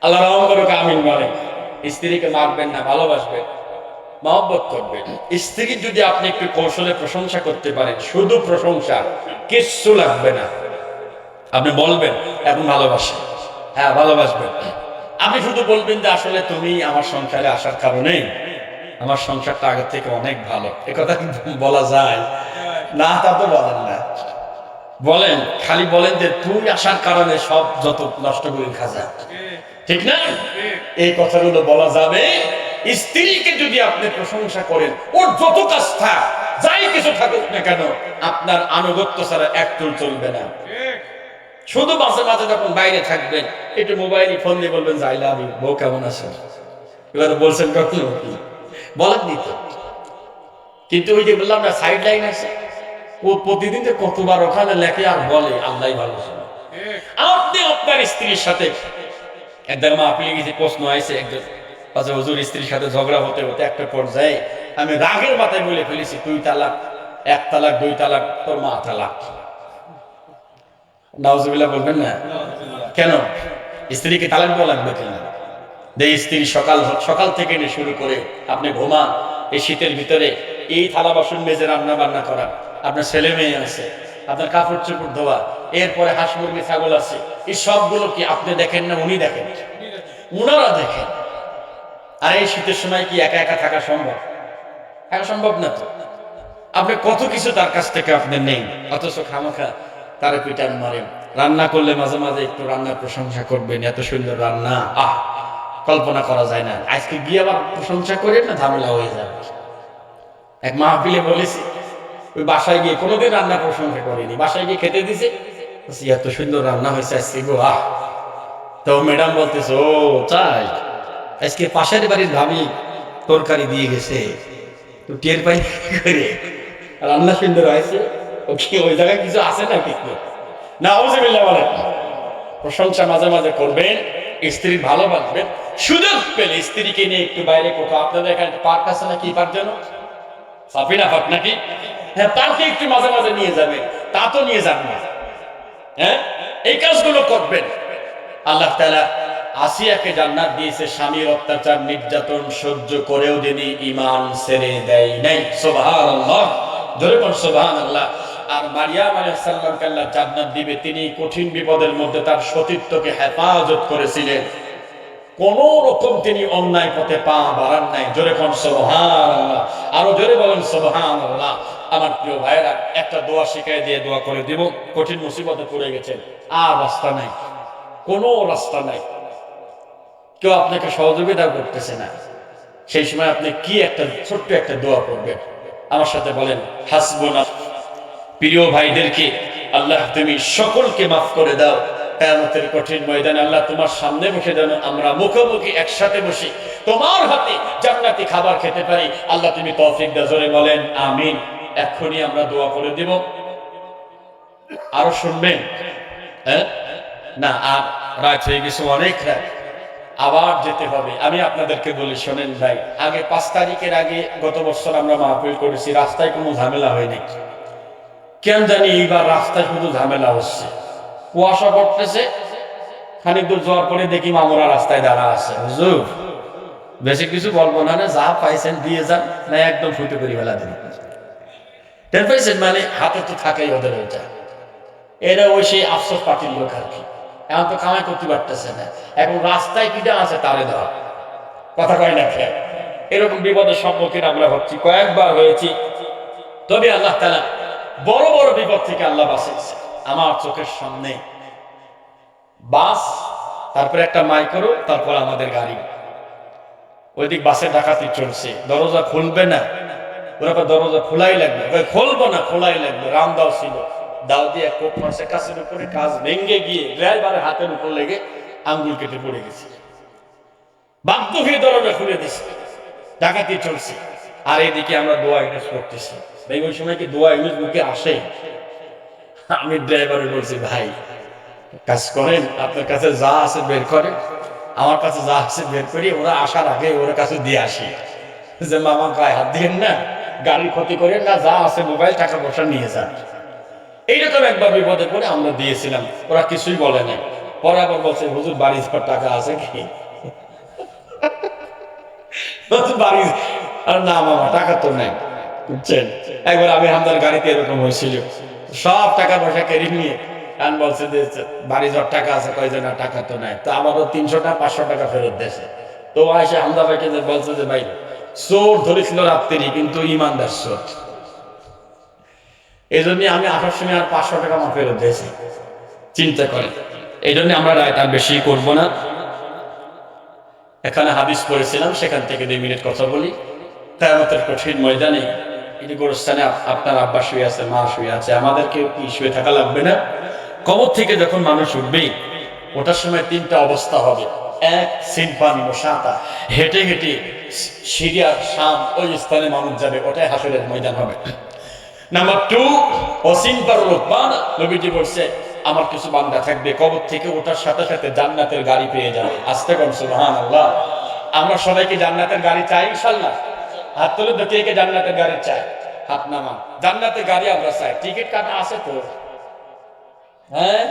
আল্লাহ রহম করুক, আমিন বলেন। স্ত্রীকে মারবেন না, ভালোবাসবেন, মহব্বত করবেন। স্ত্রী যদি আপনি একটু কৌশলে প্রশংসা করতে পারেন, শুধু প্রশংসা, কিচ্ছু লাগবে না, আপনি বলবেন এখন ভালোবাসেন, হ্যাঁ ভালোবাসবেন। আপনি শুধু বলবেন যে আসলে তুমি আমার সংসারে আসার কারণে আমার সংসারটা আগের থেকে অনেক ভালো। এ কথা কিন্তু বলা যায় না? তা তো বলেন না, বলেন, খালি বলেন যে তুই আসার কারণে সব যত নষ্ট করে খাজা, ঠিক না? এই কথাগুলো বলা যাবে। স্ত্রীকে যদি আপনি প্রশংসা করেন, ওর যত কাজ থাক, যাই কিছু থাকুক না কেন, আপনার আনুগত্য ছাড়া এক চুল চলবে না। শুধু মাঝে মাঝে যখন বাইরে থাকবেন, একটু মোবাইলে ফোন দিয়ে বলবেন যে আই লাভ ইউ, বউ কেমন আছে? এবার বলছেন কখনো? বলেননি তো। কিন্তু ওই যে বললাম না, সাইড লাইন আছে, ও প্রতিদিন যে কতবার ওখানে লেখে আর বলে, আল্লাহ ভালো। আপনি আপনার স্ত্রীর সাথে একদম আপনি কিছু প্রশ্ন আছে, একজন আচ্ছা হুজুর, স্ত্রীর সাথে ঝগড়া হতে হতে একটা পর্যায়ে আমি রাগের মাথায় বলে ফেলেছি, 2 তালাক, 1 তালাক, 2 তালাক, তোর মা তালাক। নাউজুবিল্লাহ বলবেন না? কেন? স্ত্রীকে তালাক দেওয়া লাগবে কেন? যে স্ত্রী সকাল সকাল থেকে নিয়ে শুরু করে আপনি ঘুমান, এই শীতের ভিতরে এই থালা বাসন মেজে রান্না বান্না করা, আপনার ছেলে মেয়ে আছে, আপনার কাপড় চোপড় ধোয়া, এরপরে হাঁস মুরগি ছাগল আছে, এই সবগুলো কি আপনি দেখেন না উনি দেখেন? উনারা দেখেন। আর এই শীতের সময় কি একা একা থাকা সম্ভব? থাকা সম্ভব না তো। আপনি কত কিছু তার কাছ থেকে আপনি নেই, অথচ খামাখা তার পিটান মারেন। রান্না করলে মাঝে মাঝে একটু রান্নার প্রশংসা করবেন, এত সুন্দর রান্না, আহ, কল্পনা করা যায় না। আজকে গিয়ে আবার প্রশংসা করে না ঝামেলা হয়ে যাবে। এক মাহফিলে বলেছি, ওই বাসায় গিয়ে কোনোদিন রান্না প্রশংসা করেনি, বাসায় গিয়ে খেতে দিছে, এত সুন্দর রান্না হয়েছে আজকে গো, আহ। তো ম্যাডাম বলতেছে, ও তাই, আজকে পাশের বাড়ির ভাবি তরকারি দিয়ে গেছে, তো টের পাই করে রান্না সুন্দর হয়েছে। ও কি ওই জায়গায় কিছু আছে না? কিছু না, আউযুবিল্লাহ বলেন। প্রশংসা মাঝে মাঝে করবেন, স্ত্রী ভালোবাসবেন। সুযোগ পেলে স্ত্রীকে নিয়ে একটু বাইরে কোথাও, আপনাদের এখানে পার্ক আছে না, কি পার্ক যেন, সাফিনা পার্ক নাকি? হ্যাঁ, পার্কে একটু মাঝে মাঝে নিয়ে যাবেন, তা তো নিয়ে যান না। হ্যাঁ, এই কাজগুলো করবেন। আল্লাহ তাআলা আসিয়াকে জান্নাত দিয়েছে, স্বামীর অত্যাচার নির্যাতন সহ্য করেও তিনি ঈমান ছেড়ে দেয় নাই। সুবহানাল্লাহ, জোরে বল সুবহানাল্লাহ। আর মারিয়াম আলাইহিস সালামকে আল্লাহ জান্নাত দিবে, তিনি কঠিন বিপদের মধ্যে তার সতীত্বকে হেফাজত করেছিলেন। কোন রকম তিনি অন্যায় পথে পা বাড়ান নাই। জোরে বল সুবহানাল্লাহ, আরো জোরে বলেন সুবহানাল্লাহ। আমার প্রিয় ভাইরা, একটা দোয়া শিখাই দিয়ে দোয়া করে দিব। কঠিন মুসিবতে পড়ে গেছেন, আর রাস্তা নাই, কোনো রাস্তা নাই, কেউ আপনাকে সহযোগিতা করতেছে না, সেই সময় আপনি কি একটা ছোট্ট একটা দোয়া করবেন। আমার সাথে বলেন, হাসবুনা। প্রিয় ভাইদেরকে আল্লাহ তুমি সকলকে মাফ করে দাও। কিয়ামতের কঠিন ময়দানে আল্লাহ তোমার সামনে বসে যেন আমরা মুখোমুখি একসাথে বসি, তোমার হাতে জান্নাতি খাবার খেতে পারি। আল্লাহ তুমি তৌফিক দাও। জোরে বলেন আমিন। এখনই আমরা দোয়া করে দিব। আরো শুনবেন? হ্যাঁ, না, আর রাত হয়ে গেছে, অনেক রাত, আবার যেতে হবে। আমি আপনাদেরকে বলি, শোনেন ভাই, আগে 5 তারিখের আগে গত বছর আমরা মাহফিল করেছি, রাস্তায় কোনো ঝামেলা হয়নি। কেন জানি এইবার রাস্তায় শুধু ঝামেলা হচ্ছে। কুয়াশা পড়তেছে, খানিক দূর যাওয়ার পরে দেখি মামুরা রাস্তায় দাঁড়া আছে। হুজুর, বেশি কিছু বলবো না, যা পাইছেন দিয়ে যান, না একদম ফুটে করে ফেলা দিন। টের পাইছেন? মানে হাতে তো থাকেই ওদের ওইটা। এরা ওই সেই আফসোস পার্টির লোক আর কি। এখন তো কামাই করতে পারতেছে না, এখন রাস্তায় কিটা আছে তারে দেওয়া, কথা কয় না খেয়ে। এরকম বিপদের সম্মুখীন আমরা হচ্ছি, কয়েকবার হয়েছি। তবে আল্লাহ তাআলা বড় বড় বিপদ থেকে আল্লাহ বাঁচিয়েছে। আমার চোখের সামনে বাস, তারপরে একটা মাইক্রো, তারপর আমাদের গাড়ি। ওইদিক বাসে ডাকাতি চলছে, দরজা খুলবে না, ওরা দরজা খোলাই লাগবে, খুলবো না, খোলাই লাগবে। রামদাও ছিল, দাও দিয়ে কোপ মারছে কাছের উপরে, কাজ ভেঙে গিয়ে ড্রাইভারের হাতের উপর লেগে আঙ্গুল কেটে পড়ে গেছে। বাধ্য হয়ে দরজা খুলে দিছে, ডাকাতি চলছে। আর এদিকে আমরা দোয়া ইউজ করতেছি। ভাই, ওই সময় কি দোয়া ইউজ মুখে আসে? আমি ড্রাইভারে বলছি, ভাই কাজ করেন, আপনার কাছে যা আছে বের করেন, আমার কাছে যা আছে বের করি, ওরা আসার আগে ওর কাছে দিয়ে আসি, যে মামা গায়ে হাত দিয়েন না, গাড়ি ক্ষতি করেন না, যা আছে মোবাইল টাকা পয়সা নিয়ে যান। এইরকম একবার বিপদে পড়ে আমরা দিয়েছিলাম, ওরা কিছুই বলে না। পরে আবার বলছে, হুজুর বাড়ি যাওয়ার টাকা আছে কি? বাড়ি, আর না মামা টাকা তো নাই, বুঝছেন। একবার আমি আমাদের গাড়িতে এরকম হয়েছিল, সব টাকা পয়সা কেড়ে নিয়ে কান বলছে যে বাড়ি যাওয়ার টাকা আছে, কয়জন টাকা তো নাই। তো আমারও 300 টাকা 500 টাকা ফেরত দিয়েছে। তো এসে হামদা ভাইকে বলছে যে ভাই, চোর ধরেছিল রাত্রি, কিন্তু ইমানদার চোর। এই জন্য আমি আসার সময় আর 500 টাকা আমার ফেরত দিয়েছি। চিন্তা করে, এই জন্য আমরা রায় আর বেশি করব না। এখানে হাদিস পড়েছিলাম, সেখান থেকে 2 মিনিট কথা বলি। কিয়ামতের কঠিন ময়দানে এই গোরস্থানে আপনার আব্বা শুয়ে আছে, মা শুয়ে আছে, আমাদেরকে কি শুয়ে থাকা লাগবে না? কবর থেকে যখন মানুষ উঠবে, ওটার সময় 3টা অবস্থা হবে। 1, সিনফান মুশাতা, হেঁটে হেঁটে সিরিয়ার শাম ওই স্থানে মানুষ যাবে, ওটাই হাসরের ময়দান হবে। নাম্বার 2, অসিনফার রুকবান, নবীজি বলছে আমার কিছু বান্দা থাকবে, কবর থেকে ওঠার সাথে সাথে জান্নাতের গাড়ি পেয়ে যাবে। আস্তে কোন সুবহানাল্লাহ। আমরা সবাইকে জান্নাতের গাড়ি চাই ইনশাআল্লাহ? হাত তুলে তো, কে কে জান্নাতের গাড়ি চাই? হাত নামা। জান্নাতের গাড়ি আমরা চাই। টিকিট কাটা আছে তো? হ্যাঁ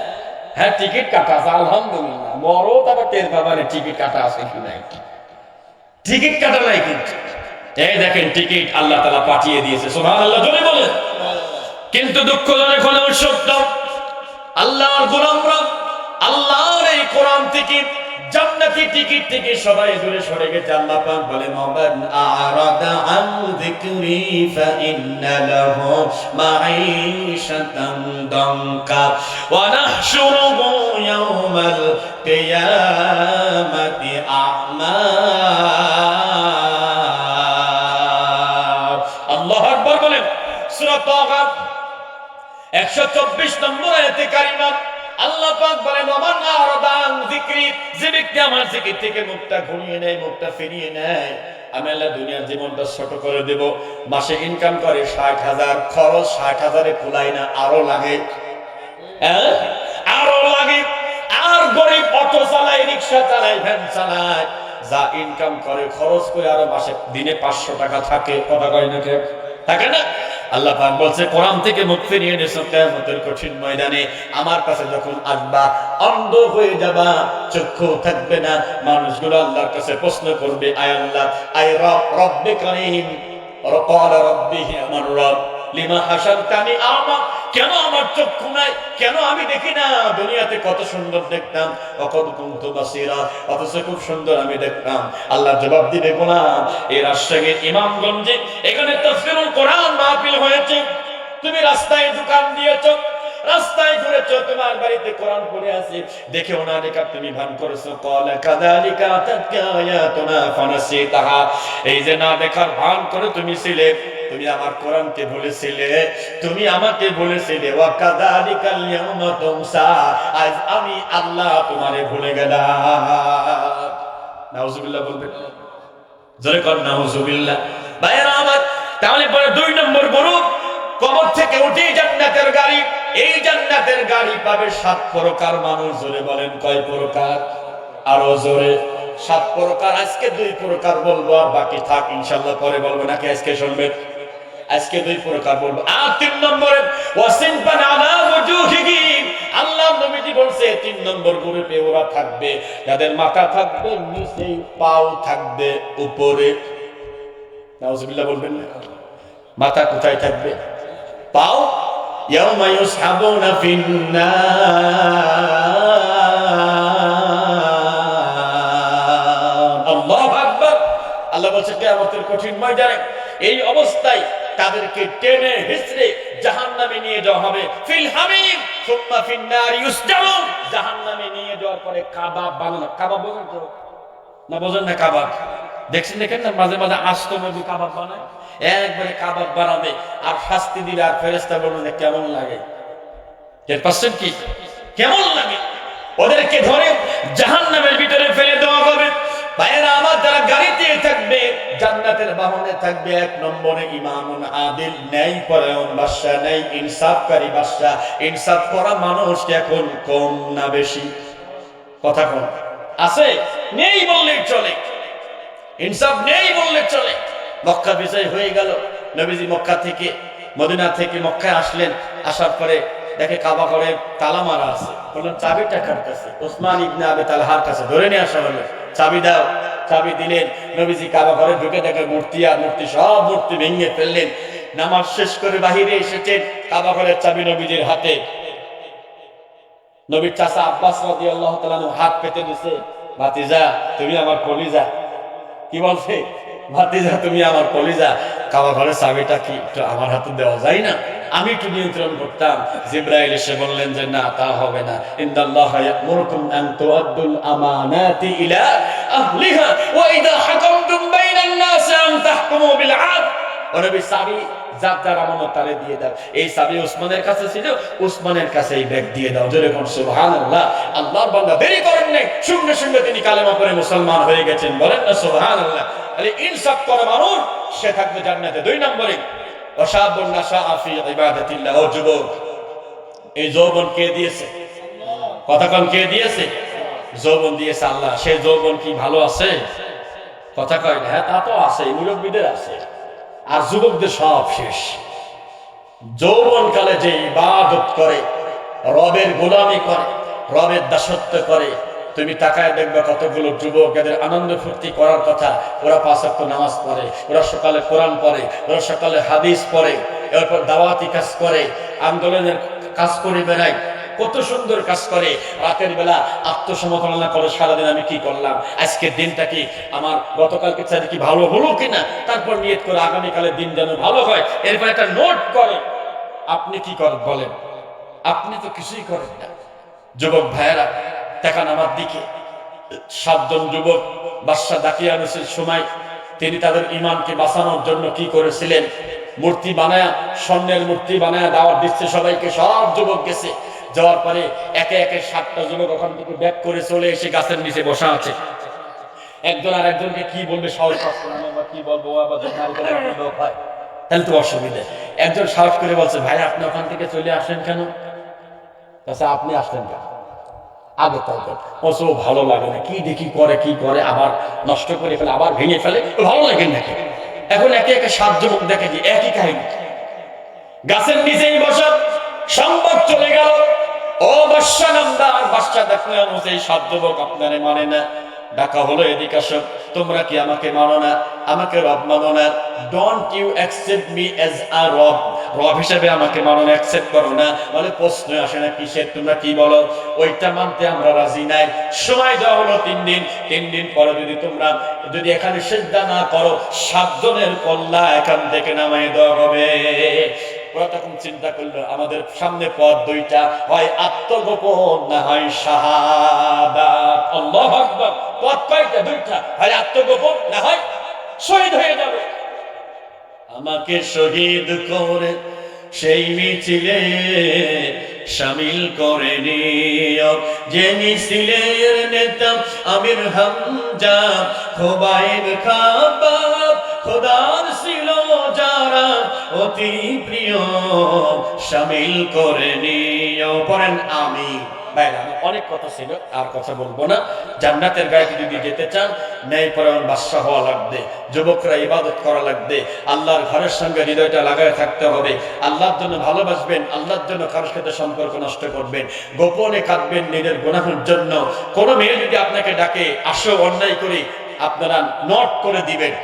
হ্যাঁ, টিকিট কাটা আছে আলহামদুলিল্লাহ। মরো তবে টের পাবারে টিকিট কাটা আছে কি নাই। টিকিট কাটা নাই কিন্তু, এই দেখেন টিকিট আল্লাহ তাআলা পাঠিয়ে দিয়েছে, সুবহানাল্লাহ জোরে বলেন। কিন্তু দুঃখজনক হলেও সত্য, আল্লাহর গোলামরা আল্লাহর এই কোরআন থেকে, জান্নাতি টিকিট থেকে সবাই দূরে সরে গেছে। আল্লাহ পাক বলেন, মান আরাদা আন যিকরি ফাইন্না লাহু মাঈশাতান দানকা ওয়া নাহশুরুহু ইয়াওমাল কিয়ামাতি আ'মা। আল্লাহু আকবার বলেন। সূরা তাহা 124 নম্বর আয়াতে কারিমা আল্লাহ পাক বলেন, ওমান আরাদা আন যিকরি, যে ব্যক্তি আমার জিকির থেকে মুখটা ঘুরিয়ে নেয়, মুখটা ফিরিয়ে নেয়, আমি আল্লাহ দুনিয়ার জীবনটা ছোট করে দেব। মাসে ইনকাম করে 60,000, খরচ 60,000-এ কুলায় না, আরো লাগে, আরো লাগে। আর গরিব অটো চালায়, রিকশা চালায়, ভ্যান চালায়, যা ইনকাম করে খরচ করে আরো মাসে দিনে 500 টাকা থাকে। কথা কয় না কে? থাকে না? আল্লাহ পাক বলছে, কোরআন থেকে মুখ ফিরিয়ে নিছো, কিয়ামতের কঠিন ময়দানে আমার কাছে যখন আসবা, অন্ধ হয়ে যাবা, চক্ষু থাকবে না। মানুষগুলো আল্লাহর কাছে প্রশ্ন করবে, আয় আল্লাহ, আয় রব, রব্বে কারীম, ক্বালা রাব্বিহি আমার রব, লিমা হাশারতানি আমা, কেন আমার চক্ষু নাই, কেন আমি দেখি না? দুনিয়াতে কত সুন্দর দেখতাম, ওয়াকাদ কুনতু বাসীরা, অথচ খুব সুন্দর আমি দেখতাম। আল্লাহ জবাব দিবে, গোলাম, এই রাজশাহীর ইমামগঞ্জে এখানে তাফসীরুল কোরআন মাহফিল হয়েছে, তুমি রাস্তায় দোকান দিয়েছো, রাস্তায় ঘুরেছো, তোমার বাড়িতে কোরআন পড়ে আছে, দেখে ওনা দেখা তুমি ভান করেছো। ক্বালা কাযালিকা আতাতকা আয়াতুনা ফানাসিতাহা, এই যে না দেখার ভান করে তুমি ছিলে, তুমি আমার কোরআনকে ভুলেছিলে, তুমি আমাকে ভুলেছিলে। ওয়া কাযালিকাল ইয়াউমা তুনসা, আজ আমি আল্লাহ তোমারে ভুলে গেলাম। নাউজুবিল্লাহ বলবেন, জোরে কর নাউজুবিল্লাহ। ভাইরা আমার, তাহলে পরে 2 নম্বর গ্রুপ, কবর থেকে উঠে জান্নাতের গাড়ি। এই জান্নাতের গাড়ি পাবে 7 প্রকার মানুষ। জোরে বলেন, কয় প্রকার? আরো জোরে। 7 প্রকার। আজকে 2 প্রকার বলবো, আর বাকি থাক ইনশাআল্লাহ পরে বলবো, নাকি আজকে শুনবেন? আজকে 2 প্রকার বলবো। আর 3 নম্বরে, ওয়াসিনফান আলা ওয়াজুহিহিম, আল্লাহ নবীজি বলছে 3 নম্বর গ্রুপে ওরা থাকবে, যাদের মাথা থাকবে নিচে, পাও থাকবে উপরে। নাউজুবিল্লাহ বলবেন না? মাথা কোথায় থাকবে? পাও। ইয়াউমা ইউসহাবুনা ফিন্নার। আল্লাহু আকবার। আল্লাহ বলছে, কিয়ামতের কঠিন ময়দানে এই অবস্থায় তাদেরকে টেনে হিচড়ে জাহান্নামে নিয়ে যাওয়া হবে। ফিল হামিম সুম্মা ফিন্নার ইউসজারুন, জাহান্নামে নিয়ে যাওয়ার পরে কাবাব বানানো। কাবাব বোঝেন তো না? বোঝেন না কাবাব? দেখছেন, দেখেন না, মাঝে মাঝে আস্ত নবী কাবাব বানায়, একবারে কাবাব বানাবে আর শাস্তি দিবে, আর ফেরেশতা বলবে কেমন লাগে? এর পার্সেন্ট কি কেমন লাগে? ওদেরকে ধরে জাহান্নামের ভিতরে ফেলে দেওয়া হবে। ভাইয়েরা আমার, যারা গাড়িতে থাকবে, জান্নাতের বাহনে থাকবে, 1 নম্বরে ইমামুন আদিল, ন্যায় পরায়ণ বাদশা, ন্যায় ইনসাফকারী বাদশা। ইনসাফ করা মানুষ এখন কম না বেশি? কথা কম আছে? নেই বললেই চলে, ইনসাফ নেই বললে চলে। মক্কা বিজয় হয়ে গেল, নবীজি মক্কা থেকে, মদিনা থেকে মক্কায় আসলেন। আসার পরে দেখে কাবা ঘরে তালা মারা আছে। বললেন, চাবিটা কার কাছে? ওসমান ইবনে আবি তালহার কাছে। ধরে নিয়ে আসা হলো, চাবি দাও। চাবি দিলেন। নবীজি কাবা ঘরে ঢুকে দেখে মূর্তি, আর মূর্তি, সব মূর্তি ভেঙে ফেললেন। নামাজ শেষ করে বাহিরে এসেছেন, কাবা ঘরের চাবি নবীজির হাতে। নবীর চাচা আব্বাস রাদিয়াল্লাহু তাআলা হাত পেতে দিছে, ভাতিজা তুমি আমার কলিজা। কি বলছে? ভাতিজা তুমি আমার কলিজা, কাবা ঘরের চাবিটা কি একটু আমার হাতে দেওয়া যায় না? আমি একটু নিয়ন্ত্রণ করতাম। জিবরাইল এসে বললেন যে না, তা হবে না। ইন্নাল্লাহা ইয়া'মুরুকুম আন তুআদ্দুল আমানাতি ইলা আহলিহা ওয়া ইযা হাকামতুম বাইনান নাসি আন তাহকুমু বিল আদল। ও নবী, চাবি যার যার আমানত তারে দিয়ে দাও। এই চাবি ওসমানের কাছে ছিল, ওসমানের কাছে এই ব্যাগ দিয়ে দাও। জোরে কোন সুবহানাল্লাহ। আল্লাহর বান্দা দেরি করেন নাই, সঙ্গে সঙ্গে তিনি কালেমা পড়ে মুসলমান হয়ে গেছেন। বলেন না সুবহানাল্লাহ। তাহলে ইনসাফ করা মানুষ, সে থাকবে জান্নাতে। 2 নম্বরে, ওয়াশাবুন নাশাআ ফি ইবাদাতিল্লাহ, ও যুবক, এই যৌবন কে দিয়েছে? কথা কোন কে দিয়েছে? যৌবন দিয়েছে আল্লাহ। সেই যৌবন কি ভালো আছে? কথা কয় না? হ্যাঁ, তা তো আছে, মুরব্বীদের আছে, আর যুবকদের সব শেষ। যৌবনকালে যে ইবাদত করে, রবের গোলামি করে, রবের দাসত্ব করে, তুমি তাকায় দেখবে কতগুলো যুবক এদের আনন্দ ফুর্তি করার কথা, ওরা 5 ওয়াক্ত নামাজ পড়ে, ওরা সকালে কোরআন পড়ে, ওরা সকালে হাদিস পড়ে, এরপর দাওয়াতি কাজ করে, আন্দোলনের কাজ করে বেড়ায়, কত সুন্দর কাজ করে। রাতের বেলা আত্মসমর্পণ করে সারাদিন আমি কি করলাম, আজকের দিনটা কি আমার গতকালকে চাইতে কি ভালো হলো কিনা, তারপর নিয়ত করে আগামীকালের দিন যেন ভালো হয়, এরপর একটা নোট করে। আপনি কি করেন বলেন? আপনি তো কিছুই করেন না। যুবক ভাইয়েরা তাকান আমার দিকে। 7 জন যুবক বাদশাহ দাকিয়ানুসের সময় তিনি তাদের ইমানকে বাঁচানোর জন্য কি করেছিলেন? মূর্তি বানায়া, স্বর্ণের মূর্তি বানায়া দাওয়াত দিচ্ছে সবাইকে। সব যুবক গেছে, যাওয়ার পরে একে একে 7টা যুবক ওখান থেকে ব্যাক করে চলে এসে গাছের নিচে বসা আছে। একজন আর একজনকে কি বলবে সাহস পাচ্ছে না, বা কি বলবো, আবার লোক হয় তাহলে তো অসুবিধা। একজন সাহস করে বলছে, ভাই আপনি ওখান থেকে চলে আসেন কেন? আচ্ছা, আপনি আসলেন কেন? আগে তাই অত ভালো লাগে না, কি দেখি করে কি করে, আবার নষ্ট করে ফেলে, আবার ভেঙে ফেলে, ভালো লাগে নাকি? এখন একে একে 7 যুবক দেখে যে একই কাহিনী, গাছের নিচেই বসা। সংবাদ চলে গেল, ও বাদশা নামদার, বাদশা দেখলেন এই 7 যুবক আপনারে মানে না। ডাকা হলো, এদিকে আসো, তোমরা কি আমাকে মানো না? আমাকে রব মানো না? Don't you accept me as a রব? রব হিসেবে আমাকে মানো না, অ্যাকসেপ্ট করো না? বলে প্রশ্ন আসে না, কিসের, তোমরা কি বলো? ওইটা মানতে আমরা রাজি নাই। সময় দেওয়া হলো 3 দিন। 3 দিন পরে যদি এখানে সিজদা না করো, 7 জনের কল্লা এখান থেকে নামাই দেওয়া হবে। ওরা তখন চিন্তা করলো, আমাদের সামনে পথ 2টা, হয় আত্মগোপন না হয় শাহাদাত। আল্লাহু আকবার। পথ কয়টা? 2টা, হয় আত্মগোপন না হয় শহীদ হয়ে যাবে। আমাকে শহীদ করে সেই মিছিলে শামিল করে নিও, যে মিছিলের নেতা আমির হামজা, খোবাইব খাবাব, খোদার ছিল যারা অতি প্রিয়, শামিল করে নিও। পড়েন আমিন। বাইরে অনেক কথা ছিল, আর কথা বলবো না। জান্নাতের গায়ে যদি যেতে চান, ন্যায় পরায়ণ বাদশা হওয়া লাগবে, যুবকরা ইবাদত করা লাগবে, আল্লাহর ঘরের সঙ্গে হৃদয়টা লাগায় থাকতে হবে, আল্লাহর জন্য ভালোবাসবেন, আল্লাহর জন্য কারোর সাথে সম্পর্ক নষ্ট করবেন, গোপনে কাঁদবেন নিজের গুনাহের জন্য। কোনো মেয়ে যদি আপনাকে ডাকে, আসো অন্যায় করি, আপনারা নোট করে দিবেন,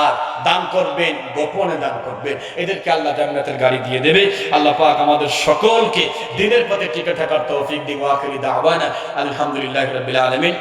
আর দান করবেন, গোপনে দান করবেন, এদেরকে আল্লাহ জান্নাতের গাড়ি দিয়ে দেবে। আল্লাহ পাক আমাদের সকলকে দ্বীনের পথে টিকে থাকার তৌফিক দিন। ওয়া আখিরি দাওয়ানা আলহামদুলিল্লাহি রাব্বিল আলামিন।